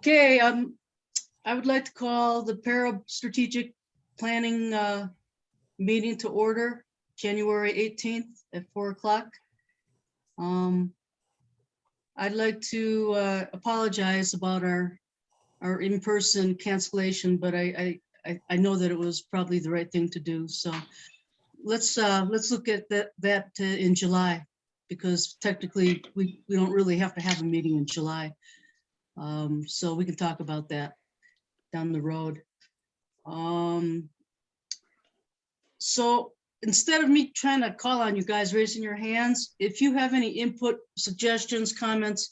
Okay, I would like to call the PARAB Strategic Planning meeting to order, January 18th at 4 o'clock. I'd like to apologize about our in-person cancellation, but I know that it was probably the right thing to do. So let's look at that in July, because technically we don't really have to have a meeting in July. So we can talk about that down the road. So instead of me trying to call on you guys raising your hands, if you have any input, suggestions, comments,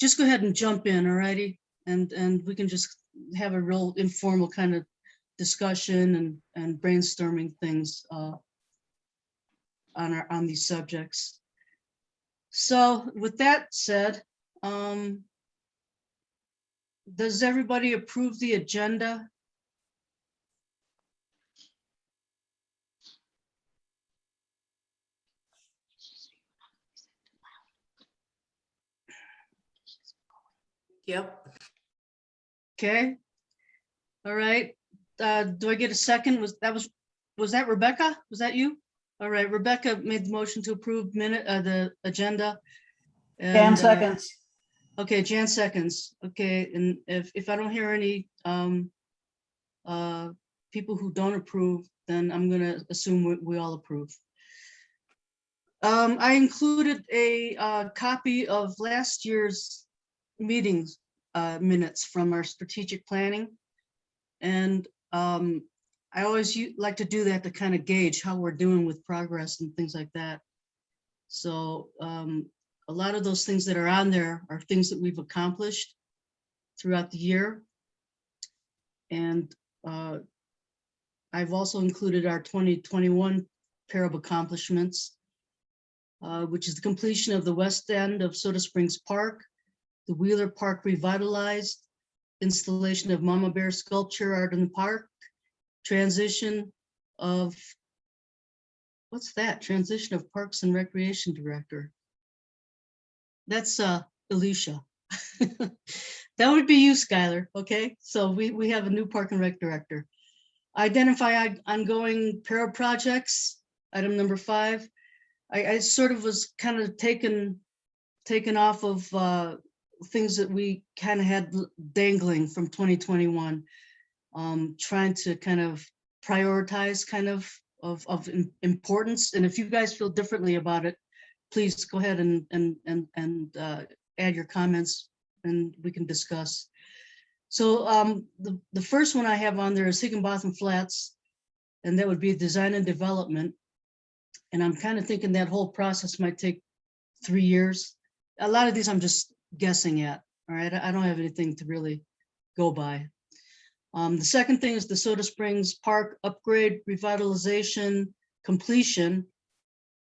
just go ahead and jump in, alrighty? And we can just have a real informal kind of discussion and brainstorming things on these subjects. So with that said, does everybody approve the agenda? Yep. Okay. All right. Do I get a second? Was that Rebecca? Was that you? All right. Rebecca made the motion to approve the agenda. And, Jan seconds. Okay, Jan seconds. Okay, and if I don't hear any people who don't approve, then I'm gonna assume we all approve. I included a copy of last year's meetings minutes from our strategic planning, and I always like to do that to kind of gauge how we're doing with progress and things like that. So a lot of those things that are on there are things that we've accomplished throughout the year. And I've also included our 2021 PARAB accomplishments, which is the completion of the west end of Soda Springs Park, the Wheeler Park revitalized, installation of Mama Bear sculpture art in the park, transition of, what's that? Transition of Parks and Recreation Director. That's Alicia. That would be you, Skylar. Okay, so we have a new Park and Rec director. Identify ongoing PARAB projects. Item number 5. I sort of was kind of taken off of things that we kind of had dangling from 2021. Trying to kind of prioritize kind of importance. And if you guys feel differently about it, please go ahead and add your comments and we can discuss. So the first one I have on there is Higginbotham Flats, and that would be design and development. And I'm kind of thinking that whole process might take 3 years. A lot of these I'm just guessing at, all right? I don't have anything to really go by. The second thing is the Soda Springs Park upgrade, revitalization, completion.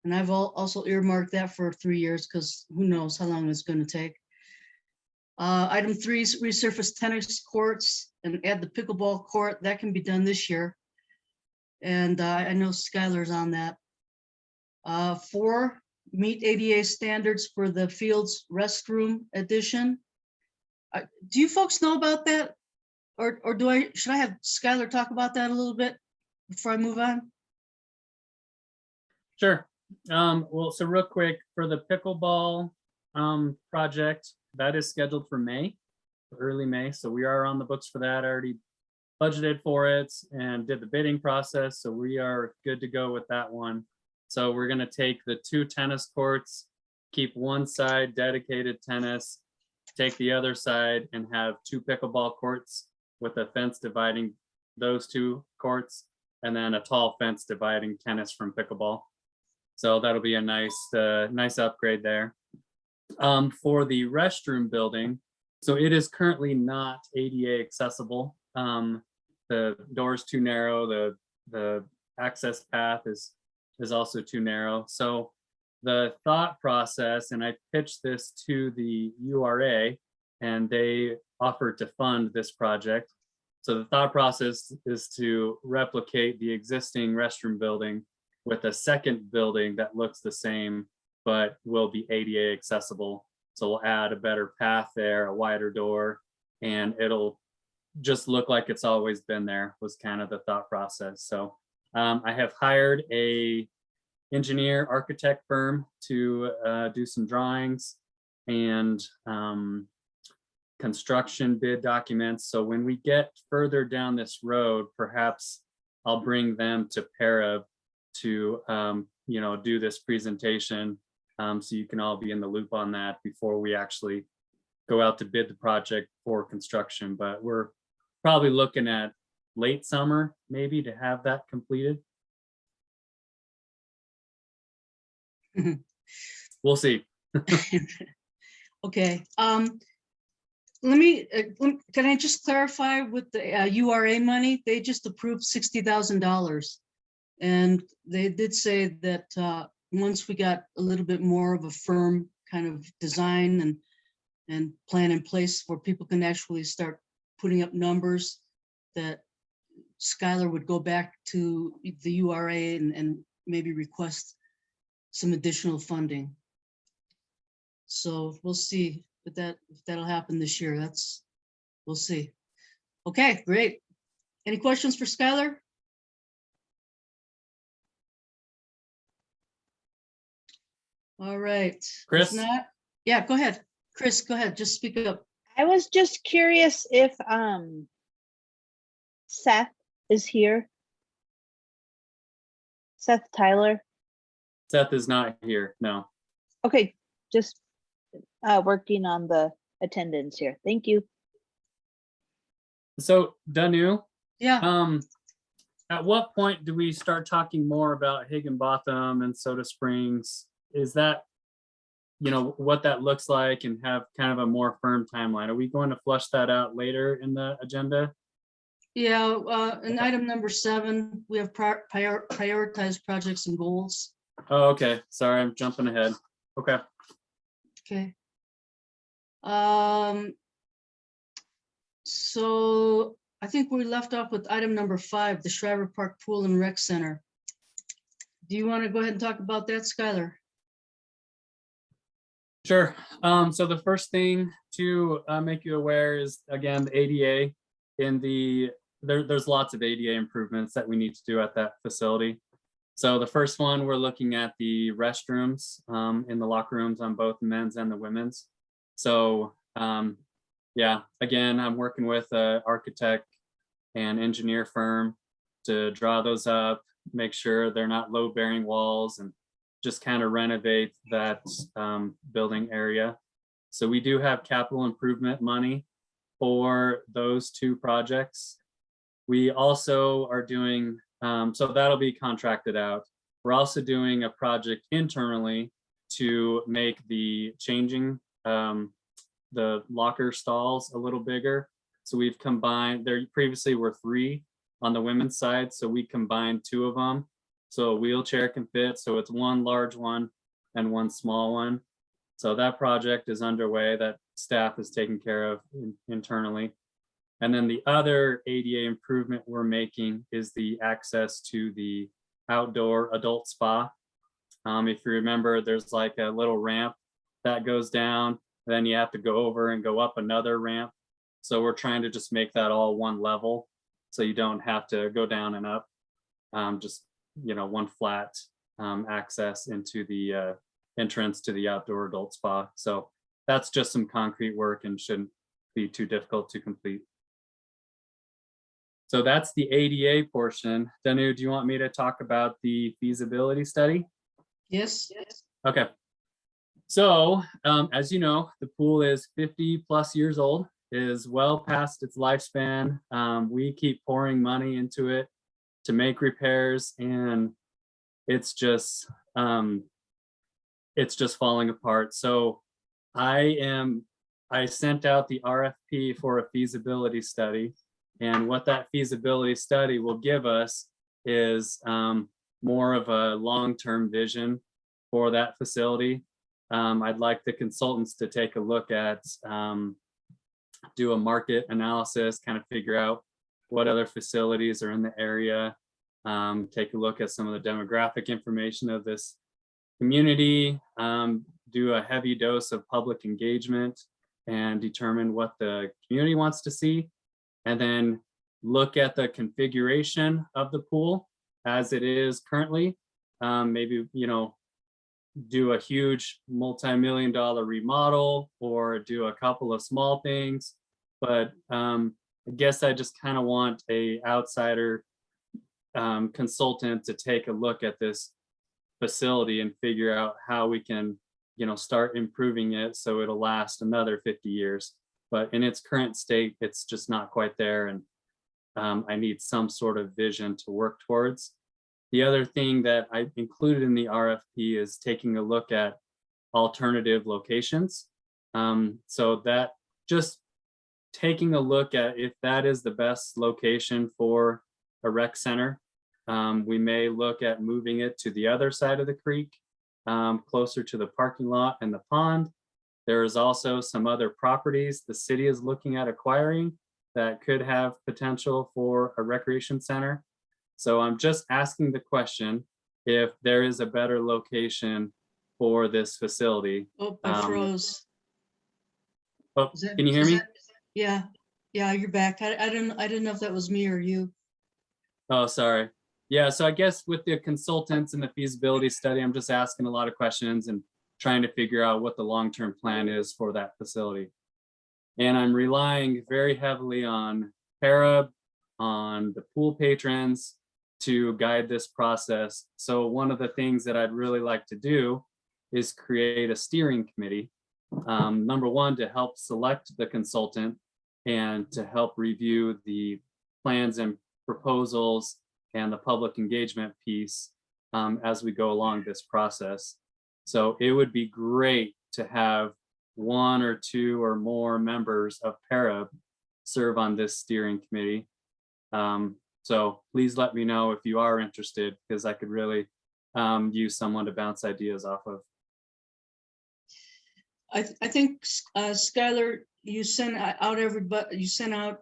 And I've also earmarked that for 3 years because who knows how long it's going to take. Item 3 is resurface tennis courts and add the pickleball court. That can be done this year. And I know Skylar's on that. 4, meet ADA standards for the field's restroom addition. Do you folks know about that? Or should I have Skylar talk about that a little bit before I move on? Sure. Well, so real quick, for the pickleball project, that is scheduled for May, early May. So we are on the books for that. I already budgeted for it and did the bidding process. So we are good to go with that one. So we're going to take the 2 tennis courts, keep one side dedicated tennis, take the other side and have 2 pickleball courts with a fence dividing those 2 courts, and then a tall fence dividing tennis from pickleball. So that'll be a nice upgrade there. For the restroom building, so it is currently not ADA accessible. The door's too narrow. The access path is also too narrow. So the thought process, and I pitched this to the URA, and they offered to fund this project. So the thought process is to replicate the existing restroom building with a second building that looks the same, but will be ADA accessible. So we'll add a better path there, a wider door, and it'll just look like it's always been there, was kind of the thought process. So I have hired a engineer architect firm to do some drawings and construction bid documents. So when we get further down this road, perhaps I'll bring them to PARAB to do this presentation, so you can all be in the loop on that before we actually go out to bid the project for construction. But we're probably looking at late summer maybe to have that completed. We'll see. Okay. Can I just clarify with the URA money? They just approved $60,000. And they did say that once we got a little bit more of a firm kind of design and plan in place where people can actually start putting up numbers, that Skylar would go back to the URA and maybe request some additional funding. So we'll see if that'll happen this year. We'll see. Okay, great. Any questions for Skylar? All right. Chris? If not, yeah, go ahead. Chris, go ahead. Just speak up. I was just curious if Seth is here. Seth Tyler. Seth is not here, no. Okay, just working on the attendance here. Thank you. So Danu, Yeah. at what point do we start talking more about Higginbotham and Soda Springs? Is that, what that looks like and have kind of a more firm timeline? Are we going to flush that out later in the agenda? Yeah. In item number 7, we have prioritized projects and goals. Oh, okay. Sorry, I'm jumping ahead. Okay. Okay. So I think we left off with item number 5, the Shriver Park Pool and Rec Center. Do you want to go ahead and talk about that, Skylar? Sure. So the first thing to make you aware is, again, the ADA. There's lots of ADA improvements that we need to do at that facility. So the first one, we're looking at the restrooms in the locker rooms on both the men's and the women's. So yeah, again, I'm working with an architect and engineer firm to draw those up, make sure they're not load-bearing walls, and just kind of renovate that building area. So we do have capital improvement money for those 2 projects. We also are doing, so that'll be contracted out. We're also doing a project internally to make the changing the locker stalls a little bigger. So we've combined, there previously were 3 on the women's side, so we combined 2 of them. So a wheelchair can fit, so it's 1 large one and 1 small one. So that project is underway, that staff is taking care of internally. And then the other ADA improvement we're making is the access to the outdoor adult spa. If you remember, there's like a little ramp that goes down, then you have to go over and go up another ramp. So we're trying to just make that all 1 level, so you don't have to go down and up. Just 1 flat access into the entrance to the outdoor adult spa. So that's just some concrete work and shouldn't be too difficult to complete. So that's the ADA portion. Danu, do you want me to talk about the feasibility study? Yes. Okay. So as you know, the pool is 50+ years old, is well past its lifespan. We keep pouring money into it to make repairs, and it's just falling apart. So I sent out the RFP for a feasibility study, and what that feasibility study will give us is more of a long-term vision for that facility. I'd like the consultants to take a look at, do a market analysis, kind of figure out what other facilities are in the area, take a look at some of the demographic information of this community, do a heavy dose of public engagement, and determine what the community wants to see, and then look at the configuration of the pool as it is currently. Maybe, do a huge multi-million-dollar remodel or do a couple of small things. But I guess I just kind of want a outsider consultant to take a look at this facility and figure out how we can, start improving it so it'll last another 50 years. But in its current state, it's just not quite there. And I need some sort of vision to work towards. The other thing that I included in the RFP is taking a look at alternative locations. So that just taking a look at if that is the best location for a rec center. We may look at moving it to the other side of the creek, closer to the parking lot and the pond. There is also some other properties the city is looking at acquiring that could have potential for a recreation center. So I'm just asking the question if there is a better location for this facility. Oh, I froze. Oh, Is that- can you hear is me? that- Yeah, you're back. I didn't know if that was me or you. Oh, sorry. Yeah, so I guess with the consultants and the feasibility study, I'm just asking a lot of questions and trying to figure out what the long-term plan is for that facility. And I'm relying very heavily on PARAB, on the pool patrons to guide this process. So one of the things that I'd really like to do is create a steering committee. Number one, to help select the consultant and to help review the plans and proposals and the public engagement piece as we go along this process. So it would be great to have one or two or more members of PARAB serve on this steering committee. So please let me know if you are interested, because I could really use someone to bounce ideas off of. I think Skylar, you sent out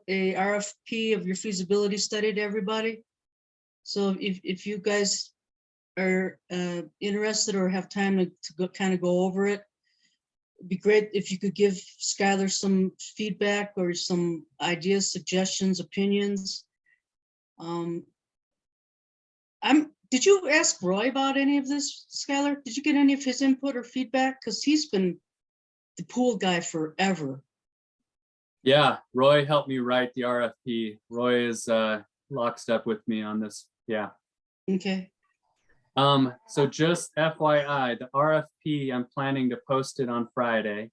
a RFP of your feasibility study to everybody. So if you guys are interested or have time to kind of go over it, it'd be great if you could give Skylar some feedback or some ideas, suggestions, opinions. Did you ask Roy about any of this, Skylar? Did you get any of his input or feedback? Because he's been the pool guy forever. Yeah, Roy helped me write the RFP. Roy is lockstep with me on this. Yeah. Okay. So just FYI, the RFP, I'm planning to post it on Friday,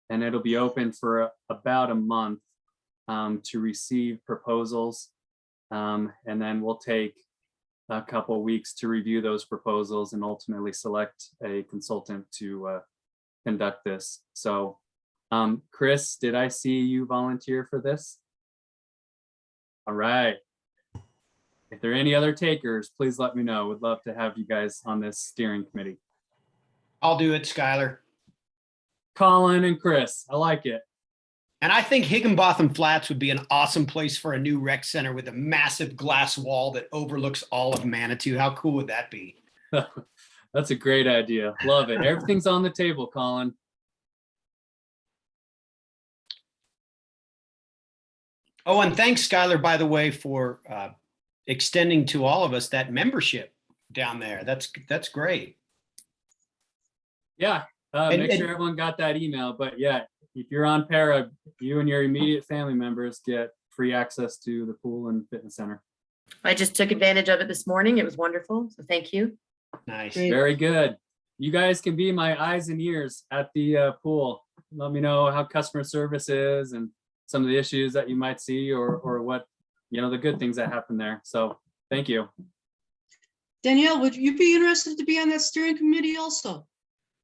and it'll be open for about a month to receive proposals. And then we'll take a couple of weeks to review those proposals and ultimately select a consultant to conduct this. So Chris, did I see you volunteer for this? All right. If there are any other takers, please let me know. Would love to have you guys on this steering committee. I'll do it, Skylar. Colin and Chris, I like it. And I think Higginbotham Flats would be an awesome place for a new rec center with a massive glass wall that overlooks all of Manitou. How cool would that be? That's a great idea. Love it. Everything's on the table, Colin. Oh, and thanks, Skylar, by the way, for extending to all of us that membership down there. That's great. Yeah, make sure everyone got that email. But yeah, if you're on PARAB, you and your immediate family members get free access to the pool and fitness center. I just took advantage of it this morning. It was wonderful. So thank you. Nice. Great. Very good. You guys can be my eyes and ears at the pool. Let me know how customer service is and some of the issues that you might see or what, the good things that happen there. So thank you. Danielle, would you be interested to be on that steering committee also?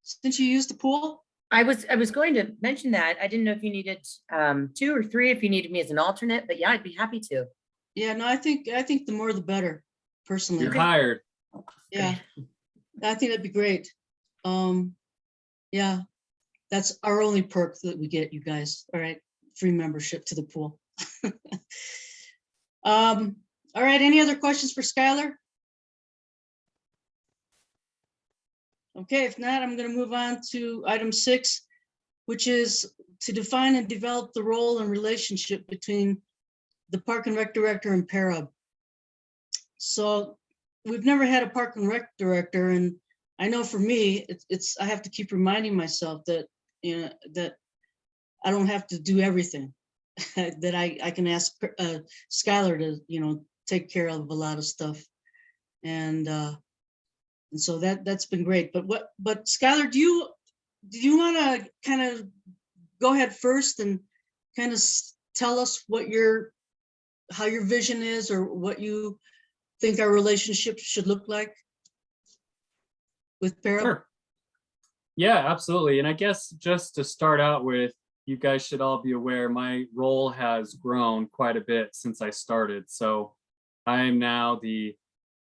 Since you used the pool? I was going to mention that. I didn't know if you needed 2 or 3, if you needed me as an alternate, but yeah, I'd be happy to. Yeah, no, I think the more the better, personally. You're hired. Yeah, I think that'd be great. Yeah, that's our only perk that we get, you guys. All right, free membership to the pool. All right, any other questions for Skylar? Okay, if not, I'm going to move on to item 6, which is to define and develop the role and relationship between the Park and Rec Director and PARAB. So we've never had a Park and Rec Director, and I know for me, I have to keep reminding myself that, that I don't have to do everything, that I can ask Skylar to, take care of a lot of stuff. And so that's been great. But Skylar, do you want to kind of go ahead first and kind of tell us how your vision is, or what you think our relationship should look like with PARAB? Sure. Yeah, absolutely. And I guess just to start out with, you guys should all be aware, my role has grown quite a bit since I started. So I am now the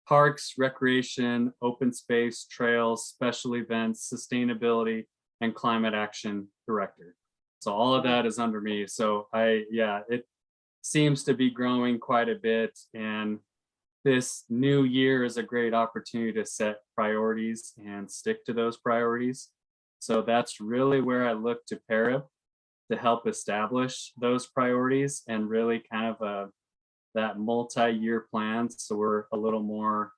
Parks, Recreation, Open Space, Trails, Special Events, Sustainability, and Climate Action Director. So all of that is under me. So it seems to be growing quite a bit. And this new year is a great opportunity to set priorities and stick to those priorities. So that's really where I look to PARAB to help establish those priorities and really kind of that multi-year plan. So we're a little more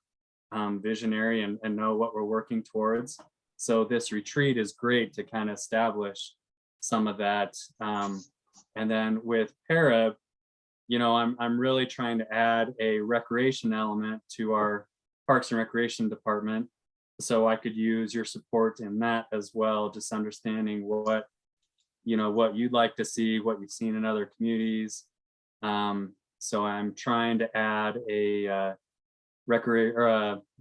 visionary and know what we're working towards. So this retreat is great to kind of establish some of that. And then with PARAB, I'm really trying to add a recreation element to our Parks and Recreation department. So I could use your support in that as well, just understanding what you'd like to see, what you've seen in other communities. So I'm trying to add a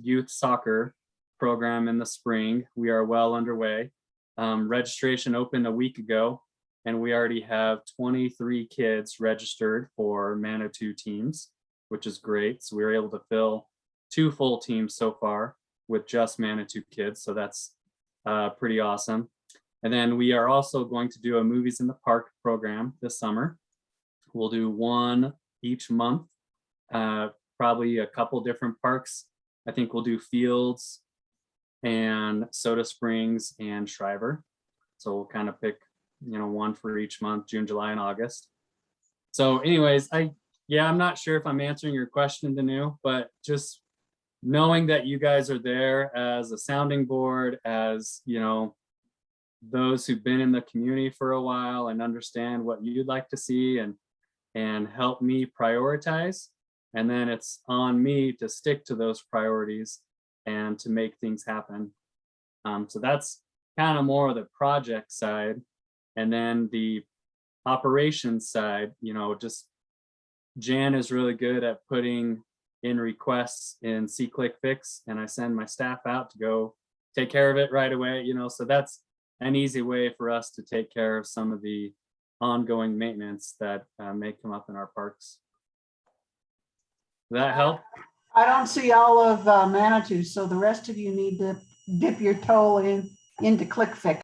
youth soccer program in the spring. We are well underway. Registration opened a week ago, and we already have 23 kids registered for Manitou teams, which is great. So we were able to fill 2 full teams so far with just Manitou kids. So that's pretty awesome. And then we are also going to do a Movies in the Park program this summer. We'll do one each month, probably a couple different parks. I think we'll do Fields and Soda Springs and Shriver. So we'll kind of pick, one for each month, June, July, and August. So anyways, I'm not sure if I'm answering your question, Danu, but just knowing that you guys are there as a sounding board, as, those who've been in the community for a while and understand what you'd like to see and help me prioritize. And then it's on me to stick to those priorities and to make things happen. So that's kind of more of the project side. And then the operations side, just Jan is really good at putting in requests in SeeClickFix, and I send my staff out to go take care of it right away, so that's an easy way for us to take care of some of the ongoing maintenance that may come up in our parks. Does that help? I don't see all of Manitou, so the rest of you need to dip your toe into ClickFix.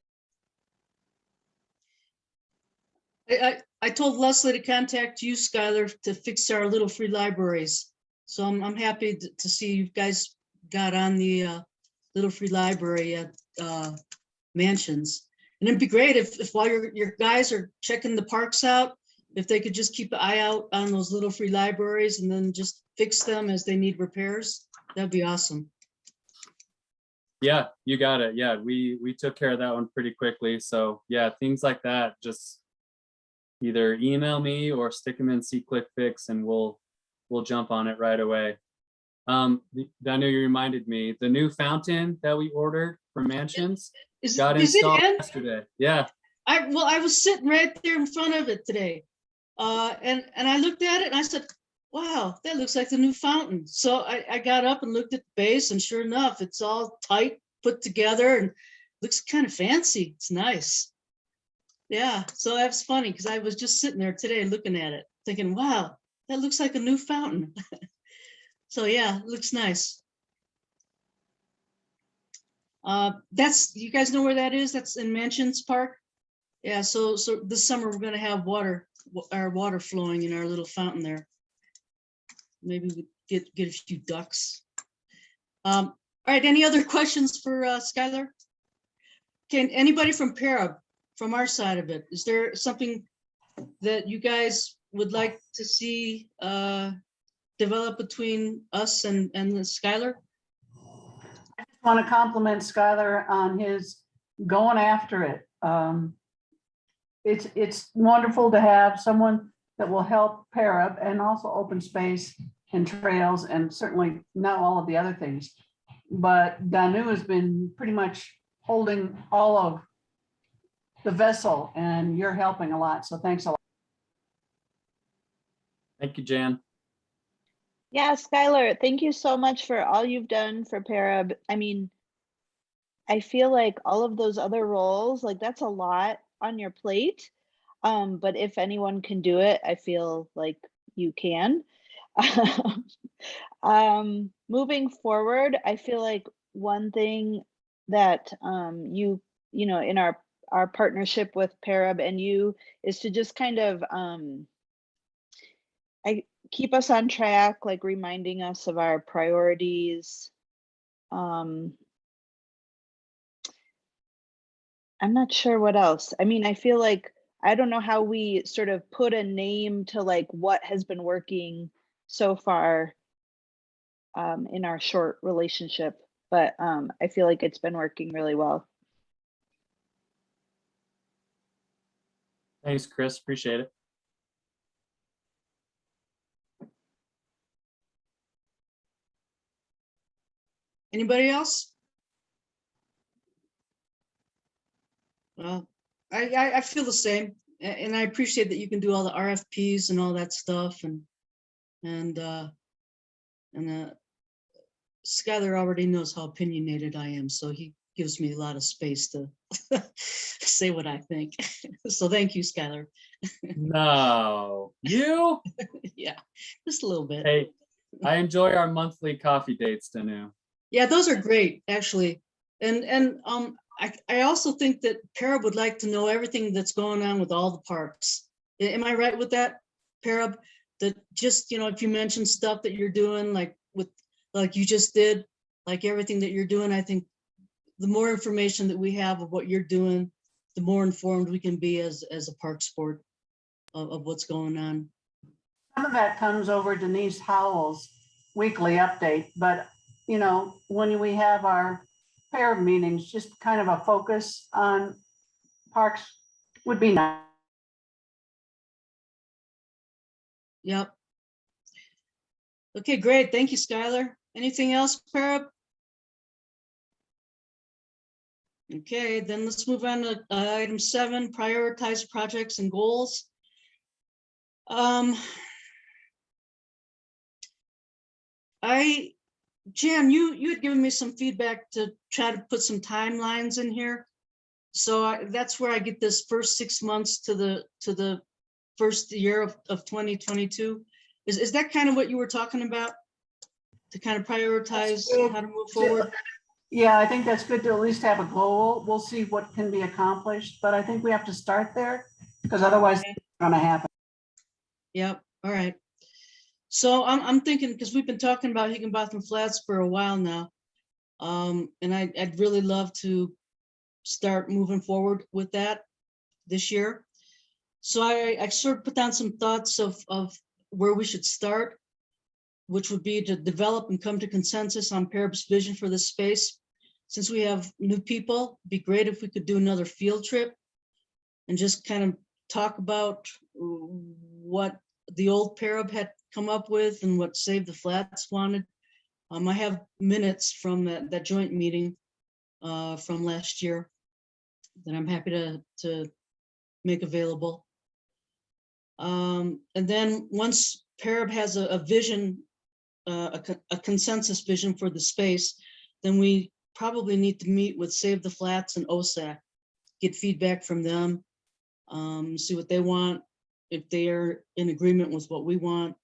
I told Leslie to contact you, Skylar, to fix our little free libraries. So I'm happy to see you guys got on the little free library at Mansions. And it'd be great if while your guys are checking the parks out, if they could just keep an eye out on those little free libraries and then just fix them as they need repairs. That'd be awesome. Yeah, you got it. Yeah, we took care of that one pretty quickly. So yeah, things like that, just either email me or stick them in SeeClickFix and we'll jump on it right away. I know you reminded me, the new fountain that we ordered for Mansions got installed yesterday. Yeah. I was sitting right there in front of it today. And I looked at it and I said, wow, that looks like the new fountain. So I got up and looked at the base, and sure enough, it's all tight, put together, and looks kind of fancy. It's nice. Yeah, so that's funny because I was just sitting there today looking at it, thinking, wow, that looks like a new fountain. So yeah, it looks nice. You guys know where that is? That's in Mansions Park. Yeah, so this summer we're gonna have our water flowing in our little fountain there. Maybe we get a few ducks. All right, any other questions for Skylar? Can anybody from PARAB from our side of it? Is there something that you guys would like to see develop between us and Skylar? Want to compliment Skylar on his going after it. It's wonderful to have someone that will help PARAB and also open space and trails and certainly not all of the other things. But Danu has been pretty much holding all of the vessel and you're helping a lot. So thanks a lot. Thank you, Jan. Yeah, Skylar, thank you so much for all you've done for PARAB. I mean, I feel like all of those other roles, like that's a lot on your plate. But if anyone can do it, I feel like you can. Moving forward, I feel like one thing that you know, in our partnership with PARAB and you is to just kind of keep us on track, like reminding us of our priorities. I'm not sure what else. I mean, I feel like I don't know how we sort of put a name to like what has been working so far in our short relationship, but I feel like it's been working really well. Thanks, Chris. Appreciate it. Anybody else? Well, I feel the same, and I appreciate that you can do all the RFPs and all that stuff, and Skylar already knows how opinionated I am, so he gives me a lot of space to say what I think. So thank you, Skylar. No, you? Yeah, just a little bit. Hey, I enjoy our monthly coffee dates, Danu. Yeah, those are great, actually. And I also think that PARAB would like to know everything that's going on with all the parks. Am I right with that, PARAB? That just, you know, if you mention stuff that you're doing, like you just did, like everything that you're doing, I think the more information that we have of what you're doing, the more informed we can be as a park sport of what's going on. Some of that comes over Denise Howell's weekly update, but you know, when we have our PARAB meetings, just kind of a focus on parks would be nice. Yep. Okay, great. Thank you, Skylar. Anything else, PARAB? Okay, then let's move on to item 7, prioritize projects and goals. Jan, you had given me some feedback to try to put some timelines in here. So that's where I get this first 6 months to the first year of 2022. Is that kind of what you were talking about? To kind of prioritize how to move forward? Yeah, I think that's good to at least have a goal. We'll see what can be accomplished, but I think we have to start there because otherwise it's not going to happen. Yep. All right. So I'm thinking, because we've been talking about Higginbotham Flats for a while now, and I'd really love to start moving forward with that this year. So I sort of put down some thoughts of where we should start, which would be to develop and come to consensus on PARAB's vision for this space. Since we have new people, it'd be great if we could do another field trip and just kind of talk about what the old PARAB had come up with and what Save the Flats wanted. I have minutes from that joint meeting from last year that I'm happy to make available. And then once PARAB has a vision, a consensus vision for the space, then we probably need to meet with Save the Flats and OSAC, get feedback from them, see what they want, if they are in agreement with what we want,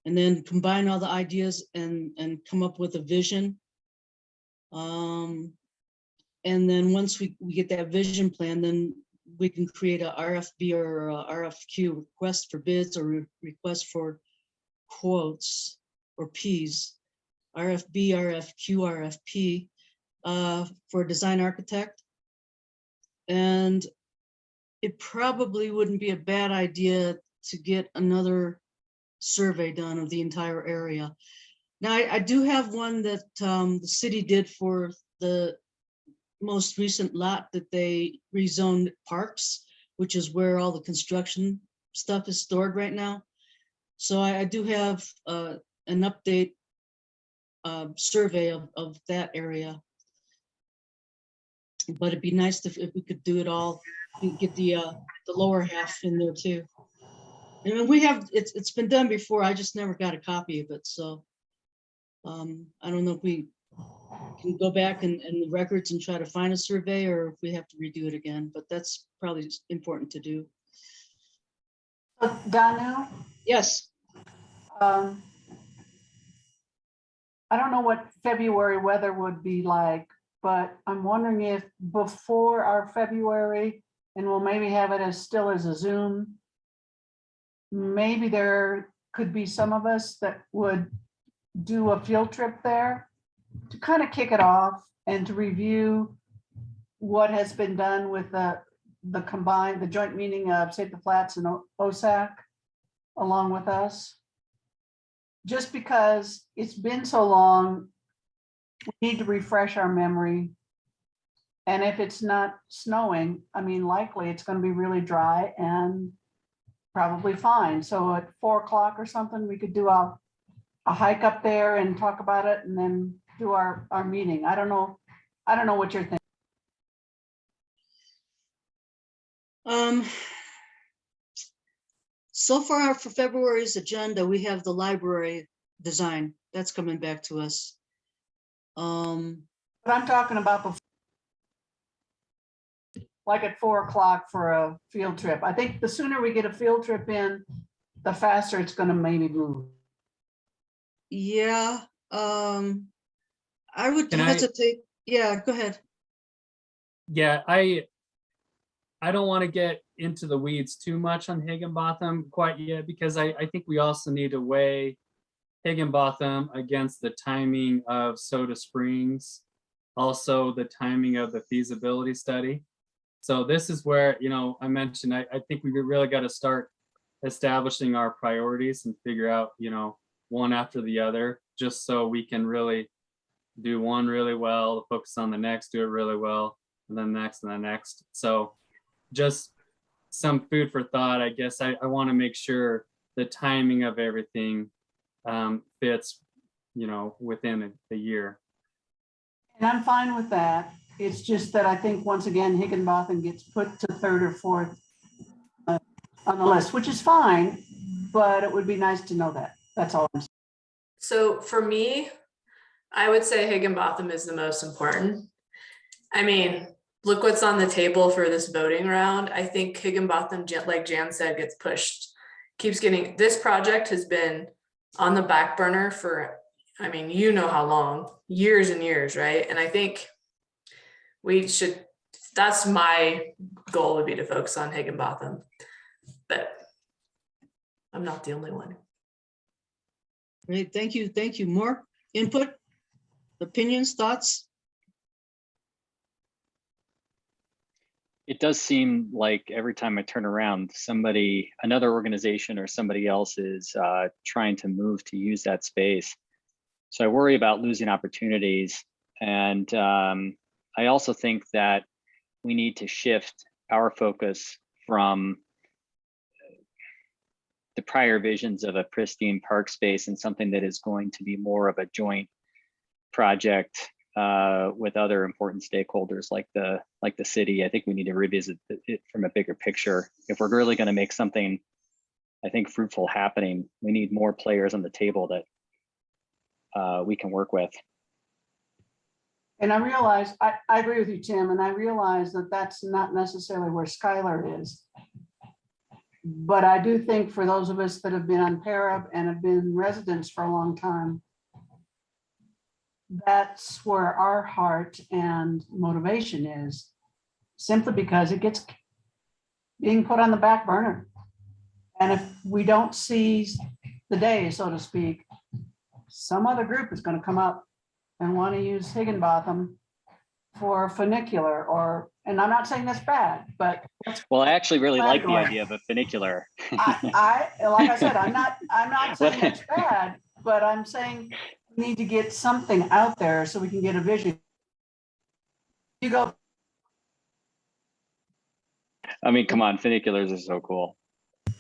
and then combine all the ideas and come up with a vision. And then once we get that vision plan, then we can create a RFB or a RFQ, request for bids or request for quotes or Ps, RFB, RFQ, RFP for a design architect. And it probably wouldn't be a bad idea to get another survey done of the entire area. Now, I do have one that the city did for the most recent lot that they rezoned parks, which is where all the construction stuff is stored right now. So I do have an update survey of that area. But it'd be nice if we could do it all and get the lower half in there too. And we have, it's been done before, I just never got a copy of it, so I don't know if we can go back in the records and try to find a survey, or if we have to redo it again, but that's probably important to do. Danu, Yes, I don't know what February weather would be like, but I'm wondering if before our February, and we'll maybe have it as still as a Zoom, maybe there could be some of us that would do a field trip there to kind of kick it off and to review what has been done with the joint meeting of Save the Flats and OSAC along with us. Just because it's been so long, we need to refresh our memory. And if it's not snowing, I mean, likely it's going to be really dry and probably fine. So at 4 o'clock or something, we could do a hike up there and talk about it and then do our meeting. I don't know what you're thinking. So far for February's agenda, we have the library design. That's coming back to us. But I'm talking about before, like at 4 o'clock for a field trip. I think the sooner we get a field trip in, the faster it's going to maybe move. Yeah, I would Can I- hesitate. Yeah, go ahead. Yeah, I don't want to get into the weeds too much on Higginbotham quite yet, because I think we also need to weigh Higginbotham against the timing of Soda Springs, also the timing of the feasibility study. So this is where, I mentioned, I think we really got to start establishing our priorities and figure out, one after the other, just so we can really do one really well, focus on the next, do it really well, and then next and the next. So just some food for thought, I guess. I want to make sure the timing of everything fits, within a year. And I'm fine with that. It's just that I think once again, Higginbotham gets put to 3rd or 4th on the list, which is fine, but it would be nice to know that. That's all I'm saying. So for me, I would say Higginbotham is the most important. I mean, look what's on the table for this voting round. I think Higginbotham, like Jan said, gets pushed, this project has been on the back burner for, I mean, you know how long, years and years, right? And I think that's my goal, would be to focus on Higginbotham, but I'm not the only one. Great, thank you. Thank you. More input, opinions, thoughts? It does seem like every time I turn around, another organization or somebody else is trying to move to use that space. So I worry about losing opportunities. And I also think that we need to shift our focus from the prior visions of a pristine park space and something that is going to be more of a joint project with other important stakeholders like the city. I think we need to revisit it from a bigger picture. If we're really going to make something, I think, fruitful happening, we need more players on the table that we can work with. And I realize, I agree with you, Tim, and I realize that that's not necessarily where Skylar is. But I do think for those of us that have been on PARAB and have been residents for a long time, that's where our heart and motivation is, simply because it gets being put on the back burner. And if we don't seize the day, so to speak, some other group is going to come up and want to use Higginbotham for funicular and I'm not saying that's bad, but Well, I actually really like the Fabulous. idea of a funicular. like I said, I'm not saying that's bad, but I'm saying we need to get something out there so we can get a vision. You go, I mean, come on, funiculars are so cool.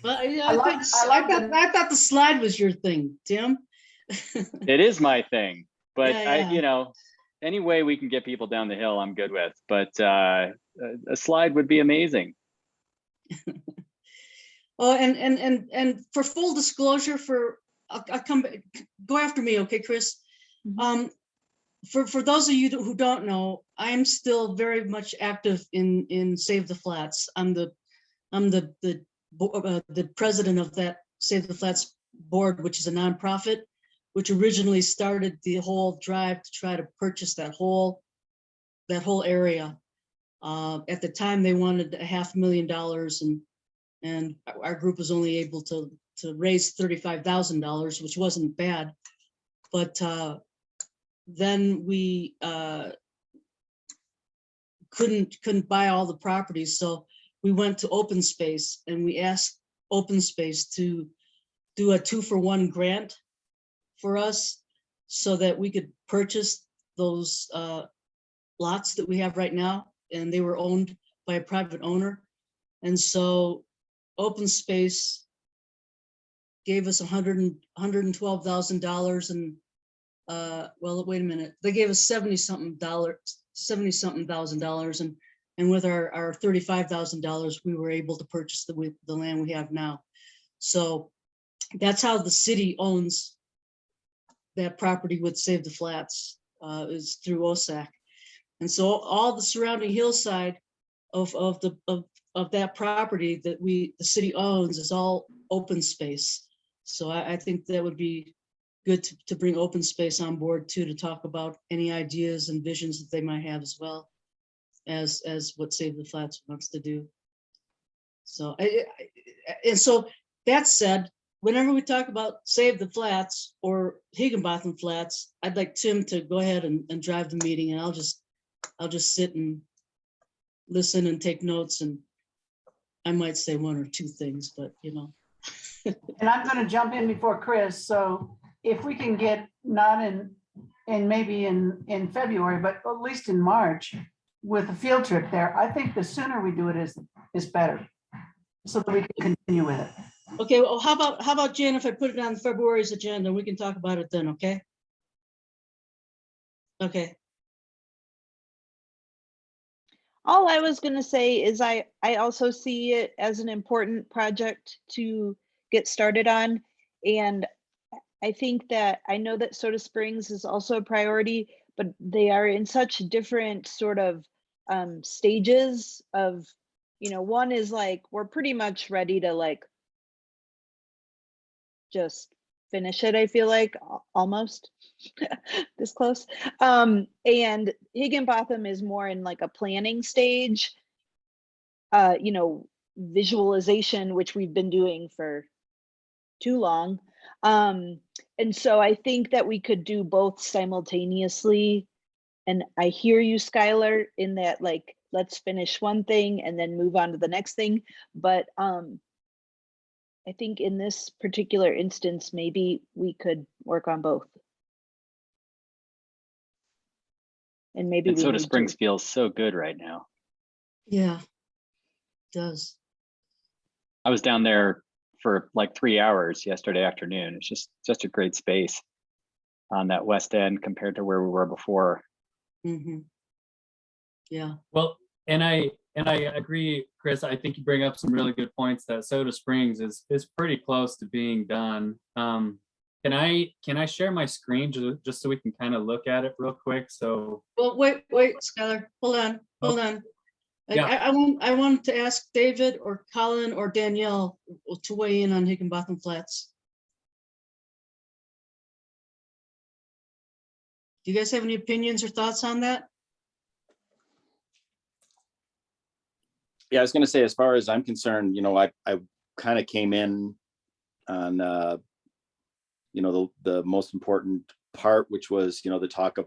Well, yeah, I like I thought the slide was your thing, Tim. It is my thing, but Yeah, I, any way we can get people down the hill, I'm good with. But a slide would be amazing. Oh, and for full disclosure, I'll come back, go after me, okay, Chris? Mhm. For those of you who don't know, I am still very much active in Save the Flats. I'm the president of that Save the Flats board, which is a nonprofit, which originally started the whole drive to try to purchase that whole area. At the time, they wanted $500,000, and our group was only able to raise $35,000, which wasn't bad. But then we couldn't buy all the properties, so we went to open space and we asked open space to do a 2-for-1 grant for us so that we could purchase those lots that we have right now, and they were owned by a private owner. And so open space gave us $112,000, and well, wait a minute, they gave us $70-something thousand dollars, and with our $35,000, we were able to purchase the land we have now. So that's how the city owns that property with Save the Flats, is through OSAC. And so all the surrounding hillside of that property that the city owns is all open space. So I think that would be good to bring open space on board too, to talk about any ideas and visions that they might have, as well as what Save the Flats wants to do. So and so that said, whenever we talk about Save the Flats or Higginbotham Flats, I'd like Tim to go ahead and drive the meeting, and I'll just sit and listen and take notes, and I might say 1 or 2 things, but and I'm going to jump in before Chris. So if we can get not in maybe in February, but at least in March with a field trip there, I think the sooner we do it is better, so that we can continue with it. Okay, well, how about Jan, if I put it on February's agenda, we can talk about it then, okay? Okay. All I was gonna say is I also see it as an important project to get started on. And I think that, I know that Soda Springs is also a priority, but they are in such different sort of stages of, one is like, we're pretty much ready to like just finish it, I feel like, almost this close. And Higginbotham is more in like a planning stage, visualization, which we've been doing for too long. And so I think that we could do both simultaneously. And I hear you, Skylar, in that, like, let's finish one thing and then move on to the next thing. But I think in this particular instance, maybe we could work on both. And maybe And we Soda need Springs to. feels so good right now. Yeah, it does. I was down there for like 3 hours yesterday afternoon. It's just a great space on that west end compared to where we were before. Mm-hmm. Yeah. Well, and I agree, Chris. I think you bring up some really good points that Soda Springs is pretty close to being done. Can I share my screen just so we can kind of look at it real quick? So, Well, wait, Skylar, hold on. Yeah. I want to ask David or Colin or Danielle to weigh in on Higginbotham Flats. Do you guys have any opinions or thoughts on that? Yeah, I was going to say, as far as I'm concerned, I kind of came in on, the most important part, which was, the talk of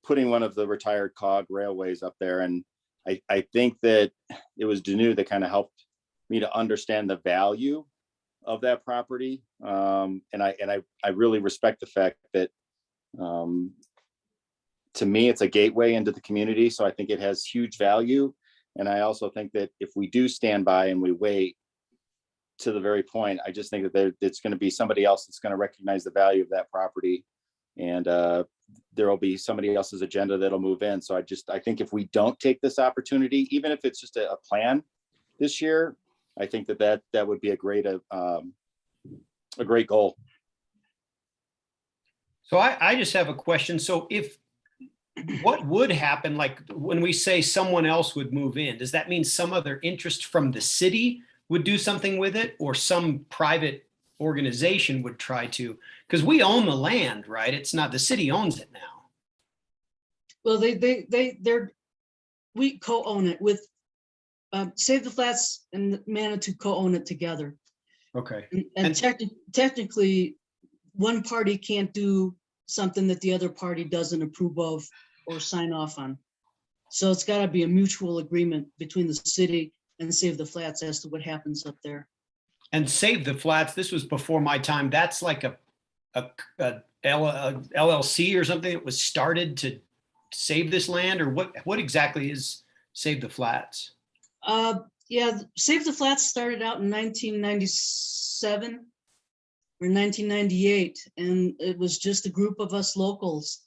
putting one of the retired cog railways up there. And I think that it was Danu that kind of helped me to understand the value of that property. And I really respect the fact that, to me, it's a gateway into the community. So I think it has huge value. And I also think that if we do stand by and we wait to the very point, I just think that it's going to be somebody else that's going to recognize the value of that property. And there will be somebody else's agenda that'll move in. So I think if we don't take this opportunity, even if it's just a plan this year, I think that would be a great goal. So I just have a question. So what would happen, like when we say someone else would move in, does that mean some other interest from the city would do something with it, or some private organization would try to? Because we own the land, right? It's not, the city owns it now. Well, we co-own it with Save the Flats and Manitou co-own it together. Okay. And technically, one party can't do something that the other party doesn't approve of or sign off on. So it's got to be a mutual agreement between the city and Save the Flats as to what happens up there. And Save the Flats, this was before my time. That's like a LLC or something that was started to save this land, or what exactly is Save the Flats? Yeah, Save the Flats started out in 1997 or 1998, and it was just a group of us locals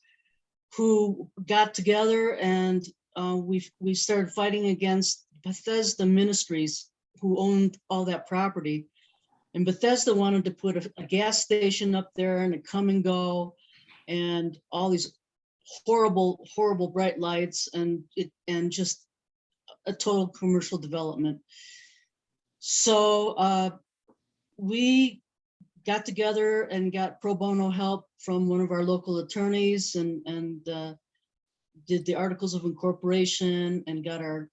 who got together, and we started fighting against Bethesda Ministries, who owned all that property. And Bethesda wanted to put a gas station up there and a come and go and all these horrible, horrible bright lights and just a total commercial development. So we got together and got pro bono help from one of our local attorneys and did the articles of incorporation and got our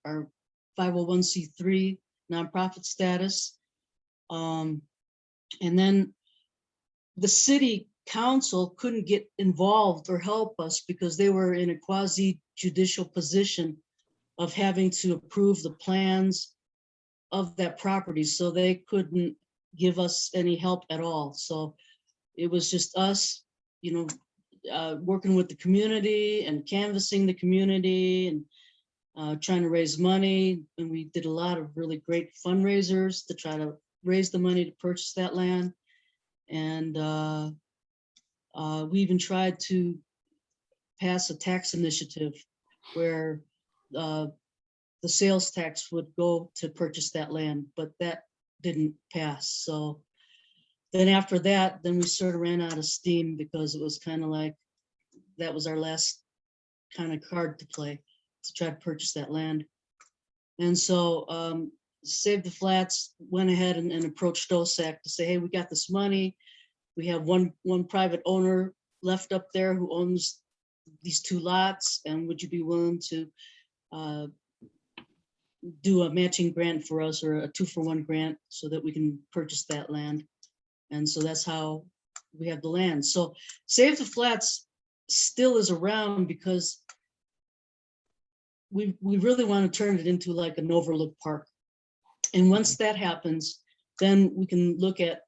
501c3 nonprofit status. And then the city council couldn't get involved or help us because they were in a quasi judicial position of having to approve the plans of that property. So they couldn't give us any help at all. So it was just us, working with the community and canvassing the community and trying to raise money. And we did a lot of really great fundraisers to try to raise the money to purchase that land. And we even tried to pass a tax initiative where the sales tax would go to purchase that land, but that didn't pass. So then after that, then we sort of ran out of steam because it was kind of like, that was our last kind of card to play, to try to purchase that land. And so Save the Flats went ahead and approached OSAC to say, hey, we got this money. We have one private owner left up there who owns these 2 lots. And would you be willing to do a matching grant for us, or a 2-for-1 grant, so that we can purchase that land? And so that's how we have the land. So Save the Flats still is around because we really want to turn it into like an overlook park. And once that happens, then we can look at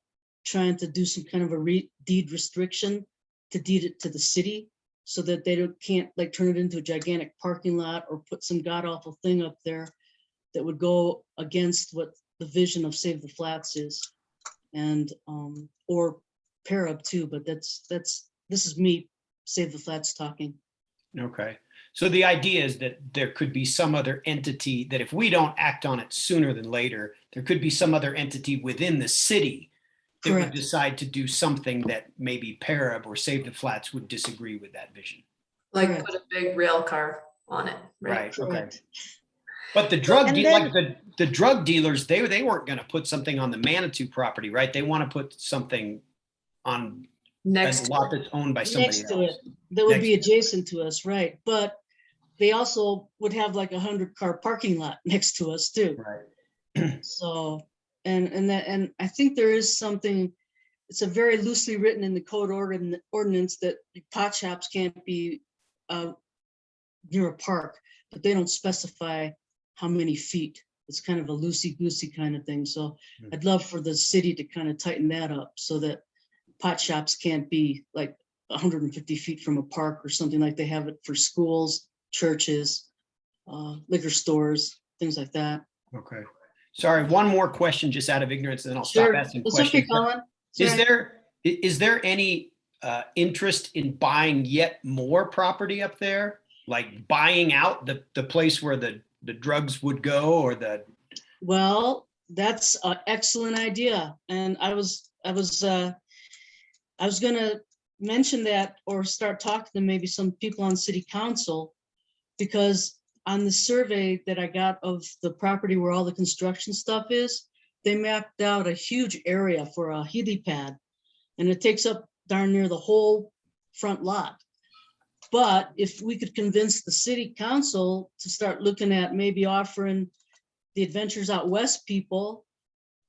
trying to do some kind of a deed restriction to deed it to the city, so that they can't like turn it into a gigantic parking lot or put some god awful thing up there that would go against what the vision of Save the Flats is, and or PARAB too. But this is me, Save the Flats, talking. Okay. So the idea is that there could be some other entity that, if we don't act on it sooner than later, there could be some other entity within the city that would decide to do something that maybe PARAB or Save the Flats would disagree with that vision. Like Correct. put a big rail car on it, right? Right. Okay. Correct. But the drug And like then- the drug dealers, they weren't going to put something on the Manitou property, right? They want to put something on Next a to lot that's owned by somebody Next to it, else. that would be Next to adjacent to us, right? But they also would have like 100-car parking lot next to us too. Right. So, and I think there is something, it's a very loosely written in the code ordinance that pot shops can't be near a park, but they don't specify how many feet. It's kind of a loosey-goosey kind of thing. So Hmm. I'd love for the city to kind of tighten that up so that pot shops can't be like 150 feet from a park or something like they have it for schools, churches, liquor stores, things like that. Okay. Sorry, one more question just out of ignorance, and then I'll stop Sure, asking it's okay, questions. Colin. It's all right. Is there any interest in buying yet more property up there? Like buying out the place where the drugs would go, or the, Well, that's an excellent idea. And I was gonna mention that or start talking to maybe some people on city council, because on the survey that I got of the property where all the construction stuff is, they mapped out a huge area for a helipad, and it takes up darn near the whole front lot. But if we could convince the city council to start looking at maybe offering the Adventures Out West people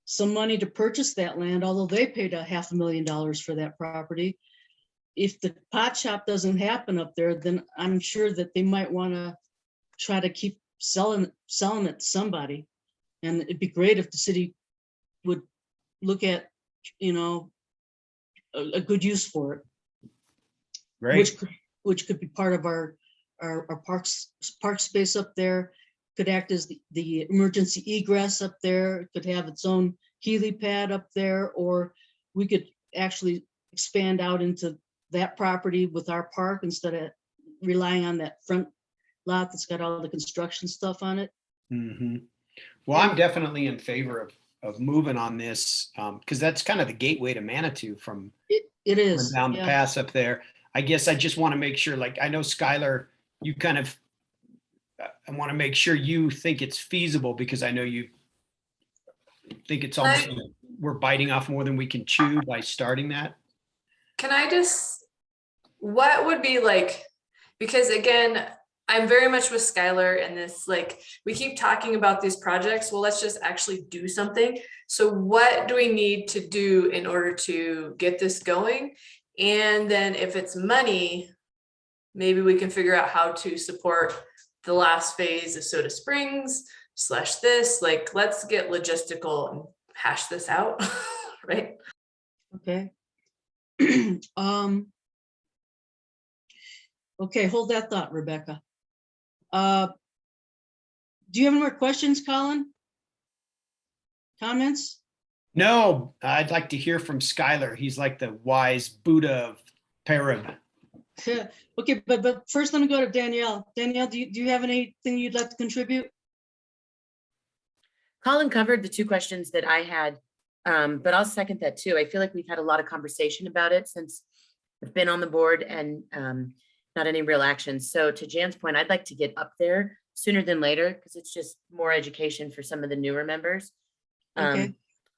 some money to purchase that land, although they paid $500,000 for that property. If the pot shop doesn't happen up there, then I'm sure that they might want to try to keep selling it to somebody. And it'd be great if the city would look at, a good use for it, right? which could be part of our park space up there. Could act as the emergency egress up there. It could have its own helipad up there, or we could actually expand out into that property with our park instead of relying on that front lot that's got all the construction stuff on it. Mm-hmm. Well, I'm definitely in favor of moving on this, because that's kind of the gateway to Manitou from It is. down the Yeah. pass up there. I guess I just want to make sure, like, I know Skylar, you kind of, I want to make sure you think it's feasible, because I know you think it's almost like we're biting off more than we can chew by starting that. Can I just, what would be like, because again, I'm very much with Skylar and this, like, we keep talking about these projects. Well, let's just actually do something. So what do we need to do in order to get this going? And then if it's money, maybe we can figure out how to support the last phase of Soda Springs / this, like, let's get logistical and hash this out, right? Okay. Okay, hold that thought, Rebecca. Do you have any more questions, Colin? Comments? No, I'd like to hear from Skylar. He's like the wise Buddha of PARAB. Okay, but first let me go to Danielle. Danielle, do you have anything you'd like to contribute? Colin covered the two questions that I had, but I'll second that too. I feel like we've had a lot of conversation about it since I've been on the board, and not any real action. So to Jan's point, I'd like to get up there sooner than later, because it's just more education for some of the newer members. Okay.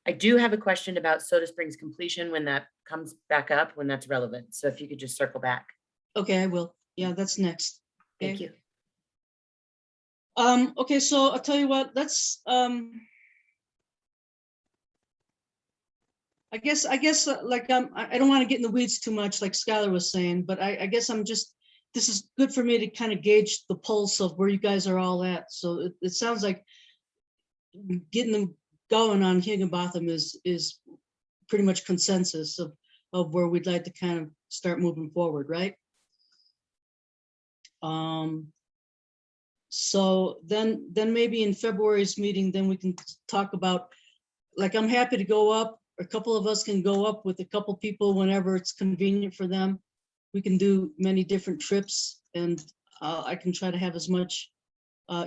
I do have a question about Soda Springs completion when that comes back up, when that's relevant. So if you could just circle back. Okay, I will. Yeah, that's next. Thank Okay. you. Okay, so I'll tell you what, let's, I guess, like, I don't want to get in the weeds too much, like Skylar was saying, but I guess this is good for me to kind of gauge the pulse of where you guys are all at. So it sounds like getting them going on Higginbotham is pretty much consensus of where we'd like to kind of start moving forward, right? So then maybe in February's meeting, then we can talk about, like, I'm happy to go up. A couple of us can go up with a couple people whenever it's convenient for them. We can do many different trips, and I can try to have as much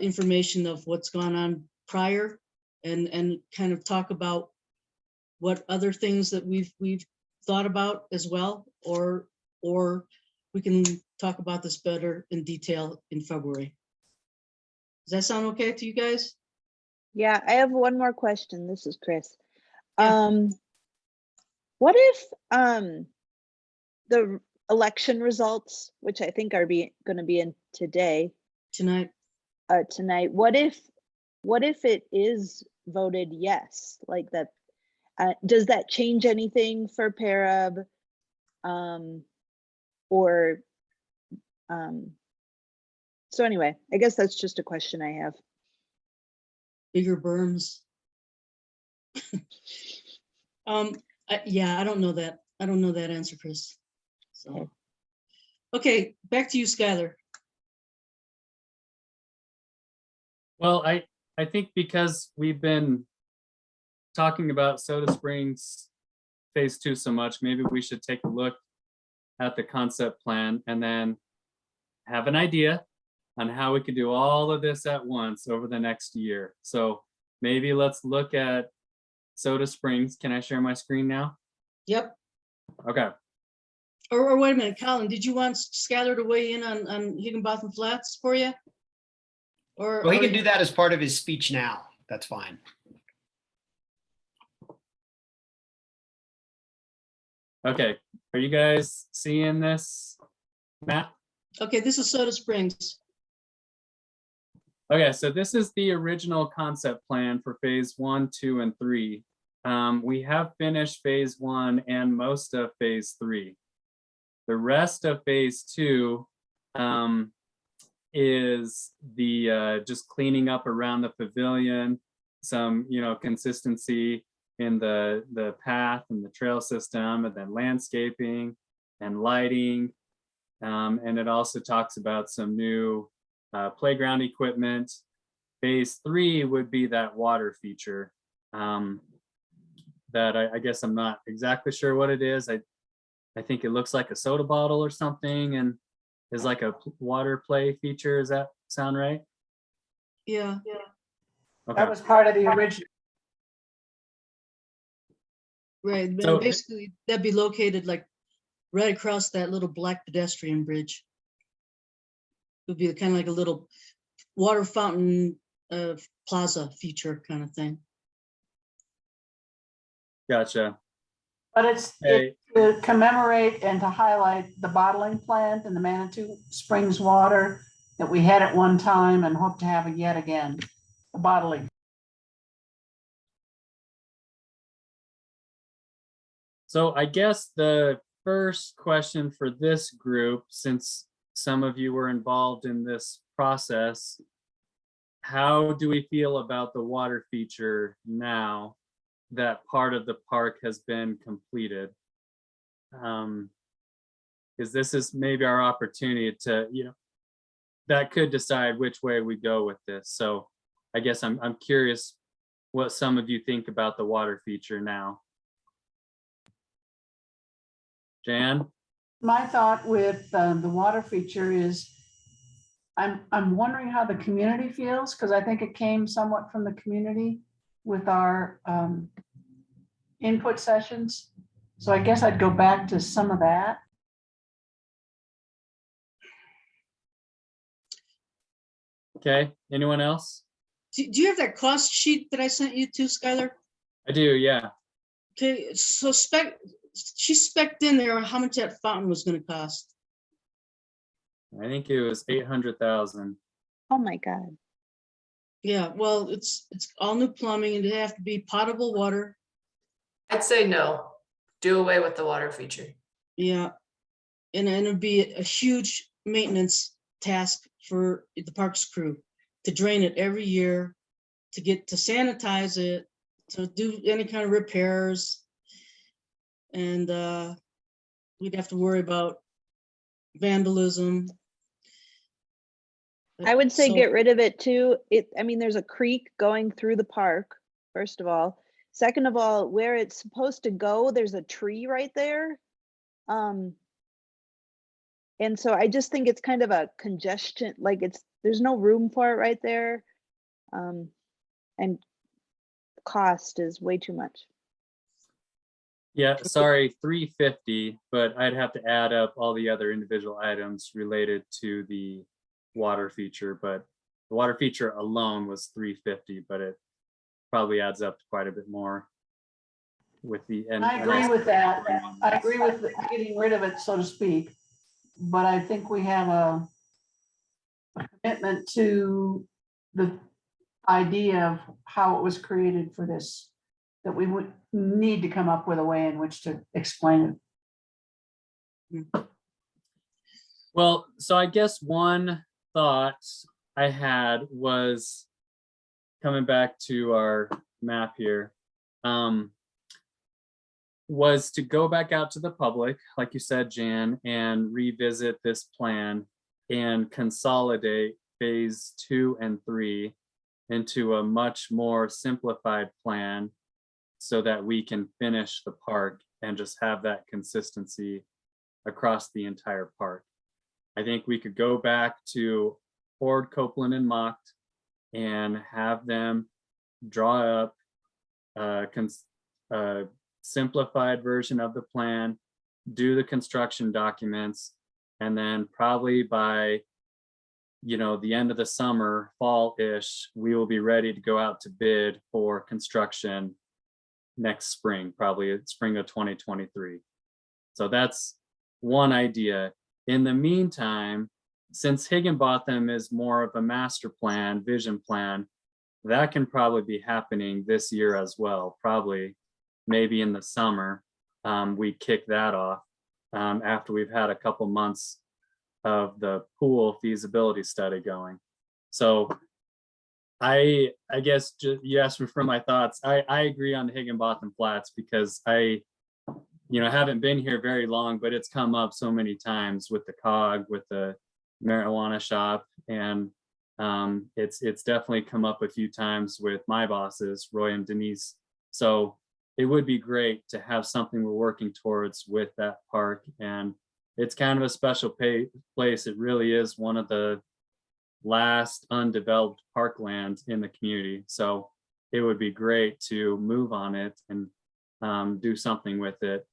information of what's gone on prior, and kind of talk about what other things that we've thought about as well, or we can talk about this better in detail in February. Does that sound okay to you guys? Yeah, I have one more question. This is Chris. Yeah. What if the election results, which I think are going to be in tonight, what if it is voted yes, like that? Does that change anything for PARAB, or So anyway, I guess that's just a question I have. Bigger berms. Yeah, I don't know that. I don't know that answer, Chris. So, okay, back to you, Skylar. Well, I think because we've been talking about Soda Springs Phase 2 so much, maybe we should take a look at the concept plan and then have an idea on how we could do all of this at once over the next year. So maybe let's look at Soda Springs. Can I share my screen now? Yep. Okay. Or wait a minute, Colin, did you want Skylar to weigh in on Higginbotham Flats for you? Or Well, he or- can do that as part of his speech now. That's fine. Okay. Are you guys seeing this map? Okay, this is Soda Springs. Okay, so this is the original concept plan for phase 1, 2, and 3. We have finished phase 1 and most of phase 3. The rest of phase 2 is the just cleaning up around the pavilion, some consistency in the path and the trail system, and then landscaping and lighting. And it also talks about some new playground equipment. Phase 3 would be that water feature that I guess I'm not exactly sure what it is. I think it looks like a soda bottle or something and is like a water play feature. Does that sound right? Yeah. Okay. That was part of the original. Right, and So- basically that'd be located like right across that little black pedestrian bridge. It would be kind of like a little water fountain plaza feature kind of thing. Gotcha. But it's Okay. to commemorate and to highlight the bottling plant and the Manitou Springs water that we had at one time and hope to have it yet again, the bottling. So I guess the first question for this group, since some of you were involved in this process, how do we feel about the water feature now that part of the park has been completed? Because this is maybe our opportunity to, that could decide which way we go with this. So I guess I'm curious what some of you think about the water feature now. Jan? My thought with the water feature is I'm wondering how the community feels, because I think it came somewhat from the community with our input sessions. So I guess I'd go back to some of that. Okay, anyone else? Do you have that cost sheet that I sent you to, Skylar? I do, yeah. Okay, so she spec'd in there how much that fountain was gonna cost. I think it was 800,000. Oh my God. Yeah, well, it's all new plumbing and it'd have to be potable water. I'd say no. Do away with the water feature. Yeah. And it'd be a huge maintenance task for the parks crew to drain it every year, to sanitize it, to do any kind of repairs. And we'd have to worry about vandalism. I would say So- get rid of it too. I mean, there's a creek going through the park, first of all. Second of all, where it's supposed to go, there's a tree right there. And so I just think it's kind of a congestion, like there's no room for it right there. And cost is way too much. Yeah, sorry, 350, but I'd have to add up all the other individual items related to the water feature, but the water feature alone was 350, but it probably adds up to quite a bit more with the end. I agree with that. I agree with getting rid of it, so to speak. But I think we have a commitment to the idea of how it was created for this, that we would need to come up with a way in which to explain it. Well, so I guess one thought I had was coming back to our map here, was to go back out to the public, like you said, Jan, and revisit this plan and consolidate phase 2 and 3 into a much more simplified plan so that we can finish the park and just have that consistency across the entire park. I think we could go back to Ford, Copeland, and Mocht and have them draw up a simplified version of the plan, do the construction documents, and then probably by the end of the summer, fall-ish, we will be ready to go out to bid for construction next spring, probably spring of 2023. So that's one idea. In the meantime, since Higginbotham is more of a master plan, vision plan, that can probably be happening this year as well. Probably maybe in the summer, we kick that off after we've had a couple months of the pool feasibility study going. So I guess you asked me for my thoughts. I agree on the Higginbotham Flats because I haven't been here very long, but it's come up so many times with the COG, with the marijuana shop, and it's definitely come up a few times with my bosses, Roy and Denise. So it would be great to have something we're working towards with that park, and it's kind of a special place. It really is one of the last undeveloped parklands in the community. So it would be great to move on it and do something with it.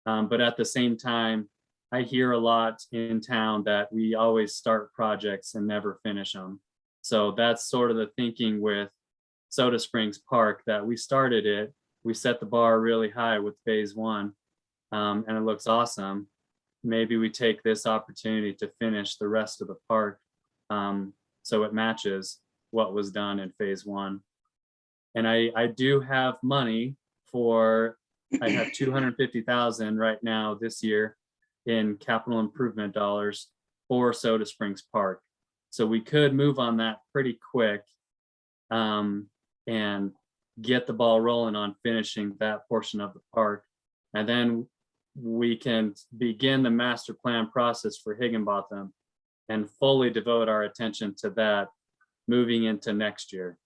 But at the same time, I hear a lot in town that we always start projects and never finish them. So that's sort of the thinking with Soda Springs Park, that we started it, we set the bar really high with phase 1, and it looks awesome. Maybe we take this opportunity to finish the rest of the park so it matches what was done in phase 1. And I do have money for, I have 250,000 right now this year in capital improvement dollars for Soda Springs Park. So we could move on that pretty quick and get the ball rolling on finishing that portion of the park. And then we can begin the master plan process for Higginbotham and fully devote our attention to that moving into next year.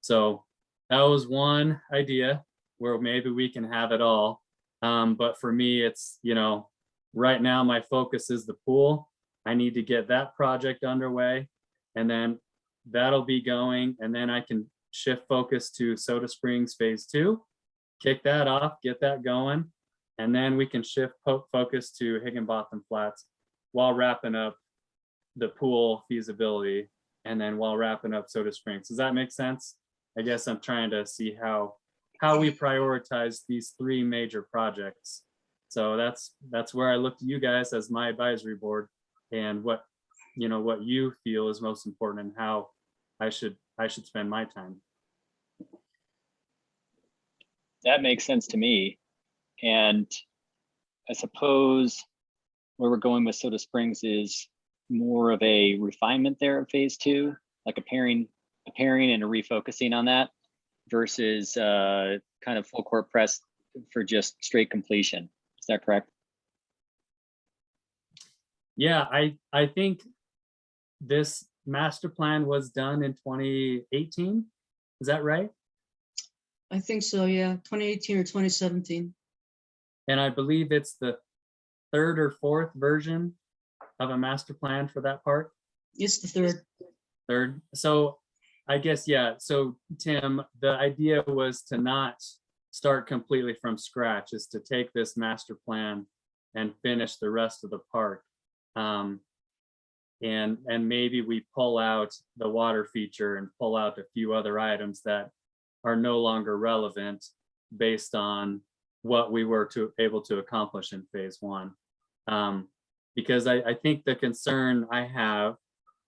So that was one idea where maybe we can have it all. But for me, it's, right now my focus is the pool. I need to get that project underway, and then that'll be going. And then I can shift focus to Soda Springs phase 2, kick that off, get that going. And then we can shift focus to Higginbotham Flats while wrapping up the pool feasibility, and then while wrapping up Soda Springs. Does that make sense? I guess I'm trying to see how we prioritize these 3 major projects. So that's where I look to you guys as my advisory board, and what you feel is most important and how I should spend my time. That makes sense to me. And I suppose where we're going with Soda Springs is more of a refinement there of phase 2, like a pairing and a refocusing on that versus kind of full court press for just straight completion. Is that correct? Yeah, I think this master plan was done in 2018. Is that right? I think so, yeah, 2018 or 2017. And I believe it's the 3rd or 4th version of a master plan for that park. It's the 3rd. 3rd. So I guess, yeah. So Tim, the idea was to not start completely from scratch, is to take this master plan and finish the rest of the park. And maybe we pull out the water feature and pull out a few other items that are no longer relevant based on what we were able to accomplish in phase 1. Because I think the concern I have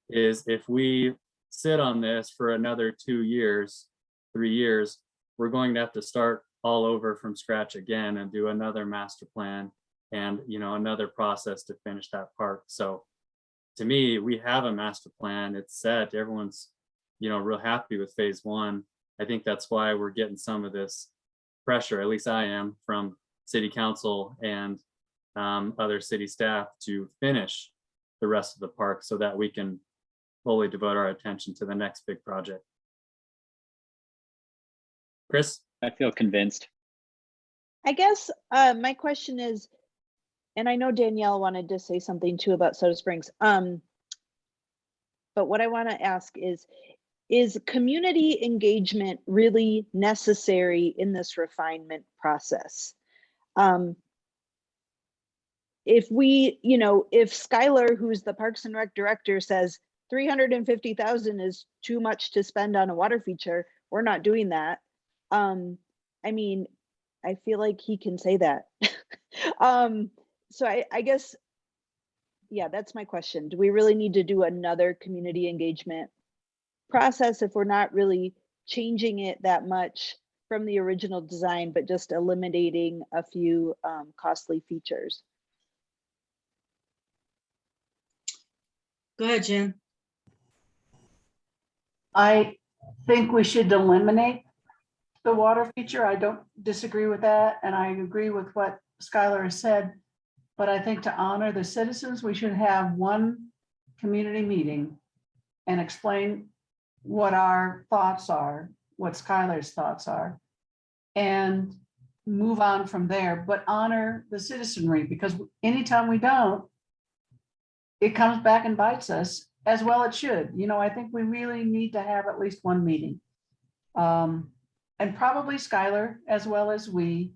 is if we sit on this for another 2 years, 3 years, we're going to have to start all over from scratch again and do another master plan and another process to finish that park. So to me, we have a master plan. It's set. Everyone's, real happy with phase one. I think that's why we're getting some of this pressure, at least I am, from city council and other city staff to finish the rest of the park so that we can fully devote our attention to the next big project. Chris? I feel convinced. I guess my question is, and I know Danielle wanted to say something too about Soda Springs. But what I want to ask is community engagement really necessary in this refinement process? If Skylar, who's the Parks and Rec director, says 350,000 is too much to spend on a water feature, we're not doing that. I mean, I feel like he can say that. So I guess, yeah, that's my question. Do we really need to do another community engagement process if we're not really changing it that much from the original design, but just eliminating a few costly features? Go ahead, Jen. I think we should eliminate the water feature. I don't disagree with that. And I agree with what Skylar has said. But I think to honor the citizens, we should have one community meeting and explain what our thoughts are, what Skylar's thoughts are, and move on from there, but honor the citizenry, because anytime we don't, it comes back and bites us, as well it should. I think we really need to have at least one meeting. And probably Skylar, as well as we,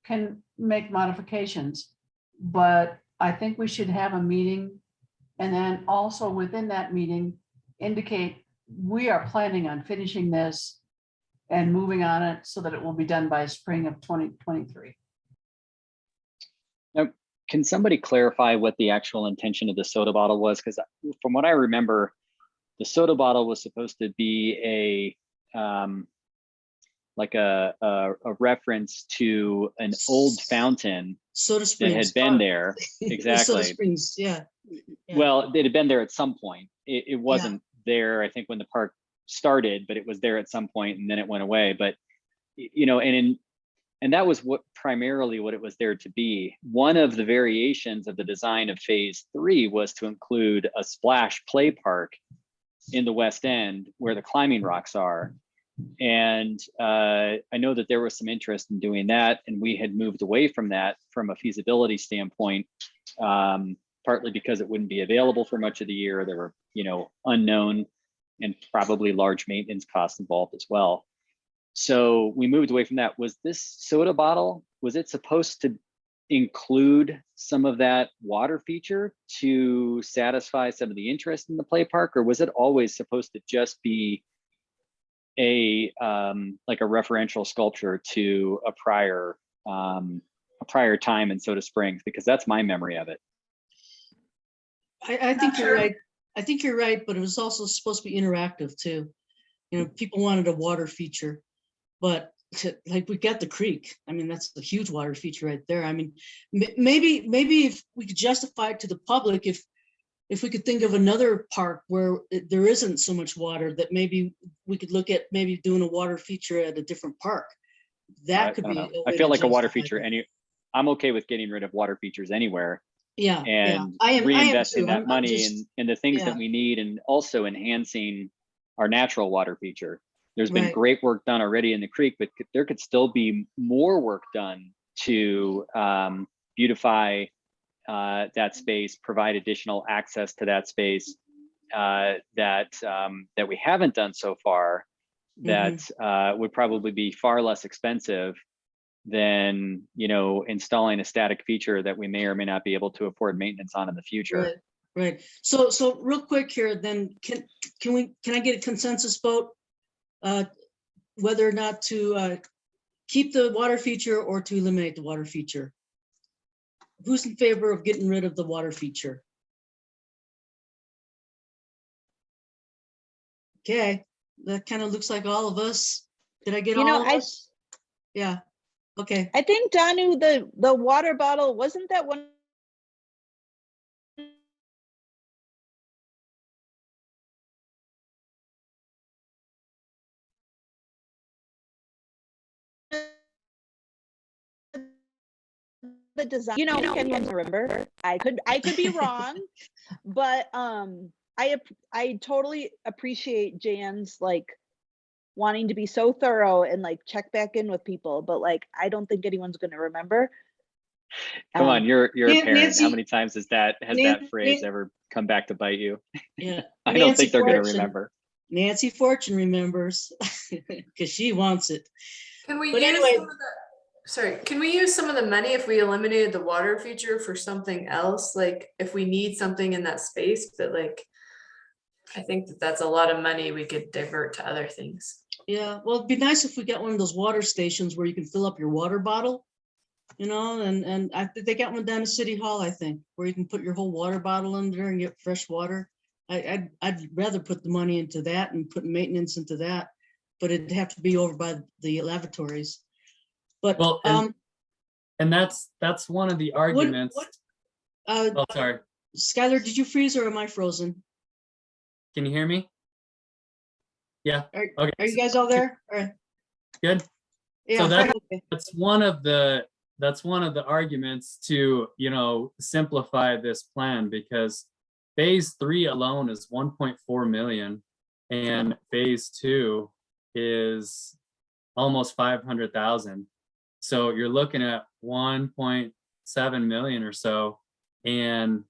can make modifications. But I think we should have a meeting, and then also within that meeting, indicate we are planning on finishing this and moving on it so that it will be done by spring of 2023. Now, can somebody clarify what the actual intention of the soda bottle was? Because from what I remember, the soda bottle was supposed to be like a reference to an old fountain Soda that Springs. had been there. Soda Exactly. Springs, yeah. Yeah. Well, it had been there at some point. It wasn't there, I think, when the park started, but it was there at some point and then it went away. But, and that was primarily what it was there to be. One of the variations of the design of phase 3 was to include a splash play park in the West End where the climbing rocks are. And I know that there was some interest in doing that, and we had moved away from that from a feasibility standpoint, partly because it wouldn't be available for much of the year. There were, unknown and probably large maintenance costs involved as well. So we moved away from that. Was this soda bottle, was it supposed to include some of that water feature to satisfy some of the interest in the play park, or was it always supposed to just be like a referential sculpture to a prior time in Soda Springs? Because that's my memory of it. I think you're right. I think you're right, but it was also supposed to be interactive too. People wanted a water feature, but like we got the creek. I mean, that's a huge water feature right there. I mean, maybe if we could justify it to the public, if we could think of another park where there isn't so much water, that maybe we could look at maybe doing a water feature at a different park. That could be. I feel like a water feature. I'm okay with getting rid of water features anywhere. Yeah. And yeah. reinvesting that money in the things that we need, and also enhancing our natural water feature. There's been great work done already in the creek, but there could still be more work done to beautify that space, provide additional access to that space that we haven't done so far, that would probably be far less expensive than installing a static feature that we may or may not be able to afford maintenance on in the future. Right. So real quick here, then can I get a consensus vote whether or not to keep the water feature or to eliminate the water feature? Who's in favor of getting rid of the water feature? Okay, that kind of looks like all of us. Did I get all of us? Yeah. Okay. I think, Danu, the water bottle, wasn't that one the design, you know, anyone remember, I could be wrong, but I totally appreciate Jan's like wanting to be so thorough and like check back in with people, but like I don't think anyone's going to remember. Come on, you're a parent. How Nancy- many times has that phrase ever come back to bite you? Yeah. I don't Nancy think they're going to Fortune- remember. Nancy Fortune remembers because she wants it. Can we But use anyway- some of the, sorry, can we use some of the money if we eliminated the water feature for something else? Like if we need something in that space, but like, I think that that's a lot of money we could divert to other things. Yeah, well, it'd be nice if we got one of those water stations where you can fill up your water bottle, you know, and I think they got one down at City Hall, I think, where you can put your whole water bottle in there and get fresh water. I'd rather put the money into that and put maintenance into that, but it'd have to be over by the lavatories. But, Well, and that's one of the arguments. Oh, sorry. Skylar, did you freeze or am I frozen? Can you hear me? Yeah. Okay. Are you guys all there? All right. Good. Yeah. that- okay. That's one of the arguments to, you know, simplify this plan, because phase 3 alone is 1.4 million and phase 2 is almost 500,000. So you're looking at 1.7 million or so, and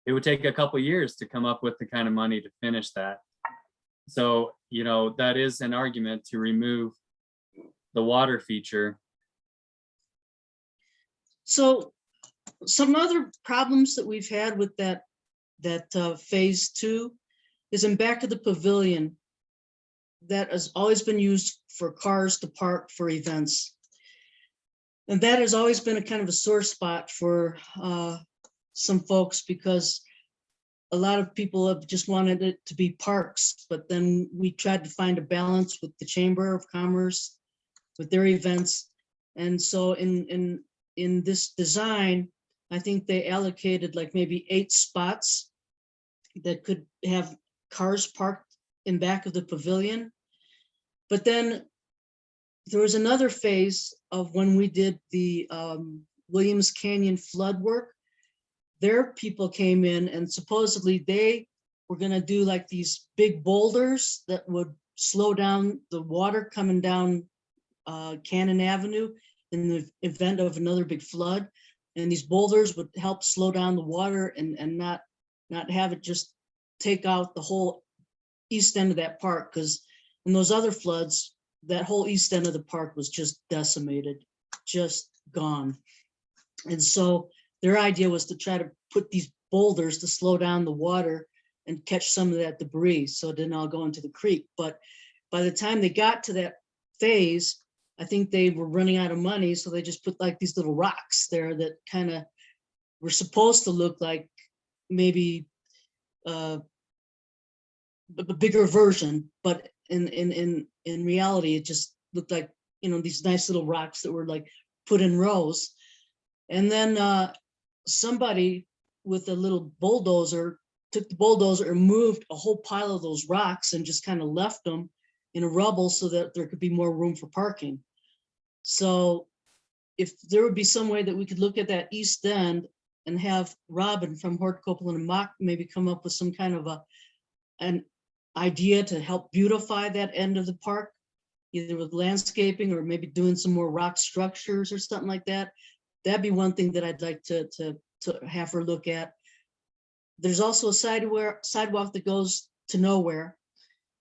it would take a couple years to come up with the kind of money to finish that. So, you know, that is an argument to remove the water feature. So some other problems that we've had with that phase 2 is in back of the pavilion. That has always been used for cars to park for events. And that has always been a kind of a sore spot for some folks, because a lot of people have just wanted it to be parks, but then we tried to find a balance with the Chamber of Commerce, with their events. And so in this design, I think they allocated like maybe 8 spots that could have cars parked in back of the pavilion. But then there was another phase of when we did the Williams Canyon flood work. Their people came in and supposedly they were going to do like these big boulders that would slow down the water coming down Cannon Avenue in the event of another big flood. And these boulders would help slow down the water and not have it just take out the whole east end of that park, because in those other floods, that whole east end of the park was just decimated, just gone. And so their idea was to try to put these boulders to slow down the water and catch some of that debris so it didn't all go into the creek. But by the time they got to that phase, I think they were running out of money, so they just put like these little rocks there that kind of were supposed to look like maybe a bigger version, but in reality, it just looked like, you know, these nice little rocks that were like put in rows. And then somebody with a little bulldozer took the bulldozer and moved a whole pile of those rocks and just kind of left them in a rubble so that there could be more room for parking. So if there would be some way that we could look at that east end and have Robin from Hort Copeland and Mock maybe come up with some kind of an idea to help beautify that end of the park, either with landscaping or maybe doing some more rock structures or something like that. That'd be one thing that I'd like to have her look at. There's also a sidewalk that goes to nowhere,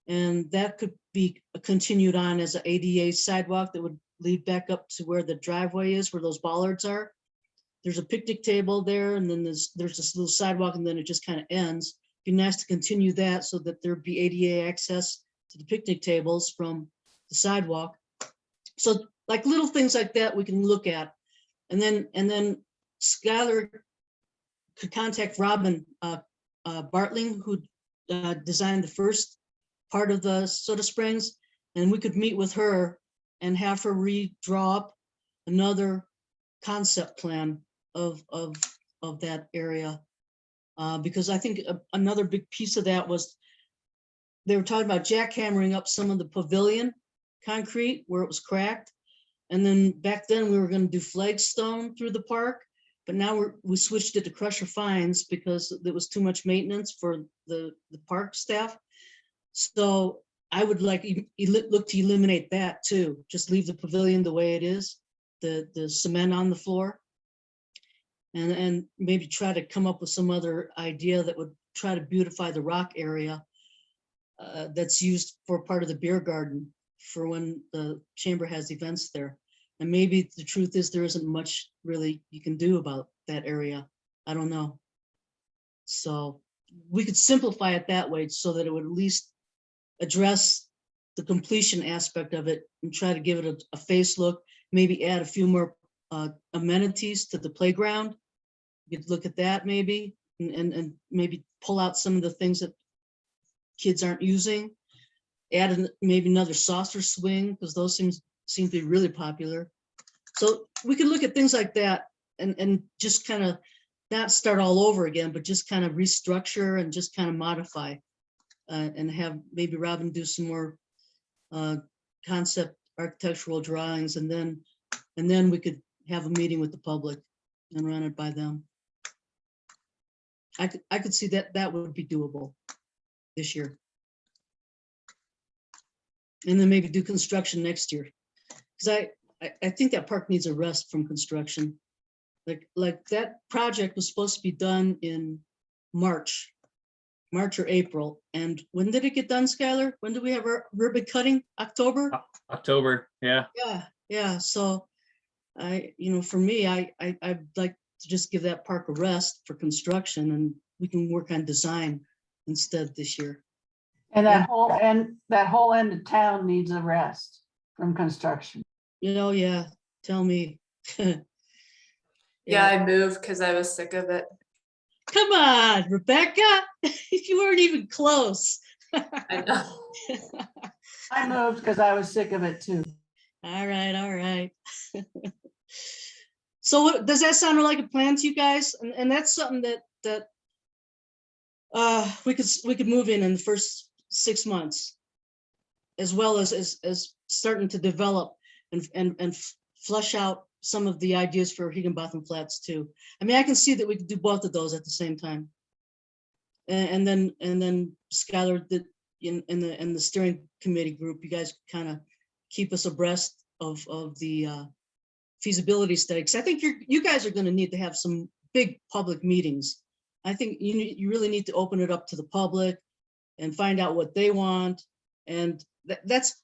and that could be continued on as an ADA sidewalk that would lead back up to where the driveway is, where those bollards are. There's a picnic table there, and then there's this little sidewalk, and then it just kind of ends. Be nice to continue that so that there'd be ADA access to the picnic tables from the sidewalk. So like little things like that we can look at. And then Skylar could contact Robin Bartling, who designed the first part of the Soda Springs, and we could meet with her and have her redraw up another concept plan of that area. Because I think another big piece of that was they were talking about jackhammering up some of the pavilion concrete where it was cracked. And then back then we were going to do flagstone through the park. But now we switched it to crusher fines because there was too much maintenance for the park staff. So I would like look to eliminate that too. Just leave the pavilion the way it is, the cement on the floor. And maybe try to come up with some other idea that would try to beautify the rock area that's used for part of the beer garden for when the chamber has events there. And maybe the truth is there isn't much really you can do about that area. I don't know. So we could simplify it that way so that it would at least address the completion aspect of it and try to give it a face look, maybe add a few more amenities to the playground. You could look at that maybe and maybe pull out some of the things that kids aren't using. Add maybe another saucer swing because those seem to be really popular. So we could look at things like that and just kind of not start all over again, but just kind of restructure and just kind of modify and have maybe Robin do some more concept architectural drawings, and then we could have a meeting with the public and run it by them. I could see that would be doable this year. And then maybe do construction next year. Because I think that park needs a rest from construction. Like that project was supposed to be done in March or April. And when did it get done, Skylar? When do we have our ribbon cutting? October? October, yeah. Yeah. So for me, I'd like to just give that park a rest for construction, and we can work on design instead this year. And that whole end of town needs a rest from construction. Yeah, tell me. Yeah, I moved because I was sick of it. Come on, Rebecca, you weren't even close. I know. I moved because I was sick of it too. All right. So what, does that sound like a plan to you guys? And that's something that we could move in the first 6 months, as well as starting to develop and flush out some of the ideas for Higginbotham Flats too. I mean, I can see that we could do both of those at the same time. And then Skylar, in the steering committee group, you guys kind of keep us abreast of the feasibility study. Because I think you guys are going to need to have some big public meetings. I think you really need to open it up to the public and find out what they want. And that's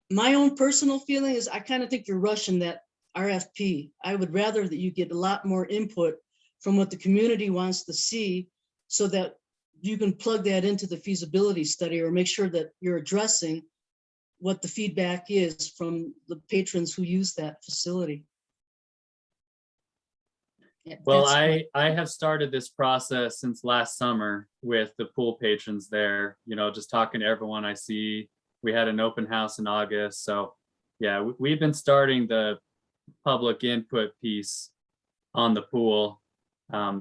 my own personal feeling is I kind of think you're rushing that RFP. I would rather that you get a lot more input from what the community wants to see so that you can plug that into the feasibility study or make sure that you're addressing what the feedback is from the patrons who use that facility. Yeah, Well, that's I have started this process since last summer with the pool patrons there, just talking to everyone I see. We had an open house in August. So yeah, we've been starting the public input piece on the pool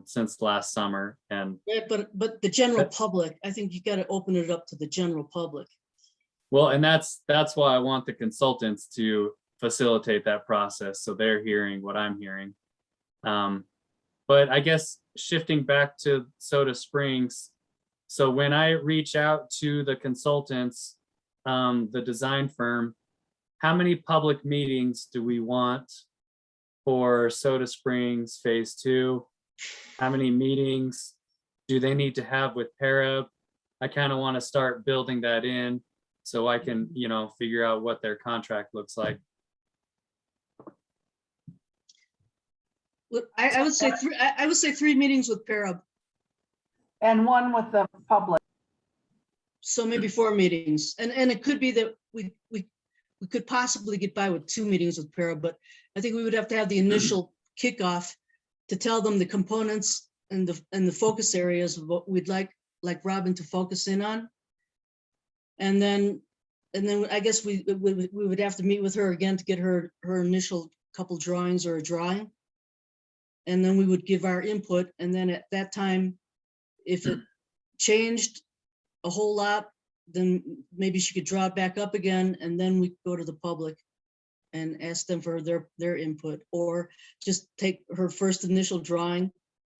since last summer. And yeah, but the general public, I think you got to open it up to the general public. well, and that's why I want the consultants to facilitate that process. So they're hearing what I'm hearing. But I guess shifting back to Soda Springs. So when I reach out to the consultants, the design firm, how many public meetings do we want for Soda Springs Phase 2? How many meetings do they need to have with PARAB? I kind of want to start building that in so I can, figure out what their contract looks like. Look, I would say I would say 3 meetings with PARAB. And one with the public. So maybe 4 meetings, and it could be that we could possibly get by with 2 meetings with PARAB, but I think we would have to have the initial kickoff to tell them the components and the focus areas of what we'd like Robin to focus in on, and then I guess we would have to meet with her again to get her initial couple drawings or a drawing, and then we would give our input, and then at that time, if it changed a whole lot, then maybe she could draw it back up again, and then we go to the public and ask them for their input, or just take her first initial drawing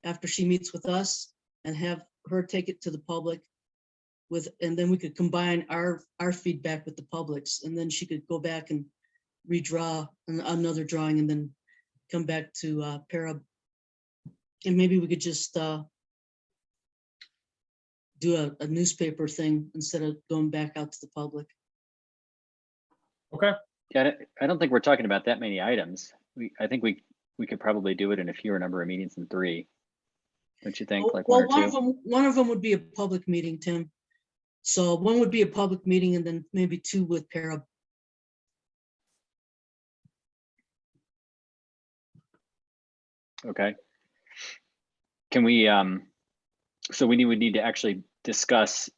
after she meets with us and have her take it to the public with, and then we could combine our feedback with the public's, and then she could go back and redraw another drawing and then come back to PARAB. And maybe we could just do a newspaper thing instead of going back out to the public. Okay. Yeah, I don't think we're talking about that many items. I think we could probably do it in a fewer number of meetings than 3. Don't you think? Like Well, one or 2? one of them would be a public meeting, Tim. So one would be a public meeting and then maybe 2 with PARAB. Okay. Can we, so we would need to actually discuss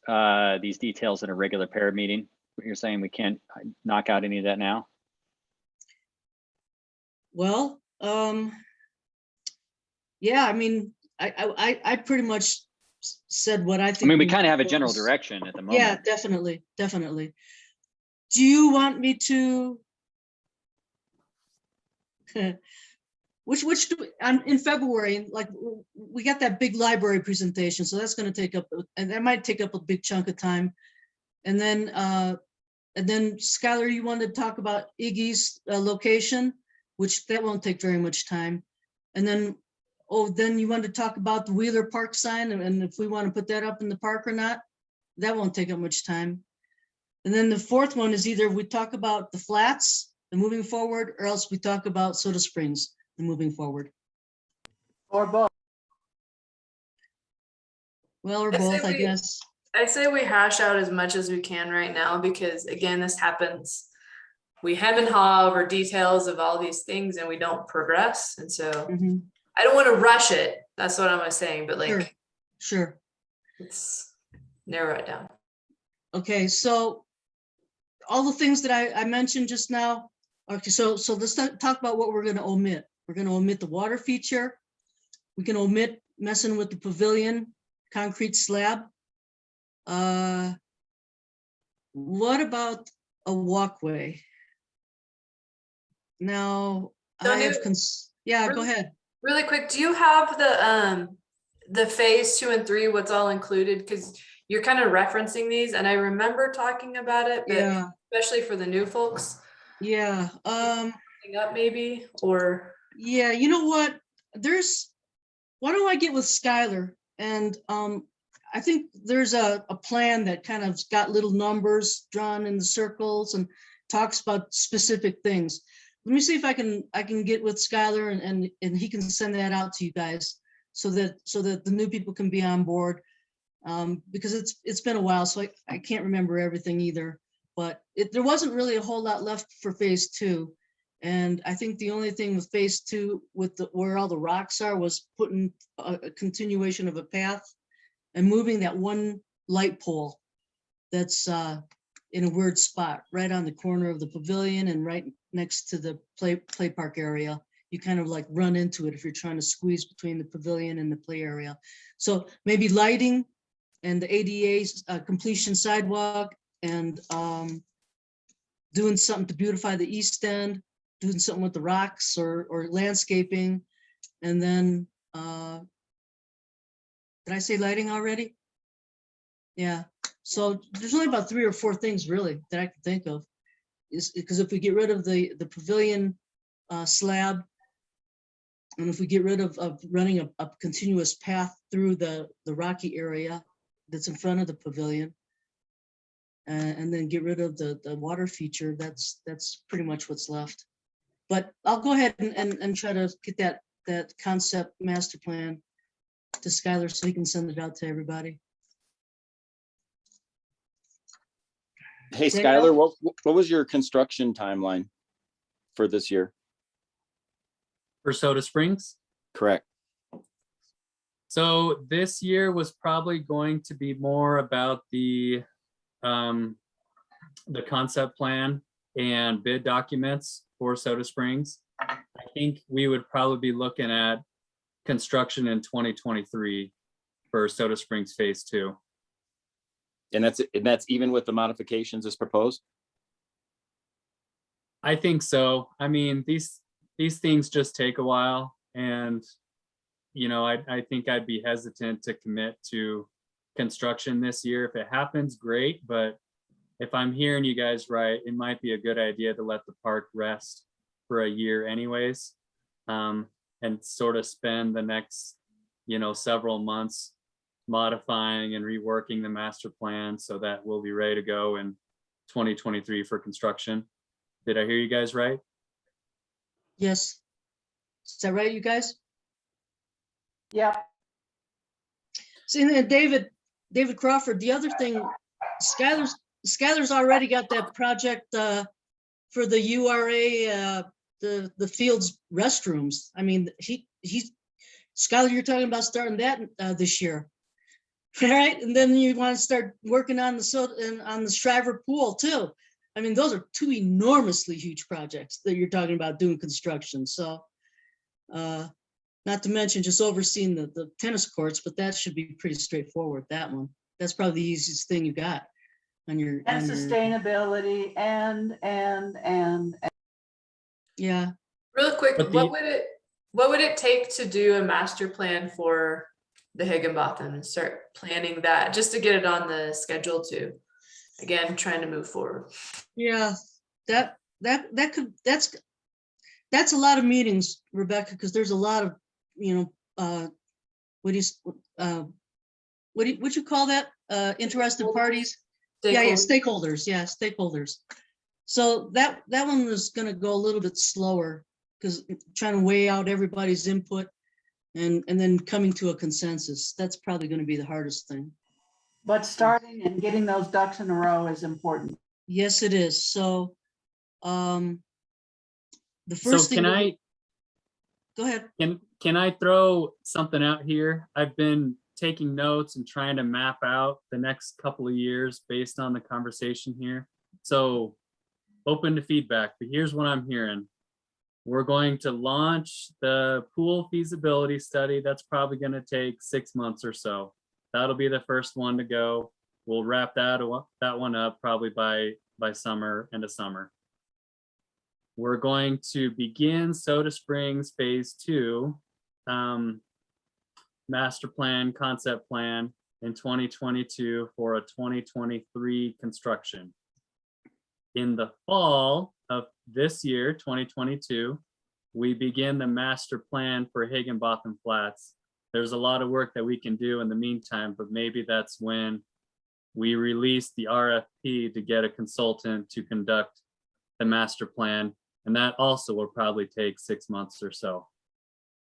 these details in a regular PARAB meeting? What you're saying, we can't knock out any of that now? Well, yeah, I mean, I pretty much said what I I think. mean, we we kind of have a need general was- direction at the Yeah, moment. definitely, definitely. Do you want me to? Which in February, like we got that big library presentation, so that's going to take up, and that might take up a big chunk of time. And then Skylar, you wanted to talk about Iggy's location, which that won't take very much time. And then, then you wanted to talk about the Wheeler Park sign and if we want to put that up in the park or not. That won't take up much time. And then the 4th one is either we talk about the flats and moving forward, or else we talk about Soda Springs and moving forward. Or both. Well, or I say both, I we- guess. I say we hash out as much as we can right now, because again, this happens. We hem and haw over details of all these things and we don't progress. And so Mhm. I don't want to rush it. That's what I was saying, but Sure. like, Sure. let's narrow it down. Okay, so all the things that I mentioned just now. Okay, so let's talk about what we're going to omit. We're going to omit the water feature. We can omit messing with the pavilion concrete slab. What about a walkway? Now, I have, yeah, go ahead. Really quick, do you have the phase 2 and 3, what's all included? Because you're kind of referencing these and I remember talking about it, but Yeah, especially for the new folks, yeah. something up maybe, or Yeah, you know what? Why don't I get with Skylar? And I think there's a plan that kind of got little numbers drawn in the circles and talks about specific things. Let me see if I can get with Skylar and he can send that out to you guys so that the new people can be on board. Because it's been a while, so I can't remember everything either. But there wasn't really a whole lot left for phase 2. And I think the only thing with phase 2 with where all the rocks are was putting a continuation of a path and moving that one light pole that's in a weird spot right on the corner of the pavilion and right next to the play park area. You kind of like run into it if you're trying to squeeze between the pavilion and the play area. So maybe lighting and the ADA completion sidewalk and doing something to beautify the east end, doing something with the rocks or landscaping. And then, did I say lighting already? Yeah, so there's only about 3 or 4 things really that I can think of. Is because if we get rid of the pavilion slab, and if we get rid of running a continuous path through the rocky area that's in front of the pavilion, and then get rid of the water feature, that's pretty much what's left. But I'll go ahead and try to get that concept master plan to Skylar so he can send it out to everybody. Hey, Say Skylar, what was your construction timeline for this year? For Soda Springs. Correct. So this year was probably going to be more about the concept plan and bid documents for Soda Springs. I think we would probably be looking at construction in 2023 for Soda Springs Phase 2. And that's even with the modifications as proposed? I think so. I mean, these things just take a while, and you know, I think I'd be hesitant to commit to construction this year. If it happens, great, but if I'm hearing you guys right, it might be a good idea to let the park rest for a year anyways, and sort of spend the next, you know, several months modifying and reworking the master plan so that we'll be ready to go in 2023 for construction. Did I hear you guys right? Yes. Is that right, you guys? Yep. See, and David Crawford, the other thing, Skylar's already got that project for the URA, the field's restrooms. I mean, Skylar, you're talking about starting that this year, right? And then you want to start working on the Shriver pool too. I mean, those are two enormously huge projects that you're talking about doing construction. So, not to mention just overseeing the tennis courts, but that should be pretty straightforward. That one, that's probably the easiest thing you got on your. And sustainability and. Yeah. Real quick, But what would it take to do a master plan for the Higginbotham and start planning that just to get it on the schedule too? Again, trying to move forward. Yeah, that's a lot of meetings, Rebecca, because there's a lot of, you know, what you call that? Interested parties? Yeah, stakeholders. So that one is gonna go a little bit slower because trying to weigh out everybody's input and then coming to a consensus. That's probably gonna be the hardest thing. But starting and getting those ducks in a row is important. Yes, it is. So, the So first thing. Go ahead. can I throw something out here? I've been taking notes and trying to map out the next couple of years based on the conversation here. So open to feedback, but here's what I'm hearing. We're going to launch the pool feasibility study. That's probably going to take 6 months or so. That'll be the first one to go. We'll wrap that one up probably by summer, end of summer. We're going to begin Soda Springs Phase 2 master plan, concept plan in 2022 for a 2023 construction. In the fall of this year, 2022, we begin the master plan for Higginbotham Flats. There's a lot of work that we can do in the meantime, but maybe that's when we release the RFP to get a consultant to conduct the master plan. And that also will probably take 6 months or so.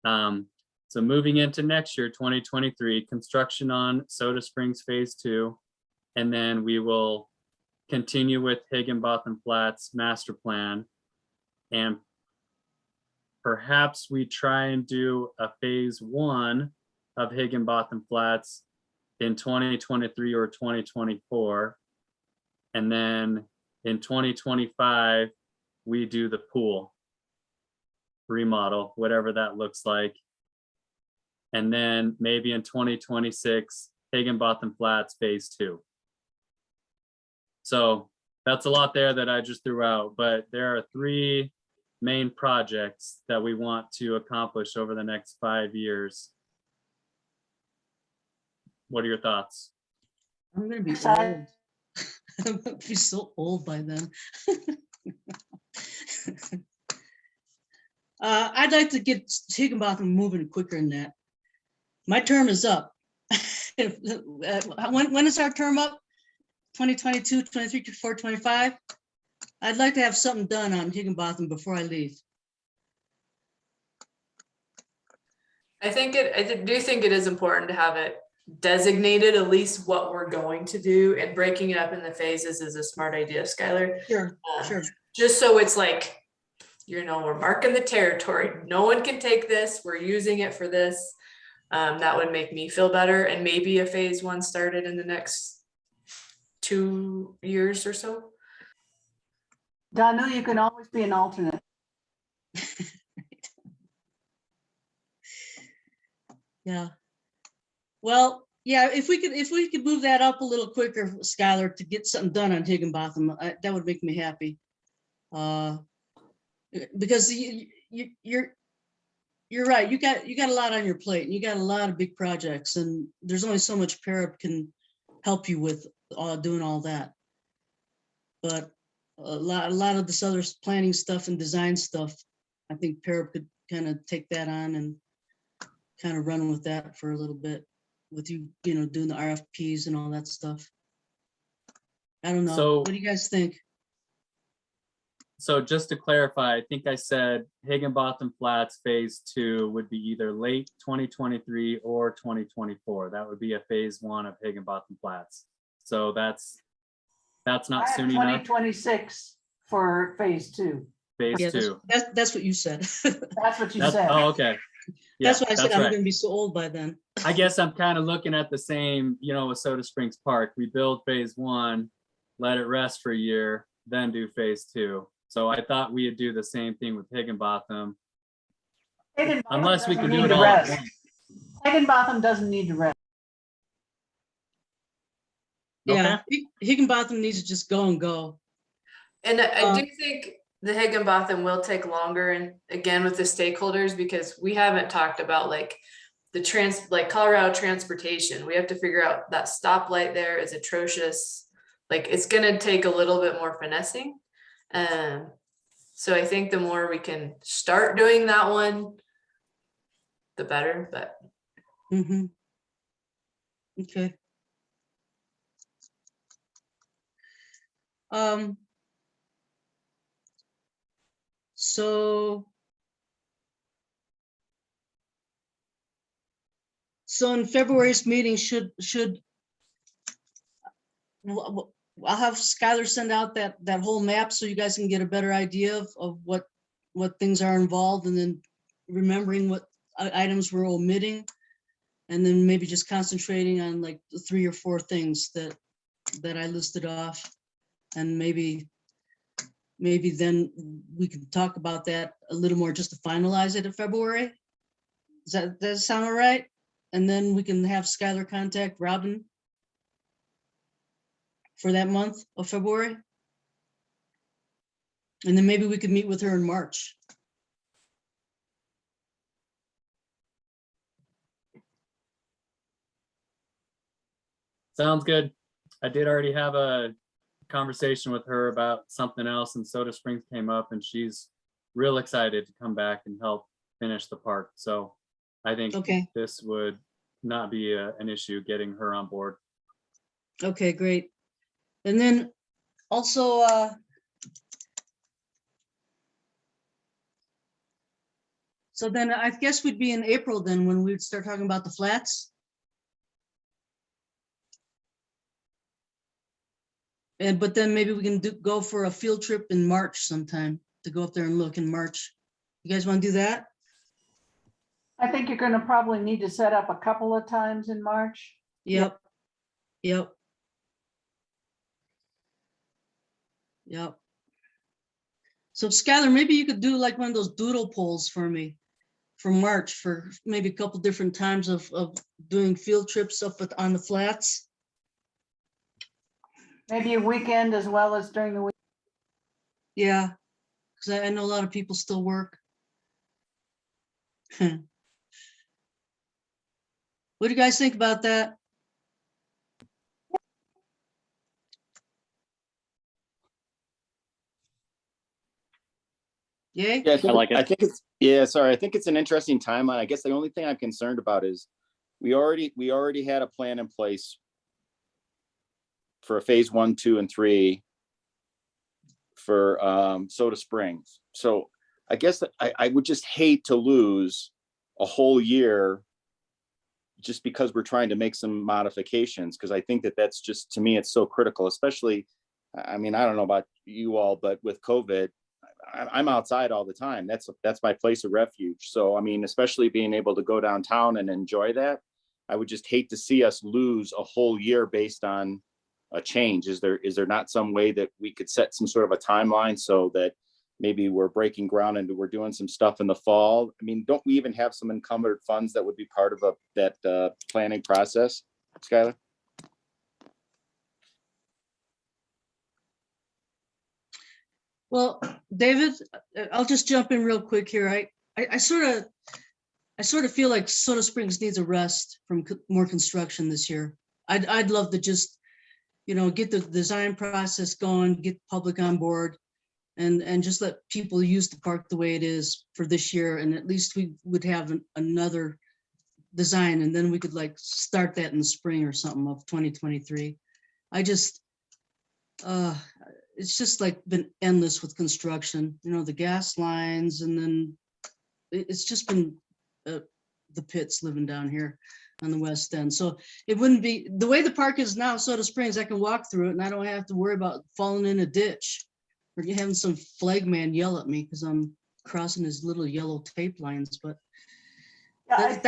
So moving into next year, 2023, construction on Soda Springs Phase 2, and then we will continue with Higginbotham Flats master plan. And perhaps we try and do a Phase 1 of Higginbotham Flats in 2023 or 2024. And then in 2025, we do the pool remodel, whatever that looks like. And then maybe in 2026, Higginbotham Flats Phase 2. So that's a lot there that I just threw out, but there are 3 main projects that we want to accomplish over the next 5 years. What are your thoughts? I'm gonna be Excited. old. I'm gonna be so old by then. I'd like to get Higginbotham moving quicker than that. My term is up. When is our term up? 2022, 23, 24, 25? I'd like to have something done on Higginbotham before I leave. I do think it is important to have it designated, at least what we're going to do, and breaking it up in the phases is a smart idea, Skylar. Sure, sure. Just so it's like, you know, we're marking the territory. No one can take this. We're using it for this. That would make me feel better. And maybe a Phase 1 started in the next 2 years or so. Danu, you can always be an alternate. Yeah. Well, yeah, if we could move that up a little quicker, Skylar, to get something done on Higginbotham, that would make me happy. Because you're right. You got a lot on your plate and you got a lot of big projects, and there's only so much PARAB can help you with doing all that. But a lot of this other planning stuff and design stuff, I think PARAB could kind of take that on and kind of run with that for a little bit with you, doing the RFPs and all that stuff. I don't know. So- What do you guys think? So just to clarify, I think I said Higginbotham Flats Phase 2 would be either late 2023 or 2024. That would be a Phase 1 of Higginbotham Flats. So that's I not have soon enough. 2026 for phase 2. Phase Yeah, 2. that's what you said. That's what you That's, said. oh, okay. Yeah, That's why I said that's I'm right. gonna be so old by then. I guess I'm kind of looking at the same, with Soda Springs Park. We build Phase 1, let it rest for a year, then do Phase 2. So I thought we'd do the same thing with Higginbotham, Higginbotham unless we doesn't can do need it to all at rest. once. Higginbotham doesn't need to rest. Yeah, Higginbotham needs to just go and go. And I Um, do think the Higginbotham will take longer, and again with the stakeholders, because we haven't talked about like Colorado transportation. We have to figure out that stoplight there is atrocious. Like it's gonna take a little bit more finessing. So I think the more we can start doing that one, the better, but Mm-hmm. Okay. So in February's meeting I'll have Skylar send out that whole map so you guys can get a better idea of what things are involved, and then remembering what items we're omitting, and then maybe just concentrating on like the 3 or 4 things that I listed off, and maybe then we can talk about that a little more just to finalize it in February. Does that sound all right? And then we can have Skylar contact Robin for that month of February. And then maybe we could meet with her in March. Sounds good. I did already have a conversation with her about something else, and Soda Springs came up, and she's real excited to come back and help finish the park. So I think Okay. this would not be an issue getting her on board. Okay, great. And then also, so then I guess we'd be in April then when we'd start talking about the flats. But then maybe we can go for a field trip in March sometime to go up there and look in March. You guys want to do that? I think you're going to probably need to set up a couple of times in March. Yep. So Skylar, maybe you could do like one of those doodle polls for me for March, for maybe a couple different times of doing field trips up on the flats. Maybe a weekend as well as during the week. Yeah, because I know a lot of people still work. What do you guys think about that? Yay? Yeah, I like it. I think it's, yeah, sorry, I think it's an interesting timeline. I guess the only thing I'm concerned about is we already had a plan in place for a phase 1, 2, and 3 for Soda Springs. So I guess that I would just hate to lose a whole year just because we're trying to make some modifications, because I think that that's just, to me, it's so critical, especially, I mean, I don't know about you all, but with COVID, I'm outside all the time. That's my place of refuge. So, I mean, especially being able to go downtown and enjoy that, I would just hate to see us lose a whole year based on a change. Is there not some way that we could set some sort of a timeline so that maybe we're breaking ground and we're doing some stuff in the fall? I mean, don't we even have some encumbered funds that would be part of that planning process, Skylar? Well, David, I'll just jump in real quick here. I sort of feel like Soda Springs needs a rest from more construction this year. I'd love to just, get the design process going, get the public on board, and just let people use the park the way it is for this year. And at least we would have another design, and then we could like start that in the spring or something of 2023. It's just like been endless with construction, the gas lines, and then it's just been the pits living down here on the west end. So it wouldn't be the way the park is now, Soda Springs, I can walk through it and I don't have to worry about falling in a ditch or having some flag man yell at me because I'm crossing his little yellow tape lines. But Yeah,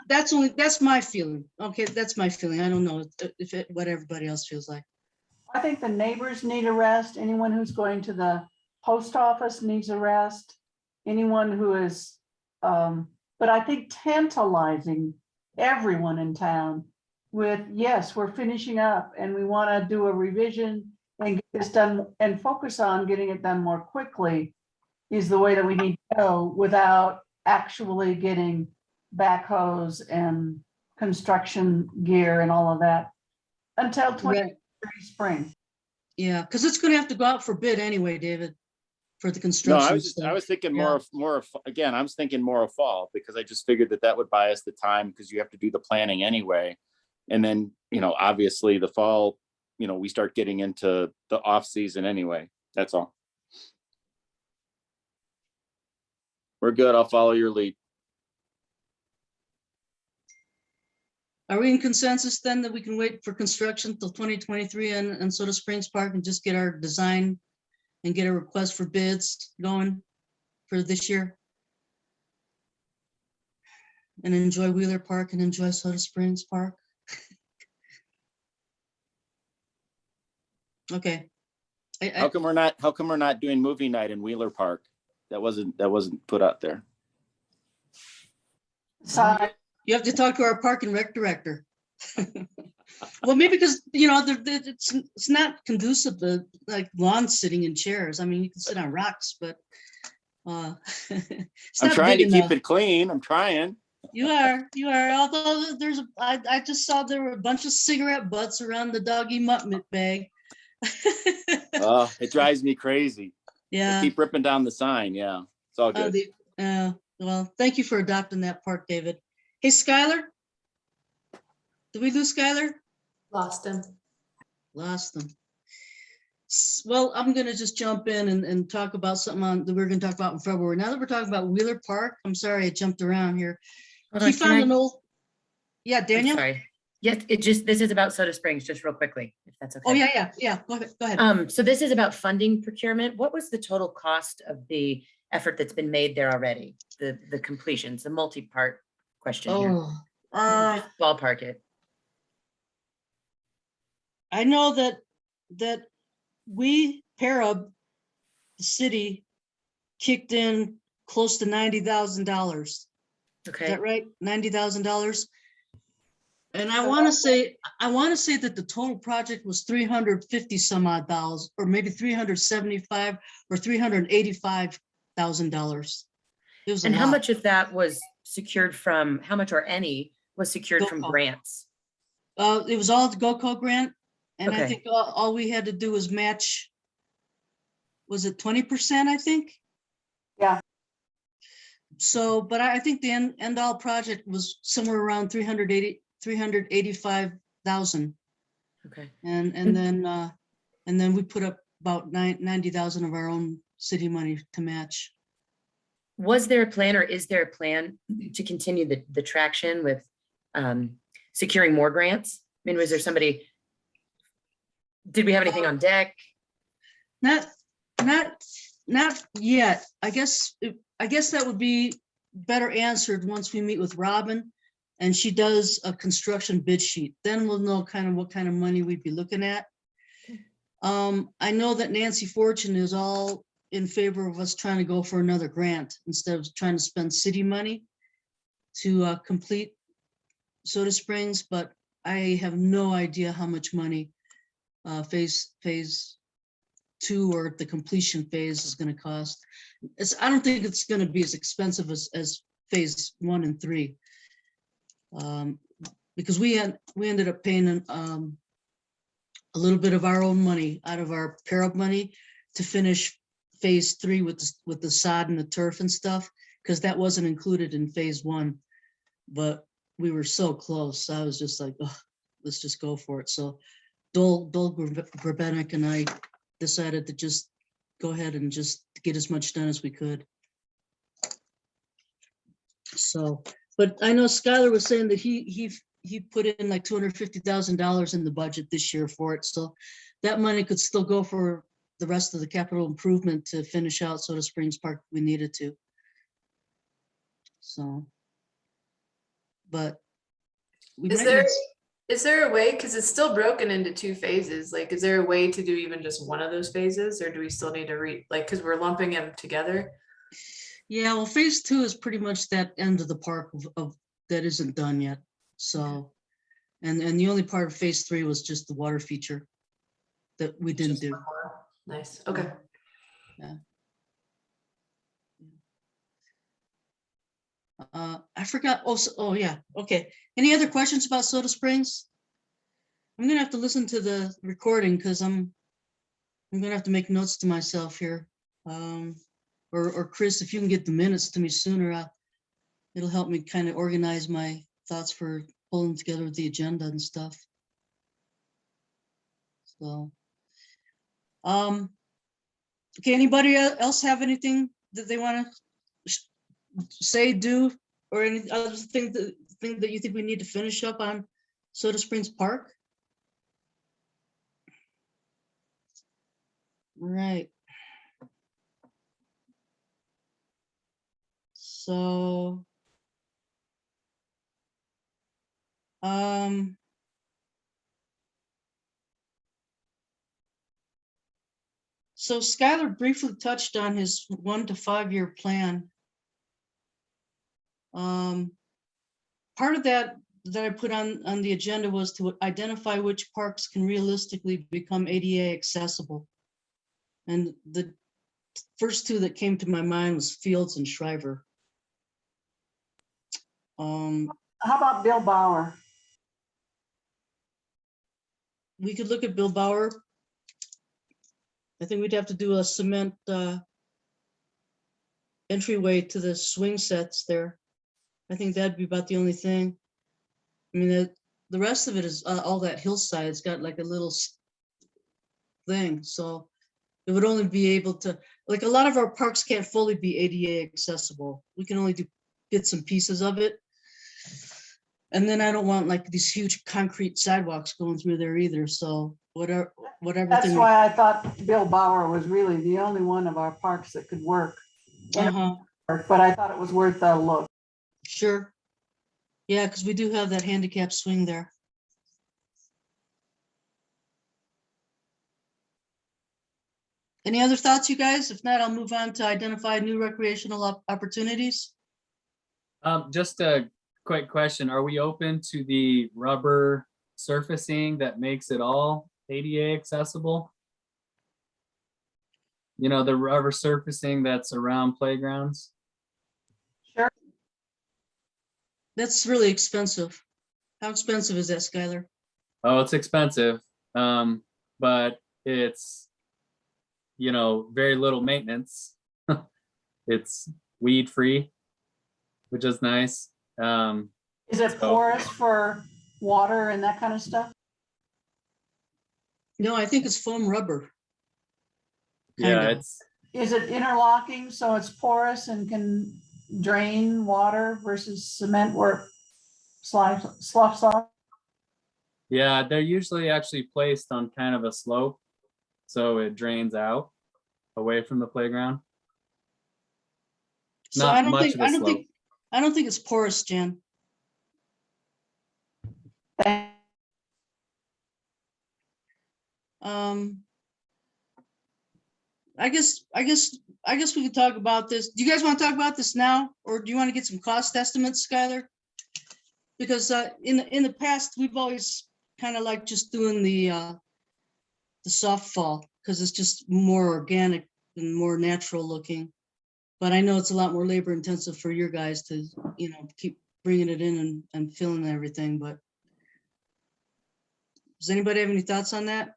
that's my feeling. Okay, that's my feeling. I don't know what everybody else feels like. I think the neighbors need a rest. Anyone who's going to the post office needs a rest. Anyone who is, but I think tantalizing everyone in town with, yes, we're finishing up and we want to do a revision and get this done and focus on getting it done more quickly is the way that we need to go without actually getting backhoes and construction gear and all of that until 2023 spring. Yeah, because it's going to have to go out for bid anyway, David, for the No, construction. I was thinking Yeah. more of, again, I was thinking more of fall because I just figured that would buy us the time because you have to do the planning anyway. And then, obviously the fall, we start getting into the off season anyway. That's all. We're good. I'll follow your lead. Are we in consensus then that we can wait for construction till 2023 and Soda Springs Park and just get our design and get a request for bids going for this year? And enjoy Wheeler Park and enjoy Soda Springs Park? Okay. How come we're not doing movie night in Wheeler Park? That wasn't put out there. So You have to talk to our park and rec director. Well, maybe because, it's not conducive to like lawn sitting in chairs. I mean, you can sit on rocks, but it's I'm not trying big to keep enough. it clean. I'm trying. You are. Although I just saw there were a bunch of cigarette butts around the doggy mutt bag. Oh, it drives me crazy. They Yeah. keep ripping down the sign. Yeah, it's all good. Well, thank you for adopting that park, David. Hey, Skylar. Did we lose Skylar? Lost him. Lost them. Well, I'm gonna just jump in and talk about something that we were gonna talk about in February. Now that we're talking about Wheeler Park, I'm sorry I jumped around here. Hold He on, found an old. Yeah, I'm Daniel. sorry. Yes, this is about Soda Springs, just real quickly, if that's okay. Oh yeah. Go ahead. So this is about funding procurement. What was the total cost of the effort that's been made there already? The completions, the multi-part question here. Oh, Just ballpark it. I know that we, PARAB, the city, kicked in close to $90,000. Is Okay. that right? $90,000. And I want to say that the total project was $350 some odd dollars, or maybe $375 or $385,000. It was a And how lot. much of that was secured from, how much or any was secured from GoCo. grants? It was all the GoCo grant, and I Okay. think all we had to do was match. Was it 20%? I think. Yeah. So, but I think the end all project was somewhere around 385,000, Okay. and then we put up about 90,000 of our own city money to match. Was there a plan or is there a plan to continue the traction with securing more grants? I mean, was there somebody, did we have anything on deck? Not yet. I guess that would be better answered once we meet with Robin and she does a construction bid sheet. Then we'll know kind of what kind of money we'd be looking at. I know that Nancy Fortune is all in favor of us trying to go for another grant instead of trying to spend city money to complete Soda Springs, but I have no idea how much money phase 2 or the completion phase is gonna cost. I don't think it's gonna be as expensive as phase 1 and 3. Because we ended up paying a little bit of our own money out of our PARAB money to finish phase 3 with the sod and the turf and stuff, because that wasn't included in phase 1. But we were so close. I was just like, oh, let's just go for it. So Dole Grabenik and I decided to just go ahead and just get as much done as we could. So, but I know Skylar was saying that he put in like $250,000 in the budget this year for it. So that money could still go for the rest of the capital improvement to finish out Soda Springs Park if we needed to. So, but we Is might there need- is there a way, because it's still broken into 2 phases, like is there a way to do even just one of those phases, or do we still need to because we're lumping them together? Yeah, well, phase 2 is pretty much that end of the park of that isn't done yet. So, and the only part of phase 3 was just the water feature that we didn't Just do. one more. Nice, okay. I forgot. Oh yeah. Okay. Any other questions about Soda Springs? I'm gonna have to listen to the recording because I'm gonna have to make notes to myself here. Or Chris, if you can get the minutes to me sooner, it'll help me kind of organize my thoughts for pulling together the agenda and stuff. So, okay. Anybody else have anything that they want to say, do, or any other thing that you think we need to finish up on Soda Springs Park? Right. So, so Skylar briefly touched on his 1 to 5 year plan. Part of that I put on the agenda was to identify which parks can realistically become ADA accessible. And the first 2 that came to my mind was Fields and Shriver. How about Bill Bauer? We could look at Bill Bauer. I think we'd have to do a cement entryway to the swing sets there. I think that'd be about the only thing. I mean, the rest of it is all that hillside. It's got like a little thing. So it would only be able to, like a lot of our parks can't fully be ADA accessible. We can only do bits and pieces of it. And then I don't want like these huge concrete sidewalks going through there either. So whatever. That's thing- why I thought Bill Bauer was really the only one of our parks that could work. Uh-huh. But I thought it was worth a look. Sure. Yeah, because we do have that handicap swing there. Any other thoughts, you guys? If not, I'll move on to identify new recreational opportunities. Just a quick question. Are we open to the rubber surfacing that makes it all ADA accessible? You know, the rubber surfacing that's around playgrounds? Sure. That's really expensive. How expensive is that, Skylar? Oh, it's expensive, but it's, you know, very little maintenance. It's weed free, which is nice. Is it So- porous for water and that kind of stuff? No, I think it's foam rubber. Yeah, Kinda. it's, Is it interlocking so it's porous and can drain water versus cement where it sloughs off? yeah, they're usually actually placed on kind of a slope, so it drains out away from the playground. So Not I don't much think, of a slope. I don't think it's porous, Jan. I guess we could talk about this. Do you guys want to talk about this now, or do you want to get some cost estimates, Skylar? Because in the past, we've always kind of like just doing the softball because it's just more organic and more natural looking. But I know it's a lot more labor intensive for your guys to, keep bringing it in and filling everything, but does anybody have any thoughts on that?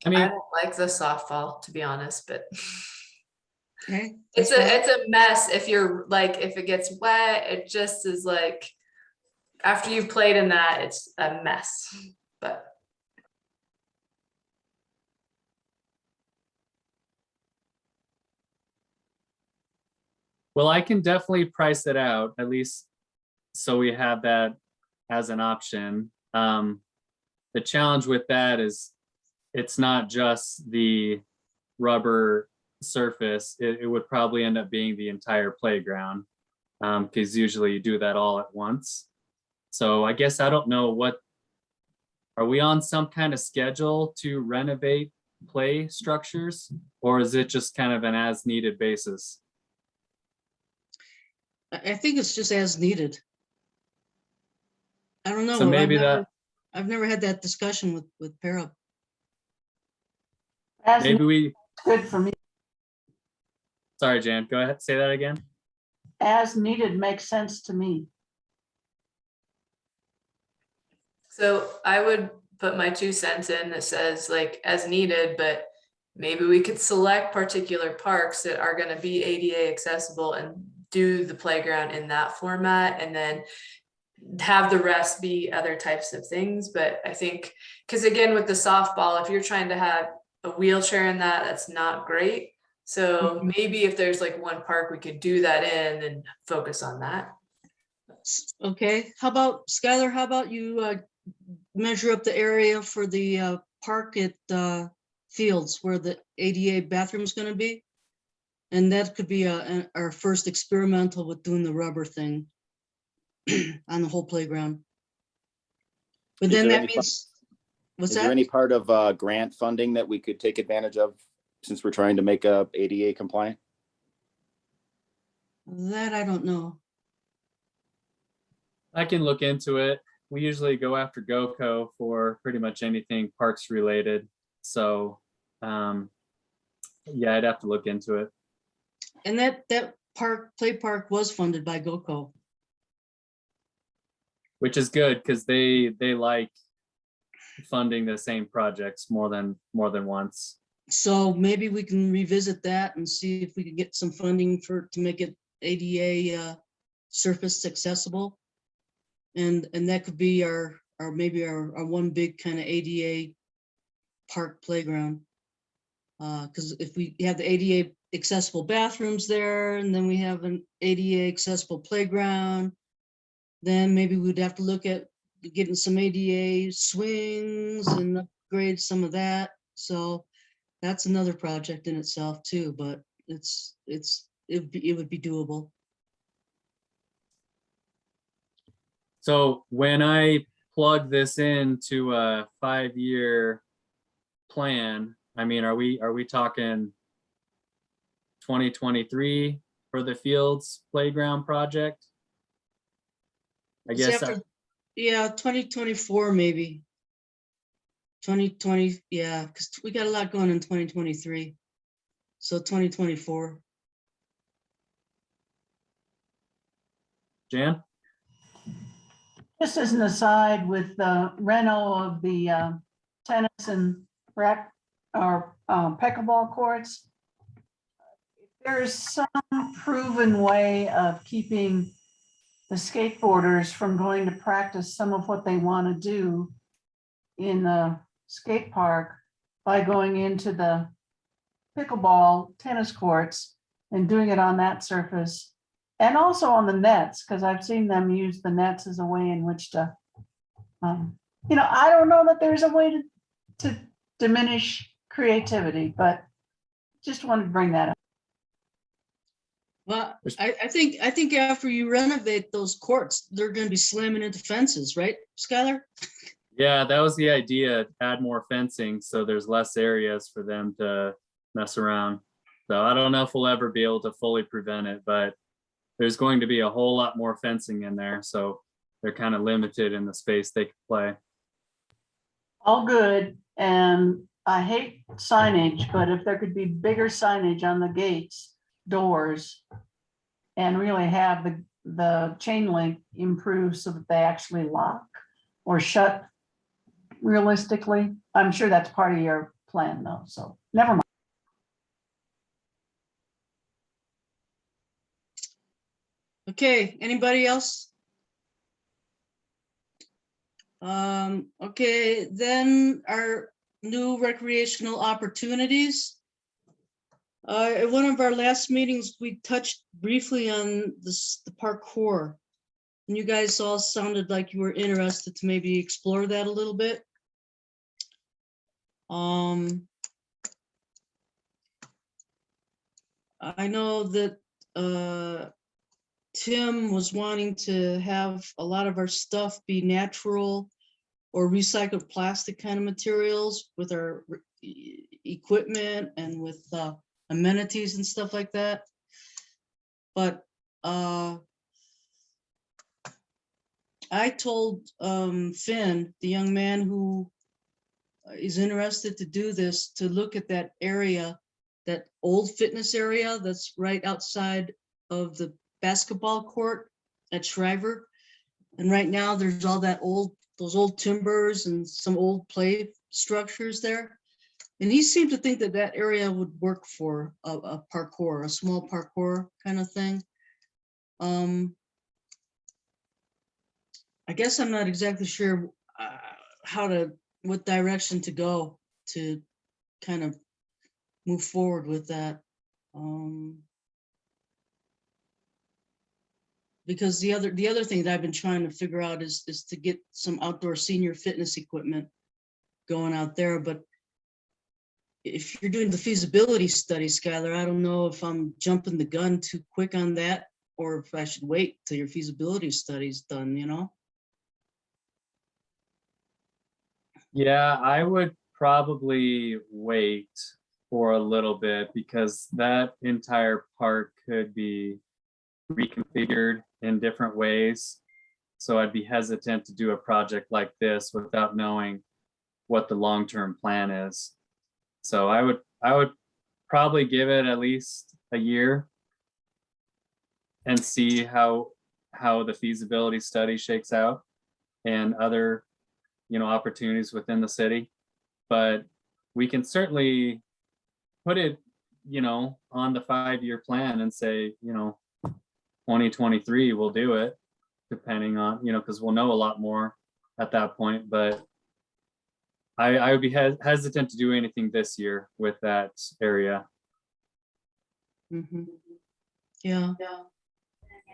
I I mean, don't like the softball, to be honest, but Okay. it's that's fine. a mess if you're like, if it gets wet, it just is like, after you've played in that, it's a mess, but. well, I can definitely price it out, at least so we have that as an option. The challenge with that is it's not just the rubber surface. It would probably end up being the entire playground, because usually you do that all at once. So I guess I don't know are we on some kind of schedule to renovate play structures, or is it just kind of an as needed basis? I think it's just as needed. I don't know. So maybe I've never had that discussion with PARAB. As maybe we, good for me. sorry, Jan, go ahead, say that again. As needed makes sense to me. So I would put my 2 cents in that says like as needed, but maybe we could select particular parks that are going to be ADA accessible and do the playground in that format, and then have the rest be other types of things. But I think, because again, with the softball, if you're trying to have a wheelchair in that, that's not great. So maybe if there's like one park we could do that in and focus on that. Okay, how about Skylar? How about you measure up the area for the park at Fields where the ADA bathroom is going to be? And that could be our first experimental with doing the rubber thing on the whole playground. But Is then there that any means, what's Is there that? any part of grant funding that we could take advantage of since we're trying to make up ADA compliant? That I don't know. I can look into it. We usually go after GoCo for pretty much anything parks related. So yeah, I'd have to look into it. And that play park was funded by GoCo. Which is good because they like funding the same projects more than once. So maybe we can revisit that and see if we can get some funding to make it ADA surface accessible. And that could be our maybe our one big kind of ADA park playground. Because if we have the ADA accessible bathrooms there, and then we have an ADA accessible playground, then maybe we'd have to look at getting some ADA swings and upgrade some of that. So that's another project in itself too, but it would be doable. So when I plug this into a 5-year plan, I mean, are we talking 2023 for the Fields playground project? I It's guess after, yeah, 2024 maybe. 2020, yeah, because we got a lot going in 2023. So 2024. Jan? Just as an aside, with the reno of the tennis and rec or pickleball courts, there's some proven way of keeping the skateboarders from going to practice some of what they want to do in the skate park by going into the pickleball tennis courts and doing it on that surface, and also on the nets, because I've seen them use the nets as a way in which to, I don't know that there's a way to diminish creativity, but just wanted to bring that up. Well, I think after you renovate those courts, they're going to be slamming into fences, right, Skylar? Yeah, that was the idea, add more fencing so there's less areas for them to mess around. So I don't know if we'll ever be able to fully prevent it, but there's going to be a whole lot more fencing in there. So they're kind of limited in the space they can play. All good, and I hate signage, but if there could be bigger signage on the gates, doors, and really have the chain link improved so that they actually lock or shut realistically. I'm sure that's part of your plan though, so never mind. Okay, anybody else? Okay, then our new recreational opportunities. At one of our last meetings, we touched briefly on this, the parkour. And you guys all sounded like you were interested to maybe explore that a little bit. I know that Tim was wanting to have a lot of our stuff be natural or recycled plastic kind of materials with our equipment and with amenities and stuff like that. But I told Finn, the young man who is interested to do this, to look at that area, that old fitness area that's right outside of the basketball court at Shriver. And right now there's all that those old timbers and some old play structures there. And he seemed to think that that area would work for a parkour, a small parkour kind of thing. I guess I'm not exactly sure what direction to go to kind of move forward with that. Because the other thing that I've been trying to figure out is to get some outdoor senior fitness equipment going out there. But if you're doing the feasibility study, Skylar, I don't know if I'm jumping the gun too quick on that, or if I should wait till your feasibility study's done, you know? Yeah, I would probably wait for a little bit because that entire park could be reconfigured in different ways. So I'd be hesitant to do a project like this without knowing what the long-term plan is. So I would probably give it at least a year and see how the feasibility study shakes out and other, opportunities within the city. But we can certainly put it, on the 5-year plan and say, 2023 we'll do it, depending on, because we'll know a lot more at that point. But I would be hesitant to do anything this year with that area. Mm-hmm. Yeah.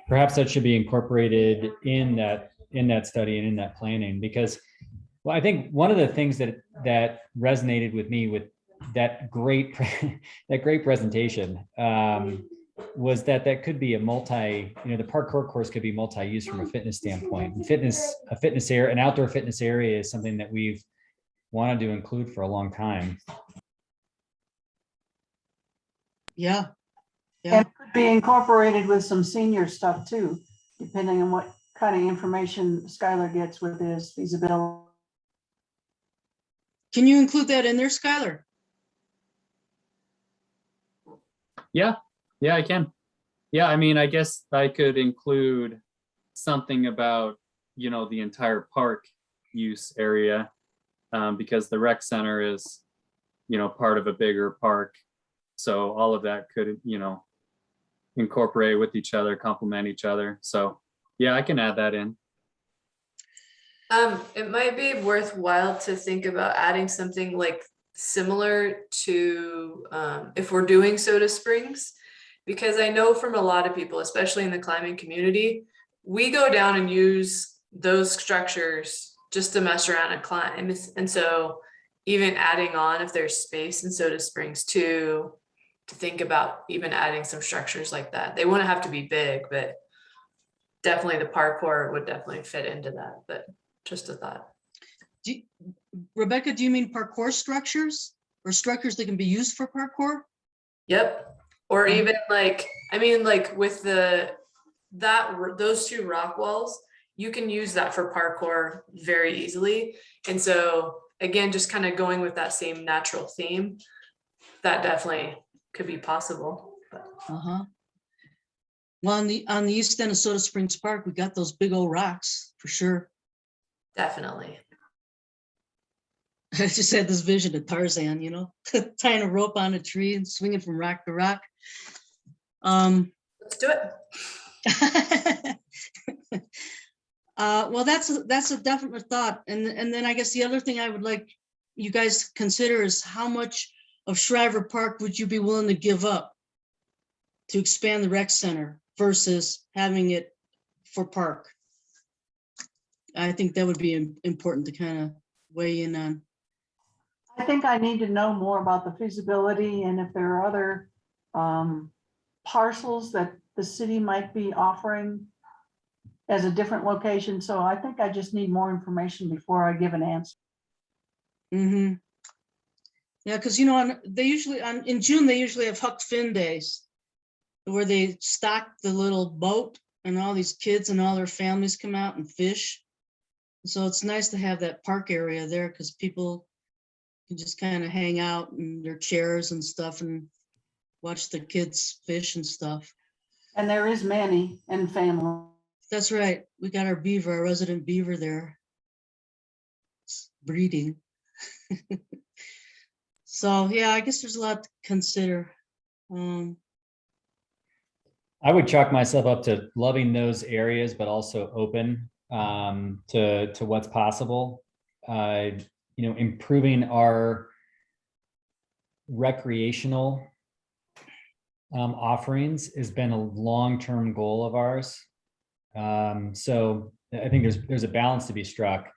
Perhaps that should be incorporated in that study and in that planning, because, well, I think one of the things that resonated with me with that great presentation was that could be a the parkour course could be multi-use from a fitness standpoint. And an outdoor fitness area is something that we've wanted to include for a long time. Yeah. And it could be incorporated with some senior stuff too, depending on what kind of information Skylar gets with his feasibility. Can you include that in there, Skylar? Yeah, I can. Yeah, I mean, I guess I could include something about, the entire park use area, because the rec center is, part of a bigger park. So all of that could, incorporate with each other, complement each other. So yeah, I can add that in. It might be worthwhile to think about adding something like similar to if we're doing Soda Springs, because I know from a lot of people, especially in the climbing community, we go down and use those structures just to mess around and climb. And so even adding on, if there's space in Soda Springs too, to think about even adding some structures like that. They wouldn't have to be big, but definitely the parkour would definitely fit into that. But just a thought. Rebecca, do you mean parkour structures or structures that can be used for parkour? Yep. Or even like, I mean, like with those two rock walls, you can use that for parkour very easily. And so again, just kind of going with that same natural theme, that definitely could be possible. But Uh-huh. Well, on the east end of Soda Springs Park, we got those big old rocks for sure. definitely. I just had this vision of Tarzan, you know, tying a rope on a tree and swinging from rock to rock. Let's do it. Well, that's a definite thought. And then I guess the other thing I would like you guys to consider is how much of Shriver Park would you be willing to give up to expand the rec center versus having it for park? I think that would be important to kind of weigh in on. I think I need to know more about the feasibility and if there are other parcels that the city might be offering as a different location. So I think I just need more information before I give an answer. Mm-hmm. Yeah, because you know, in June they usually have Huck Finn days where they stock the little boat and all these kids and all their families come out and fish. So it's nice to have that park area there because people can just kind of hang out in their chairs and stuff and watch the kids fish and stuff. And there is Manny and family. That's right. We got our beaver, our resident beaver there. It's breeding. So yeah, I guess there's a lot to consider. I would chalk myself up to loving those areas, but also open to what's possible. You know, improving our recreational offerings has been a long-term goal of ours. So I think there's a balance to be struck.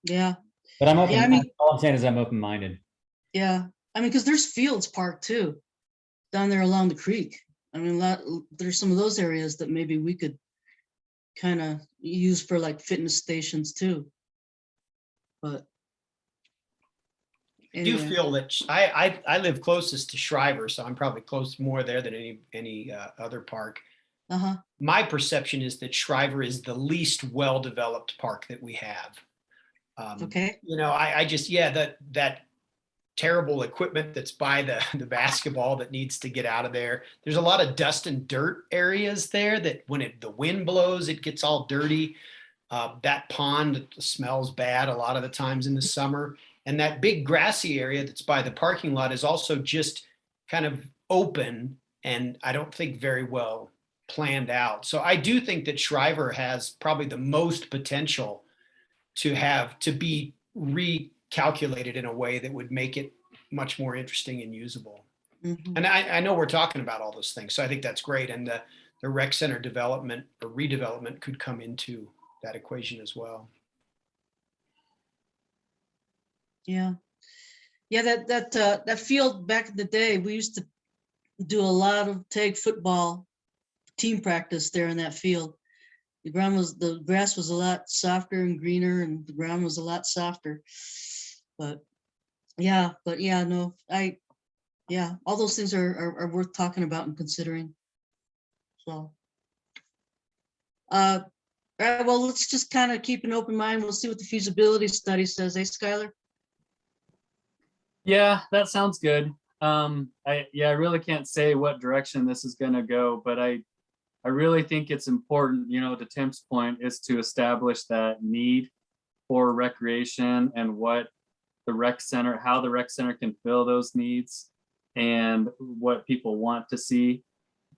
Yeah. But I'm open. Yeah, I mean, all I'm saying is I'm open-minded. yeah. I mean, because there's Fields Park too, down there along the creek. I mean, there's some of those areas that maybe we could kind of use for like fitness stations too. But I do anyway. feel that I live closest to Shriver, so I'm probably close more there than any other park. Uh-huh. My perception is that Shriver is the least well-developed park that we have. Okay. You know, I just, that terrible equipment that's by the basketball that needs to get out of there. There's a lot of dust and dirt areas there that when the wind blows, it gets all dirty. That pond smells bad a lot of the times in the summer. And that big grassy area that's by the parking lot is also just kind of open and I don't think very well planned out. So I do think that Shriver has probably the most potential to be recalculated in a way that would make it much more interesting and usable. Mhm. And I know we're talking about all those things, so I think that's great. And the rec center development or redevelopment could come into that equation as well. Yeah. Yeah, that field back in the day, we used to do a lot of tag football team practice there in that field. The grass was a lot softer and greener and the ground was a lot softer. But yeah, no, all those things are worth talking about and considering. So all right, well, let's just kind of keep an open mind. We'll see what the feasibility study says, Skylar? Yeah, that sounds good. I really can't say what direction this is gonna go, but I really think it's important, you know, to Tim's point, is to establish that need for recreation and what the rec center, how the rec center can fill those needs and what people want to see.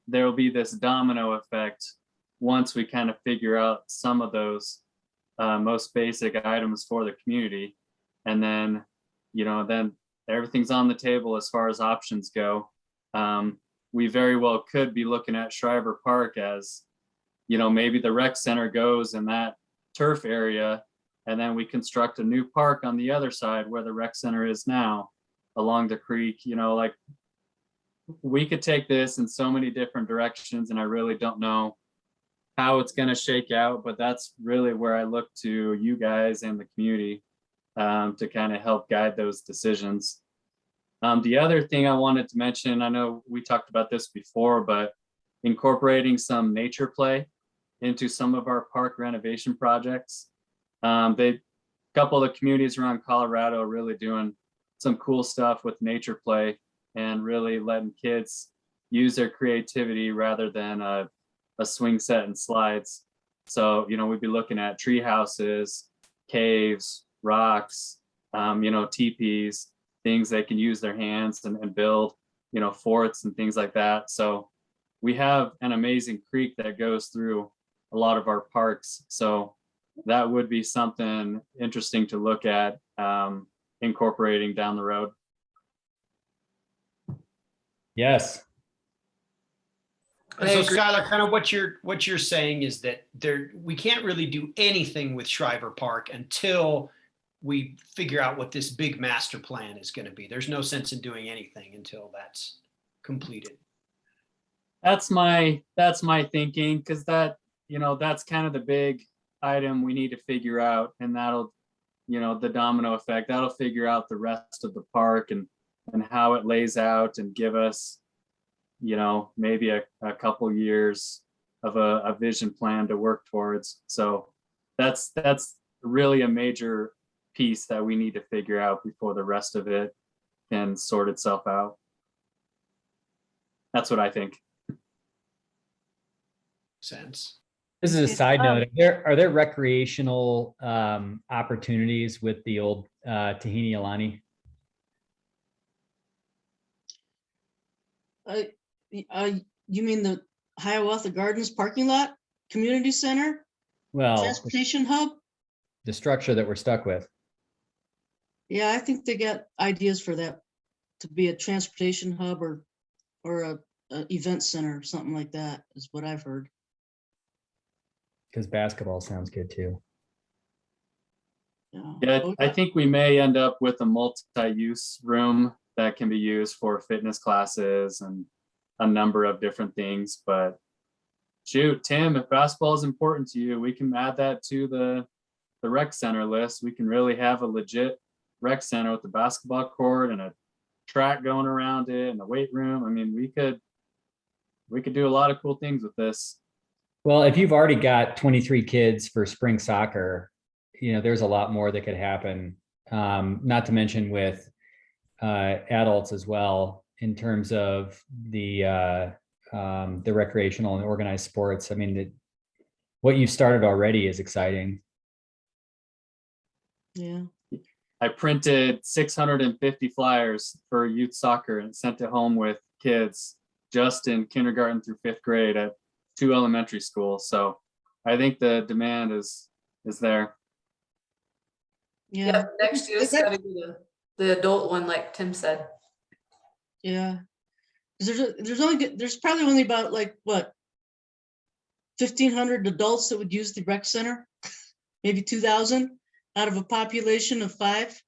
There will be this domino effect once we kind of figure out some of those most basic items for the community. And then, you know, then everything's on the table as far as options go. We very well could be looking at Shriver Park as, you know, maybe the rec center goes in that turf area and then we construct a new park on the other side where the rec center is now along the creek. You know, like we could take this in so many different directions and I really don't know how it's going to shake out, but that's really where I look to you guys and the community to kind of help guide those decisions. The other thing I wanted to mention, I know we talked about this before, but incorporating some nature play into some of our park renovation projects. Couple of the communities around Colorado are really doing some cool stuff with nature play and really letting kids use their creativity rather than a swing set and slides. So, we'd be looking at tree houses, caves, rocks, teepees, things they can use their hands and build, forts and things like that. So we have an amazing creek that goes through a lot of our parks. So that would be something interesting to look at, incorporating down the road. Yes. And so Skylar, kind of what you're saying is that we can't really do anything with Shriver Park until we figure out what this big master plan is going to be. There's no sense in doing anything until that's completed. That's my thinking, because that's kind of the big item we need to figure out, and that'll, the domino effect, that'll figure out the rest of the park and how it lays out and give us, maybe a couple years of a vision plan to work towards. So that's really a major piece that we need to figure out before the rest of it can sort itself out. That's what I think. Sense. This is a side note. Are there recreational opportunities with the old Tahini Alani? You mean the Hiawatha Gardens parking lot, community center, Well, transportation hub? the structure that we're stuck with. Yeah, I think they got ideas for that, to be a transportation hub or a event center or something like that, is what I've heard. Because basketball sounds good too. Yeah, I think we may end up with a multi-use room that can be used for fitness classes and a number of different things. But shoot, Tim, if basketball is important to you, we can add that to the rec center list. We can really have a legit rec center with the basketball court and a track going around it and a weight room. I mean, we could do a lot of cool things with this. Well, if you've already got 23 kids for spring soccer, there's a lot more that could happen. Not to mention with adults as well, in terms of the recreational and organized sports. I mean, what you've started already is exciting. Yeah. I printed 650 flyers for youth soccer and sent it home with kids just in kindergarten through 5th grade at 2 elementary schools. So I think the demand is there. Yeah. Next year's gotta be the adult one, like Tim said. Yeah. There's probably only about 1,500 adults that would use the rec center, maybe 2,000 out of a population of 5,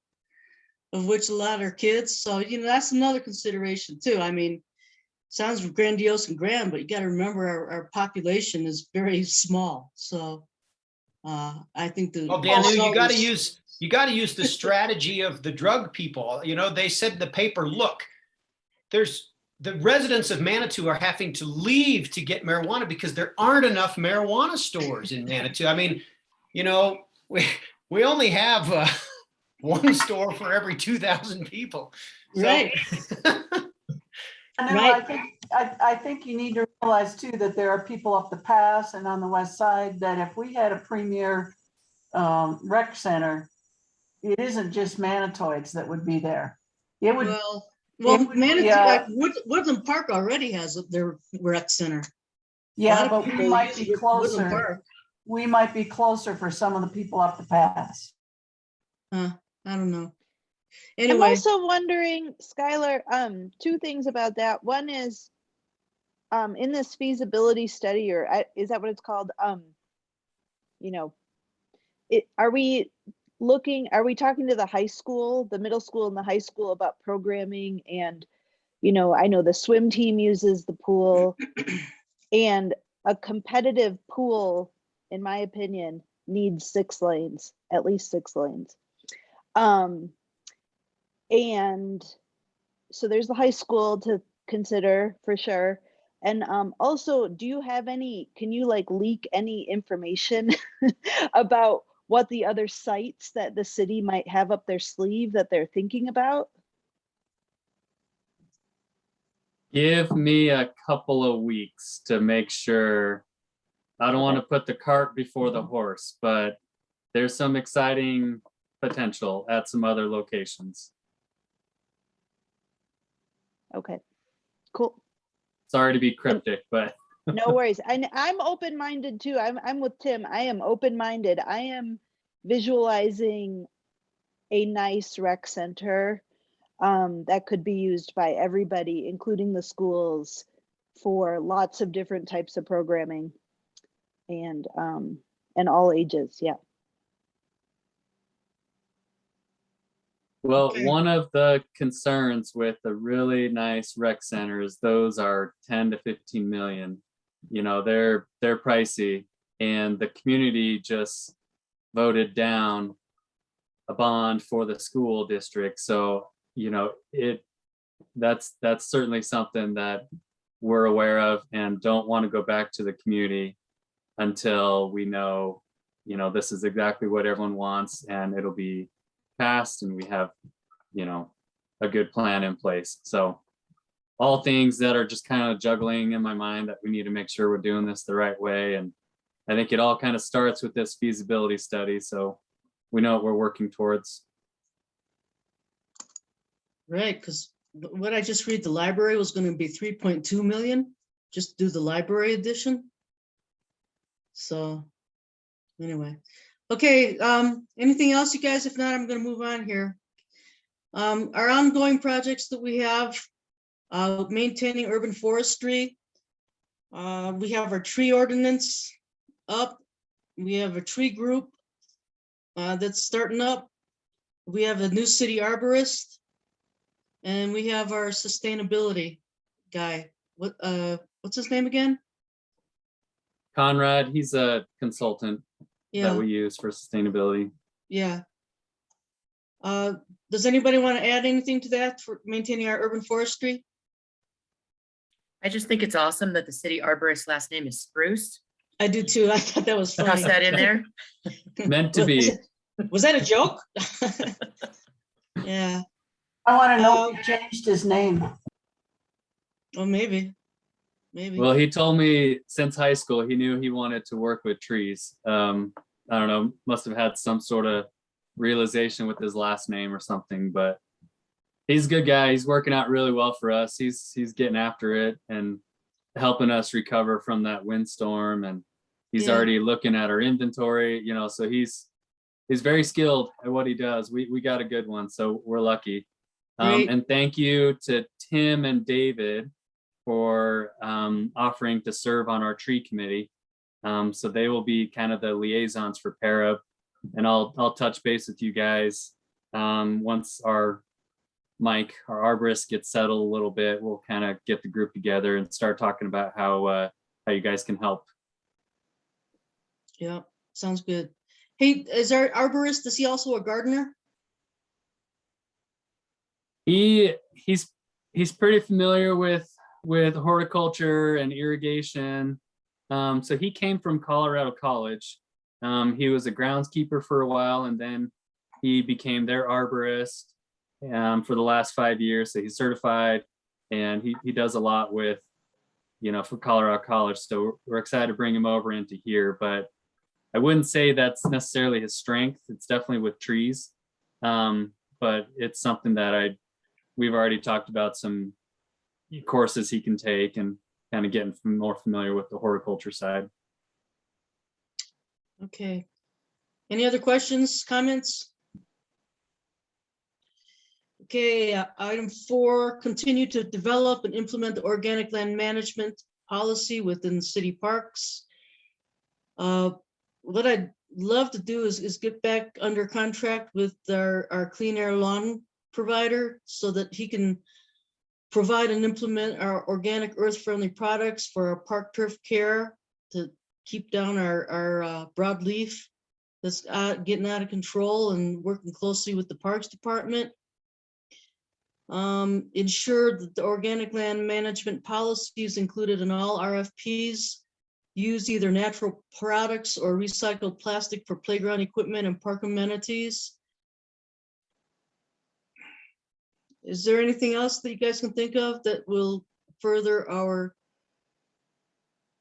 of which a lot are kids. So, that's another consideration too. I mean, sounds grandiose and grand, but you got to remember our population is very small. So I think Well, Danu, you got to use the strategy of the drug people. They said in the paper, look, the residents of Manitou are having to leave to get marijuana because there aren't enough marijuana stores in Manitou. I mean, we only have one store for every 2,000 people. So, right. I think you need to realize too that there are people up the pass and on the west side that if we had a premier rec center, it isn't just Manitoids that would be there. It would. Well, Manitou, Woodland Park already has their rec center. Yeah, but we might be closer. We might be closer for some of the people up the pass. I don't know. Anyway. I'm also wondering, Skylar, 2 things about that. One is, in this feasibility study, or is that what it's called? Are we talking to the high school, the middle school and the high school about programming? And, I know the swim team uses the pool, and a competitive pool, in my opinion, needs 6 lanes, at least 6 lanes. And so there's the high school to consider for sure. And also, do you have any, can you like leak any information about what the other sites that the city might have up their sleeve that they're thinking about? Give me a couple of weeks to make sure. I don't want to put the cart before the horse, but there's some exciting potential at some other locations. Okay, cool. Sorry to be cryptic, but No worries. And I'm open-minded too. I'm with Tim. I am open-minded. I am visualizing a nice rec center that could be used by everybody, including the schools, for lots of different types of programming and all ages. Yeah. well, Okay. one of the concerns with the really nice rec centers, those are 10 to 15 million. You know, they're pricey, and the community just voted down a bond for the school district. So, you know, that's certainly something that we're aware of and don't want to go back to the community until we know, you know, this is exactly what everyone wants and it'll be passed and we have, you know, a good plan in place. So all things that are just kind of juggling in my mind that we need to make sure we're doing this the right way. And I think it all kind of starts with this feasibility study. So we know what we're working towards. Right, because what I just read, the library was going to be 3.2 million, just do the library edition. So anyway, okay, anything else, you guys? If not, I'm going to move on here. Our ongoing projects that we have, maintaining urban forestry. We have our tree ordinance up. We have a tree group that's starting up. We have a new city arborist. And we have our sustainability guy. What's his name again? Conrad, he's a consultant that Yeah, we use for sustainability. yeah. Does anybody want to add anything to that for maintaining our urban forestry? I just think it's awesome that the city arborist last name is Spruce. I do too. I thought that was funny. Toss that in there. Meant to be. Was that a joke? Yeah. I want to know if he changed his name. Well, maybe. Maybe. Well, he told me since high school, he knew he wanted to work with trees. I don't know, must have had some sort of realization with his last name or something, but he's a good guy. He's working out really well for us. He's getting after it and helping us recover from that windstorm. And he's Yeah. already looking at our inventory, you know, so he's very skilled at what he does. We got a good one, so we're lucky. Great. And thank you to Tim and David for offering to serve on our tree committee. So they will be kind of the liaisons for PARAB, and I'll touch base with you guys once our Mike, our arborist, gets settled a little bit. We'll kind of get the group together and start talking about how you guys can help. Yeah, sounds good. Hey, is our arborist, is he also a gardener? He's pretty familiar with horticulture and irrigation. So he came from Colorado College. He was a groundskeeper for a while, and then he became their arborist for the last 5 years. So he's certified, and he does a lot with, you know, for Colorado College. So we're excited to bring him over into here, but I wouldn't say that's necessarily his strength. It's definitely with trees. But it's something that we've already talked about some courses he can take and kind of getting more familiar with the horticulture side. Okay. Any other questions, comments? Okay, item 4, continue to develop and implement the organic land management policy within city parks. What I'd love to do is get back under contract with our clean air lawn provider so that he can provide and implement our organic earth-friendly products for our park turf care to keep down our broadleaf that's getting out of control, and working closely with the Parks Department. Ensure that the organic land management policy is included in all RFPs. Use either natural products or recycled plastic for playground equipment and park amenities. Is there anything else that you guys can think of that will further our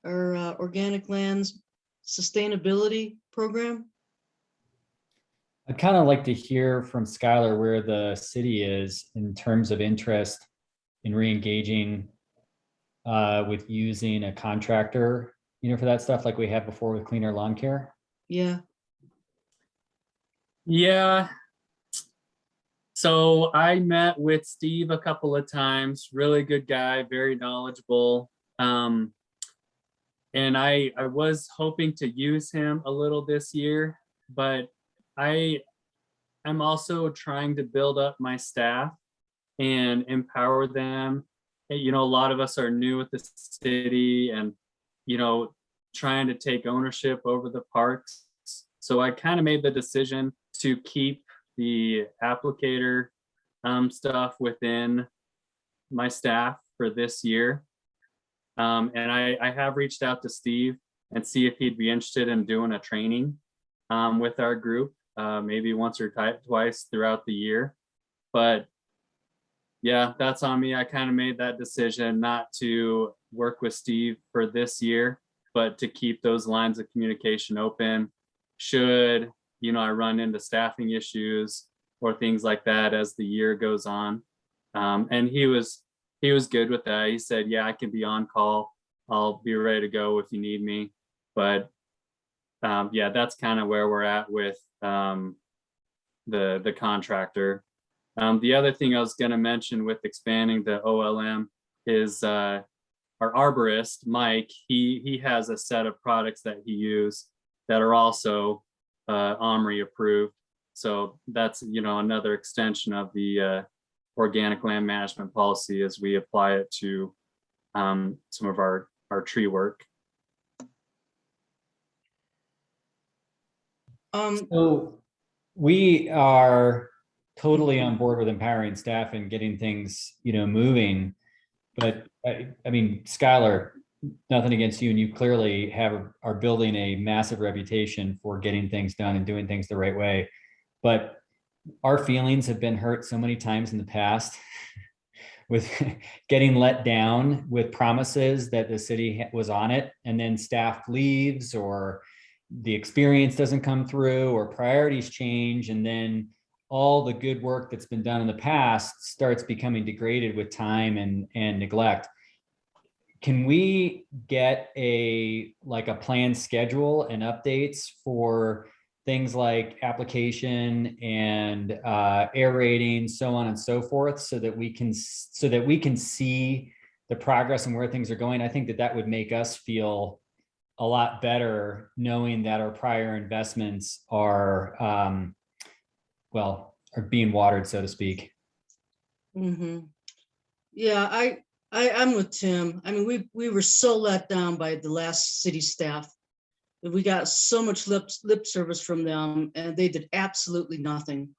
organic lands sustainability program? I'd kind of like to hear from Skylar where the city is in terms of interest in re-engaging with using a contractor, for that stuff like we had before with cleaner lawn care. Yeah. Yeah. So I met with Steve a couple of times, really good guy, very knowledgeable. And I was hoping to use him a little this year, but I'm also trying to build up my staff and empower them. A lot of us are new at the city and, trying to take ownership over the parks. So I kind of made the decision to keep the applicator stuff within my staff for this year. And I have reached out to Steve and see if he'd be interested in doing a training with our group, maybe once or twice throughout the year. But yeah, that's on me. I kind of made that decision not to work with Steve for this year, but to keep those lines of communication open. Should, I run into staffing issues or things like that as the year goes on. And he was good with that. He said, yeah, I can be on call. I'll be ready to go if you need me. But yeah, that's kind of where we're at with the contractor. The other thing I was going to mention with expanding the OLM is our arborist, Mike, he has a set of products that he uses that are also OMRI approved. So that's, another extension of the organic land management policy as we apply it to some of our tree work. So we are totally on board with empowering staff and getting things, moving. But I mean, Skylar, nothing against you, and you clearly are building a massive reputation for getting things done and doing things the right way. But our feelings have been hurt so many times in the past with getting let down with promises that the city was on it, and then staff leaves or the experience doesn't come through or priorities change, and then all the good work that's been done in the past starts becoming degraded with time and neglect. Can we get a planned schedule and updates for things like application and aerating, so on and so forth, so that we can see the progress and where things are going? I think that would make us feel a lot better, knowing that our prior investments are being watered, so to speak. Mm-hmm. Yeah, I'm with Tim. I mean, we were so let down by the last city staff. We got so much lip service from them, and they did absolutely nothing.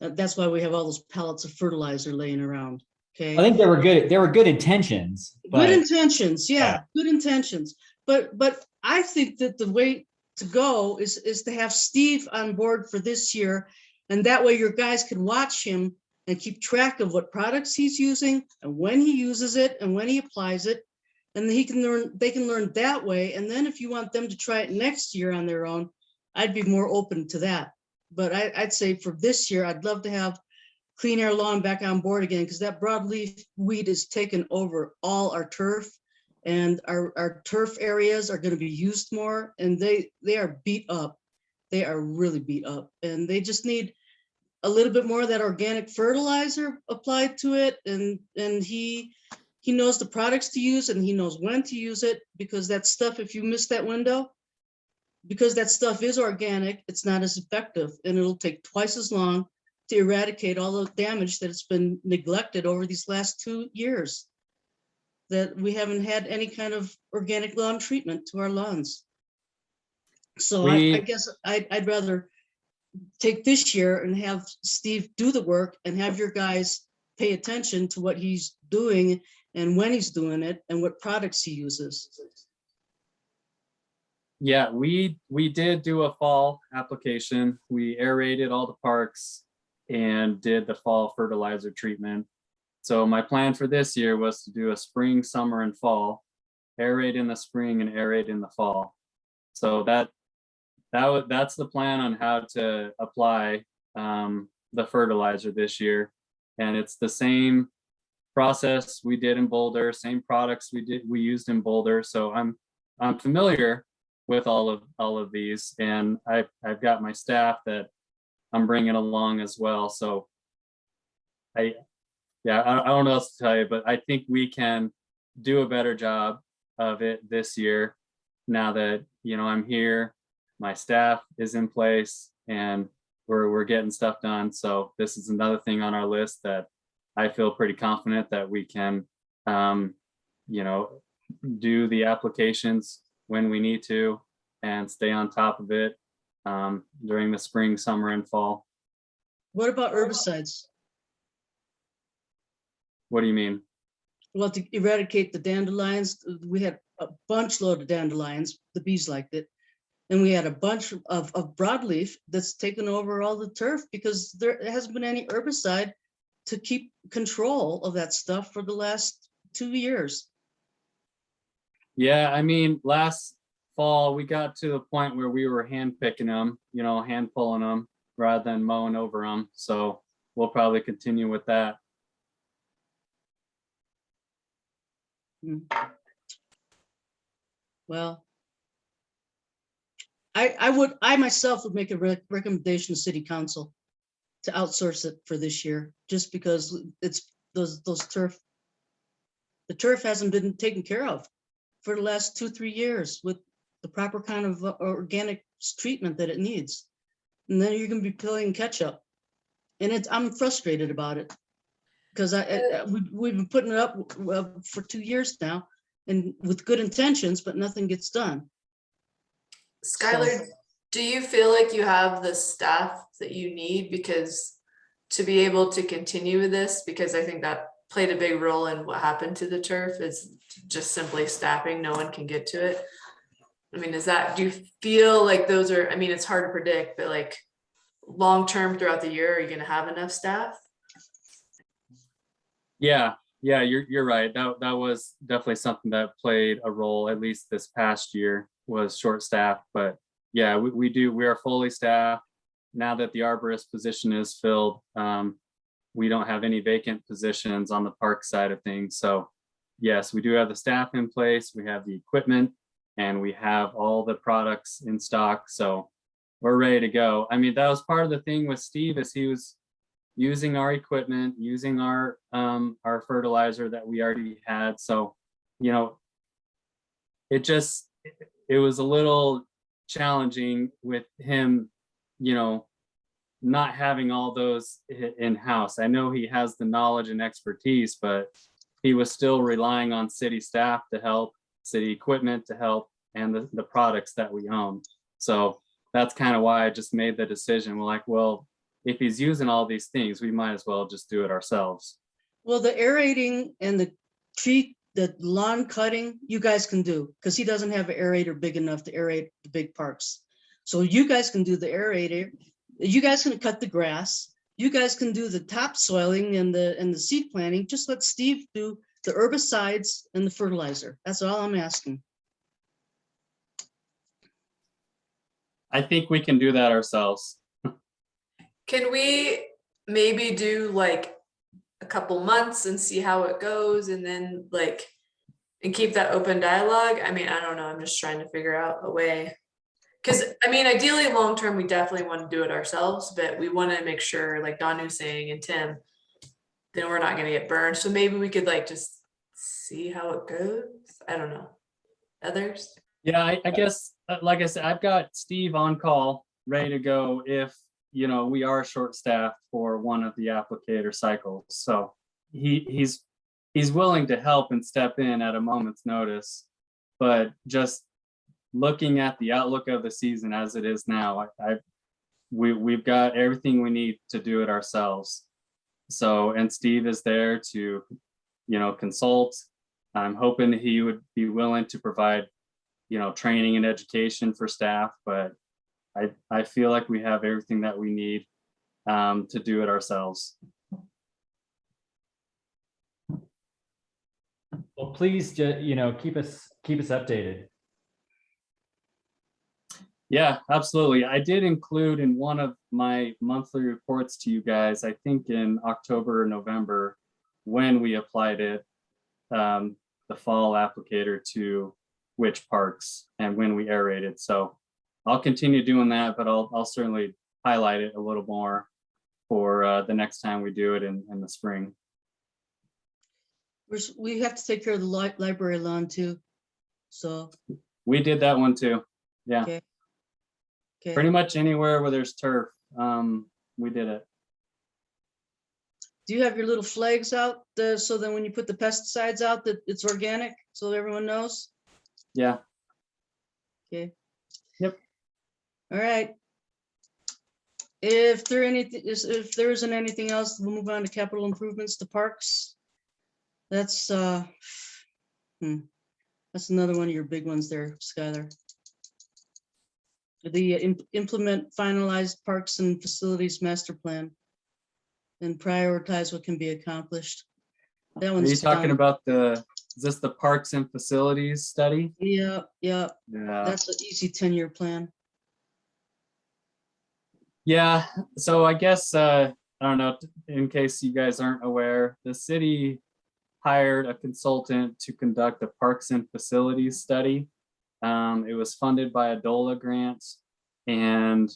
That's why we have all those pallets of fertilizer laying around. Okay. I think there were good intentions. Good intentions, yeah, good intentions. But I think that the way to go is to have Steve on board for this year, and that way your guys can watch him and keep track of what products he's using and when he uses it and when he applies it, and they can learn that way. And then if you want them to try it next year on their own, I'd be more open to that. But I'd say for this year, I'd love to have Clean Air Lawn back on board again, because that broadleaf weed has taken over all our turf, and our turf areas are going to be used more, and they are beat up. They are really beat up, and they just need a little bit more of that organic fertilizer applied to it. And he knows the products to use, and he knows when to use it, because that stuff, if you miss that window, because that stuff is organic, it's not as effective, and it'll take twice as long to eradicate all the damage that it's been neglected over these last 2 years, that we haven't had any kind of organic lawn treatment to our lawns. So I guess I'd rather take this year and have Steve do the work and have your guys pay attention to what he's doing and when he's doing it and what products he uses. Yeah, we did do a fall application. We aerated all the parks and did the fall fertilizer treatment. So my plan for this year was to do a spring, summer, and fall, aerate in the spring and aerate in the fall. So that's the plan on how to apply the fertilizer this year. And it's the same process we did in Boulder, same products we used in Boulder. So I'm familiar with all of these, and I've got my staff that I'm bringing along as well. So I don't know what else to tell you, but I think we can do a better job of it this year. Now that, you know, I'm here, my staff is in place, and we're getting stuff done. So this is another thing on our list that I feel pretty confident that we can, you know, do the applications when we need to and stay on top of it during the spring, summer, and fall. What about herbicides? What do you mean? Well, to eradicate the dandelions, we had a bunch load of dandelions, the bees liked it. And we had a bunch of broadleaf that's taken over all the turf because there hasn't been any herbicide to keep control of that stuff for the last 2 years. Yeah, I mean, last fall, we got to the point where we were hand picking them, you know, hand pulling them rather than mowing over them. So we'll probably continue with that. Well, I myself would make a recommendation to city council to outsource it for this year, just because it's the turf hasn't been taken care of for the last 2-3 years with the proper kind of organic treatment that it needs. And then you're gonna be playing catch up. And I'm frustrated about it because we've been putting it up for 2 years now and with good intentions, but nothing gets done. Skylar, do you feel like you have the staff that you need because to be able to continue with this? Because I think that played a big role in what happened to the turf is just simply staffing. No one can get to it. I mean, do you feel like those are, I mean, it's hard to predict, but like long-term throughout the year, are you gonna have enough staff? Yeah, you're right. That was definitely something that played a role, at least this past year, was short staff. But yeah, we are fully staffed. Now that the arborist position is filled, we don't have any vacant positions on the park side of things. So yes, we do have the staff in place, we have the equipment, and we have all the products in stock. So we're ready to go. I mean, that was part of the thing with Steve, is he was using our equipment, using our fertilizer that we already had. So, you know, it was a little challenging with him, you know, not having all those in-house. I know he has the knowledge and expertise, but he was still relying on city staff to help, city equipment to help, and the products that we own. So that's kind of why I just made the decision. We're like, well, if he's using all these things, we might as well just do it ourselves. Well, the aerating and the lawn cutting, you guys can do, because he doesn't have an aerator big enough to aerate the big parks. So you guys can do the aerator. You guys can cut the grass. You guys can do the topsoiling and the seed planting. Just let Steve do the herbicides and the fertilizer. That's all I'm asking. I think we can do that ourselves. Can we maybe do like a couple months and see how it goes and then like, and keep that open dialogue? I mean, I don't know. I'm just trying to figure out a way. Because I mean, ideally, long term, we definitely want to do it ourselves, but we want to make sure, like Danu's saying, and Tim, then we're not going to get burned. So maybe we could like just see how it goes. I don't know. Others? Yeah, I guess, like I said, I've got Steve on call, ready to go if, you know, we are short staffed for one of the applicator cycles. So he's willing to help and step in at a moment's notice, but just looking at the outlook of the season as it is now, we've got everything we need to do it ourselves. So, and Steve is there to, consult. I'm hoping he would be willing to provide, training and education for staff, but I feel like we have everything that we need to do it ourselves. Well, please, keep us updated. Yeah, absolutely. I did include in one of my monthly reports to you guys, I think in October or November, when we applied it, the fall applicator to which parks and when we aerated. So I'll continue doing that, but I'll certainly highlight it a little more for the next time we do it in the spring. We have to take care of the library lawn too. So, We did that one too. Yeah, okay. pretty much anywhere where there's turf, we did it. Do you have your little flags out so that when you put the pesticides out that it's organic, so everyone knows? Yeah. Okay. Yep. All right. If there isn't anything else, we'll move on to capital improvements to parks. That's another one of your big ones there, Skylar. The implement finalized parks and facilities master plan and prioritize what can be accomplished. That Are one's you talking done. about is this the parks and facilities study? Yeah, Yeah. that's an easy 10-year plan. Yeah, so I guess, I don't know, in case you guys aren't aware, the city hired a consultant to conduct a parks and facilities study. It was funded by a DOLA grant, and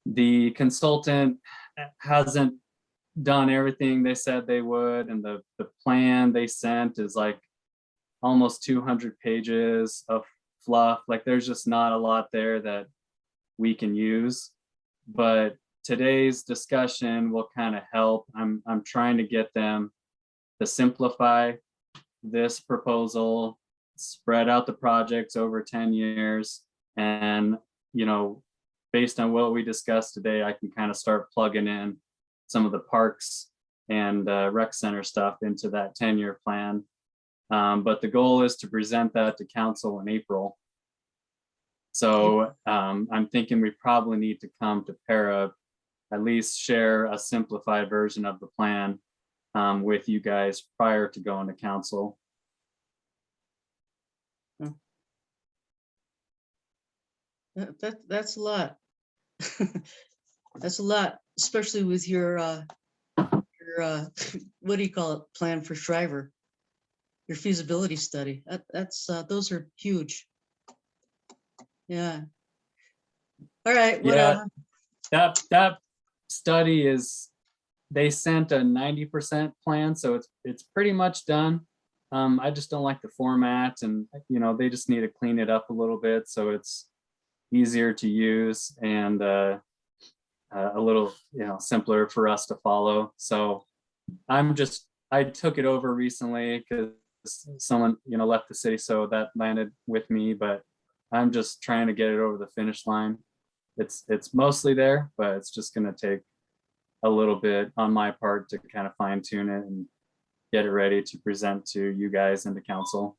the consultant hasn't done everything they said they would, and the plan they sent is like almost 200 pages of fluff. Like there's just not a lot there that we can use. But today's discussion will kind of help. I'm trying to get them to simplify this proposal, spread out the projects over 10 years. And, based on what we discussed today, I can kind of start plugging in some of the parks and rec center stuff into that 10-year plan. But the goal is to present that to council in April. So I'm thinking we probably need to come to PARAB, at least share a simplified version of the plan with you guys prior to going to council. That's a lot. That's a lot, especially with your what do you call it? Plan for Shriver, your feasibility study. That's those are huge. Yeah. All right. What Yeah, that study is, they sent a 90% plan, so it's pretty much done. I just don't like the format, and they just need to clean it up a little bit so it's easier to use and a little simpler for us to follow. So I took it over recently because someone left the city, so that landed with me, but I'm just trying to get it over the finish line. It's mostly there, but it's just going to take a little bit on my part to kind of fine tune it and get it ready to present to you guys and the council.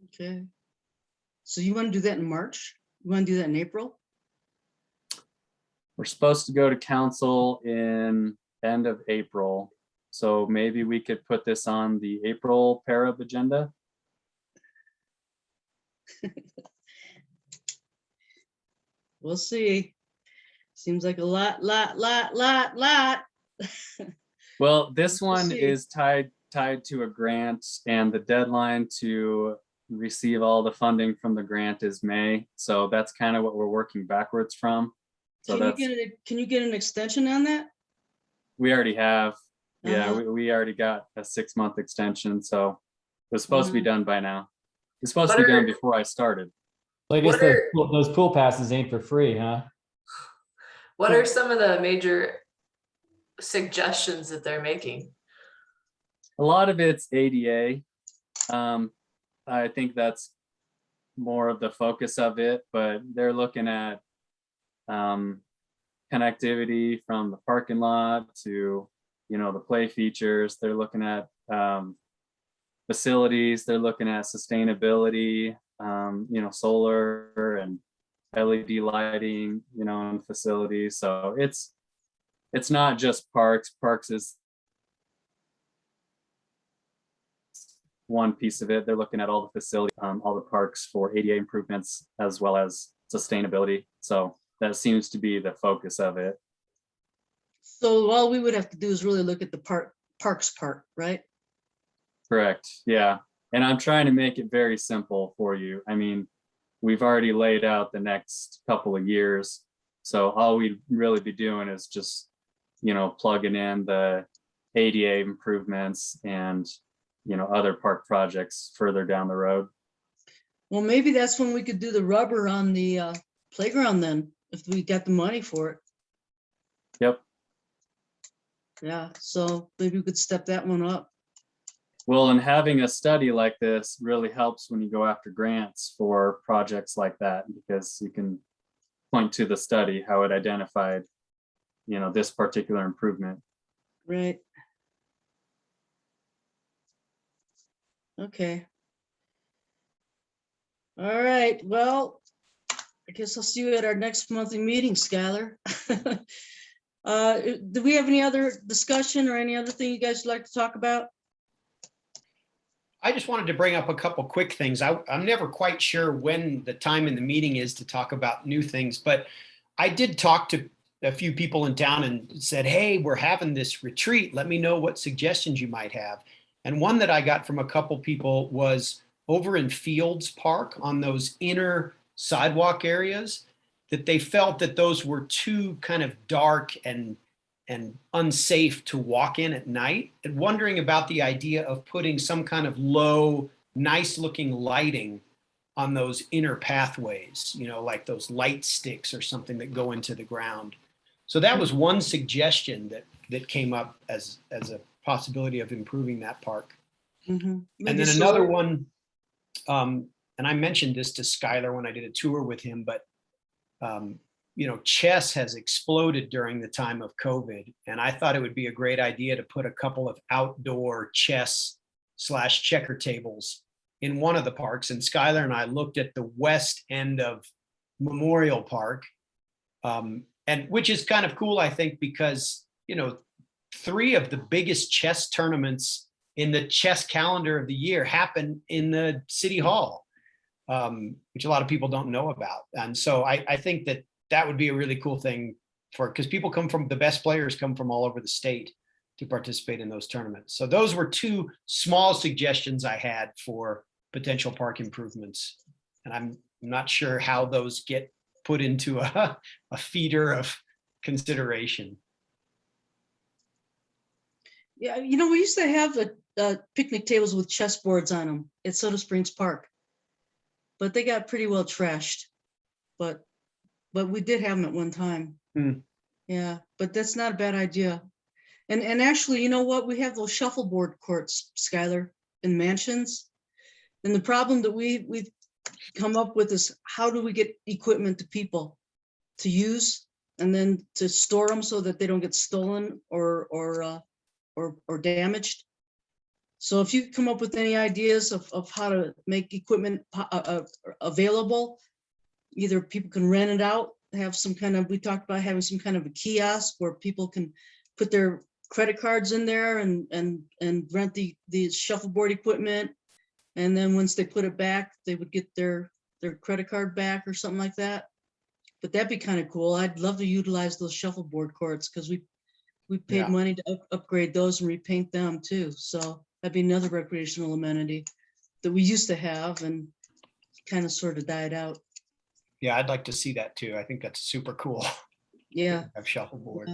Okay. So you want to do that in March? You want to do that in April? We're supposed to go to council in end of April. So maybe we could put this on the April PARAB agenda. We'll see. Seems like a lot. Well, this We'll one see. is tied to a grant, and the deadline to receive all the funding from the grant is May. So that's kind of what we're working backwards from. So Can you get an extension on that? we already have. Yeah, Uh-huh. we already got a 6-month extension. So it was supposed to be done by now. It's supposed to What be done are- before I started. So I guess What those pool passes ain't for free, huh? What are some of the major suggestions that they're making? A lot of it's ADA. I think that's more of the focus of it, but they're looking at kind connectivity from the parking lot to, the play features. They're looking at facilities. They're looking at sustainability, solar and LED lighting, in facilities. So it's not just parks. Parks is one piece of it. They're looking at all the facilities, all the parks for ADA improvements as well as sustainability. So that seems to be the focus of it. So all we would have to do is really look at the parks part, right? Correct. Yeah. And I'm trying to make it very simple for you. I mean, we've already laid out the next couple of years. So all we'd really be doing is just, plugging in the ADA improvements and, other park projects further down the road. Well, maybe that's when we could do the rubber on the playground then, if we got the money for it. Yep. Yeah, so maybe we could step that one up. Well, and having a study like this really helps when you go after grants for projects like that, because you can point to the study, how it identified, this particular improvement. Right. Okay. All right, well, I guess I'll see you at our next monthly meeting, Skylar. Do we have any other discussion or any other thing you guys would like to talk about? I just wanted to bring up a couple quick things. I'm never quite sure when the time in the meeting is to talk about new things, but I did talk to a few people in town and said, hey, we're having this retreat. Let me know what suggestions you might have. And one that I got from a couple people was over in Fields Park on those inner sidewalk areas, that they felt that those were too kind of dark and unsafe to walk in at night, and wondering about the idea of putting some kind of low, nice looking lighting on those inner pathways, like those light sticks or something that go into the ground. So that was one suggestion that came up as a possibility of improving that park. Mm-hmm. And then another one, and I mentioned this to Skylar when I did a tour with him, but chess has exploded during the time of COVID. And I thought it would be a great idea to put a couple of outdoor chess/checker tables in one of the parks. And Skylar and I looked at the west end of Memorial Park, and which is kind of cool, I think, because, 3 of the biggest chess tournaments in the chess calendar of the year happen in the city hall, which a lot of people don't know about. And so I think that would be a really cool thing because the best players come from all over the state to participate in those tournaments. So those were 2 small suggestions I had for potential park improvements. And I'm not sure how those get put into a feeder of consideration. Yeah, we used to have picnic tables with chessboards on them at Soda Springs Park, but they got pretty well trashed. But we did have them at one time. Yeah, but that's not a bad idea. And actually, you know what? We have those shuffleboard courts, Skylar, in mansions. And the problem that we've come up with is, how do we get equipment to people to use and then to store them so that they don't get stolen or damaged? So if you come up with any ideas of how to make equipment available, either people can rent it out, we talked about having some kind of a kiosk where people can put their credit cards in there and rent the shuffleboard equipment. And then once they put it back, they would get their credit card back or something like that. But that'd be kind of cool. I'd love to utilize those shuffleboard courts because we paid money to upgrade those and repaint them too. So that'd be another recreational amenity that we used to have and kind of sort of died out. Yeah, I'd like to see that too. I think that's super cool. Yeah. Have shuffleboard.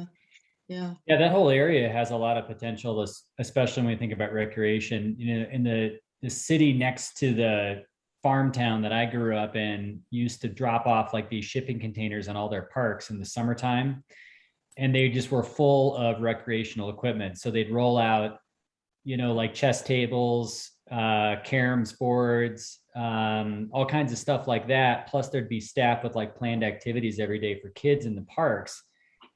Yeah. Yeah, that whole area has a lot of potential, especially when we think about recreation. In the city next to the farm town that I grew up in used to drop off like these shipping containers on all their parks in the summertime. And they just were full of recreational equipment. So they'd roll out, like chess tables, caroms boards, all kinds of stuff like that. Plus there'd be staff with like planned activities every day for kids in the parks.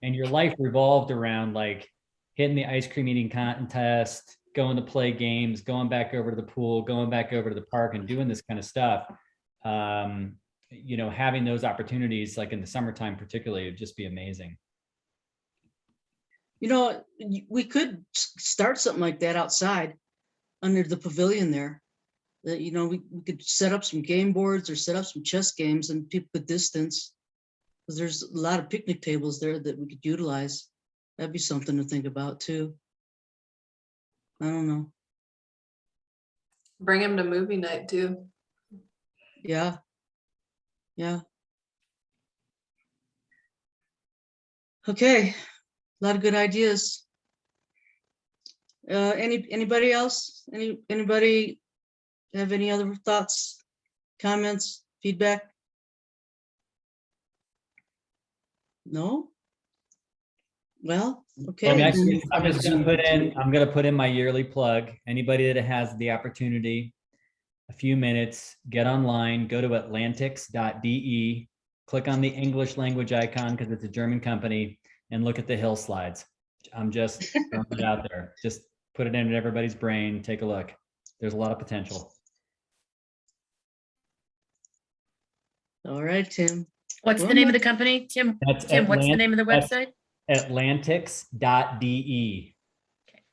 and your life revolved around like hitting the ice cream eating contest, going to play games, going back over to the pool, going back over to the park and doing this kind of stuff, you know, having those opportunities like in the summertime particularly would just be amazing. You know, we could start something like that outside under the pavilion there. That, you know, we could set up some game boards or set up some chess games and people could distance. Because there's a lot of picnic tables there that we could utilize. That'd be something to think about too. I don't know. Bring him to movie night too. Yeah. Yeah. Okay. A lot of good ideas. Anybody else? Anybody have any other thoughts, comments, feedback? No? Well, okay. I'm then- just gonna put in my yearly plug. Anybody that has the opportunity, a few minutes, get online, go to atlantics.de, click on the English language icon because it's a German company, and look at the hill slides. I'm just throwing it out there. Just put it in everybody's brain. Take a look. There's a lot of potential. All right, Tim. What's the Well, name of the company? Tim, That's what's the name of the that's website? atlantics.de. Okay.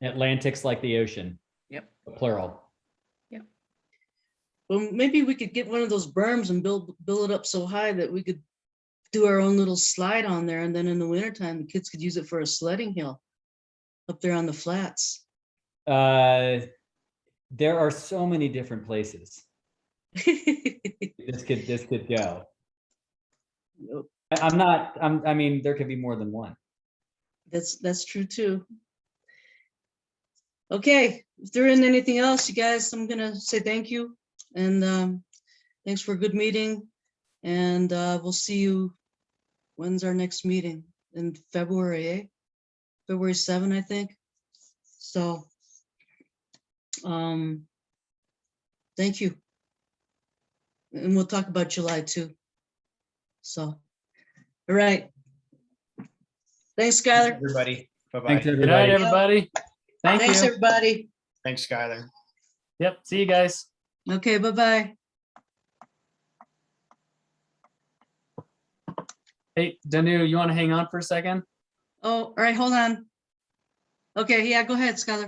Atlantics like the ocean. Yep. Plural. Well, maybe we could get one of those berms and build it up so high that we could do our own little slide on there. And then in the wintertime, the kids could use it for a sledding hill up there on the flats. There are so many different places this could go. I mean, there could be more than one. That's true too. Okay, if there isn't anything else, you guys, I'm gonna say thank you. And thanks for a good meeting. And we'll see you. When's our next meeting? In February, eh? February 7, I think. So, thank you. And we'll talk about July too. So, all right. Thanks, Skylar. Everybody. Bye-bye. Thanks, Good night, everybody. everybody. Thank Thanks, you. everybody. Thanks, Skylar. Yep. See you guys. Okay, bye-bye. Hey, Danu, you want to hang on for a second? Oh, all right, hold on. Okay, yeah, go ahead, Skylar.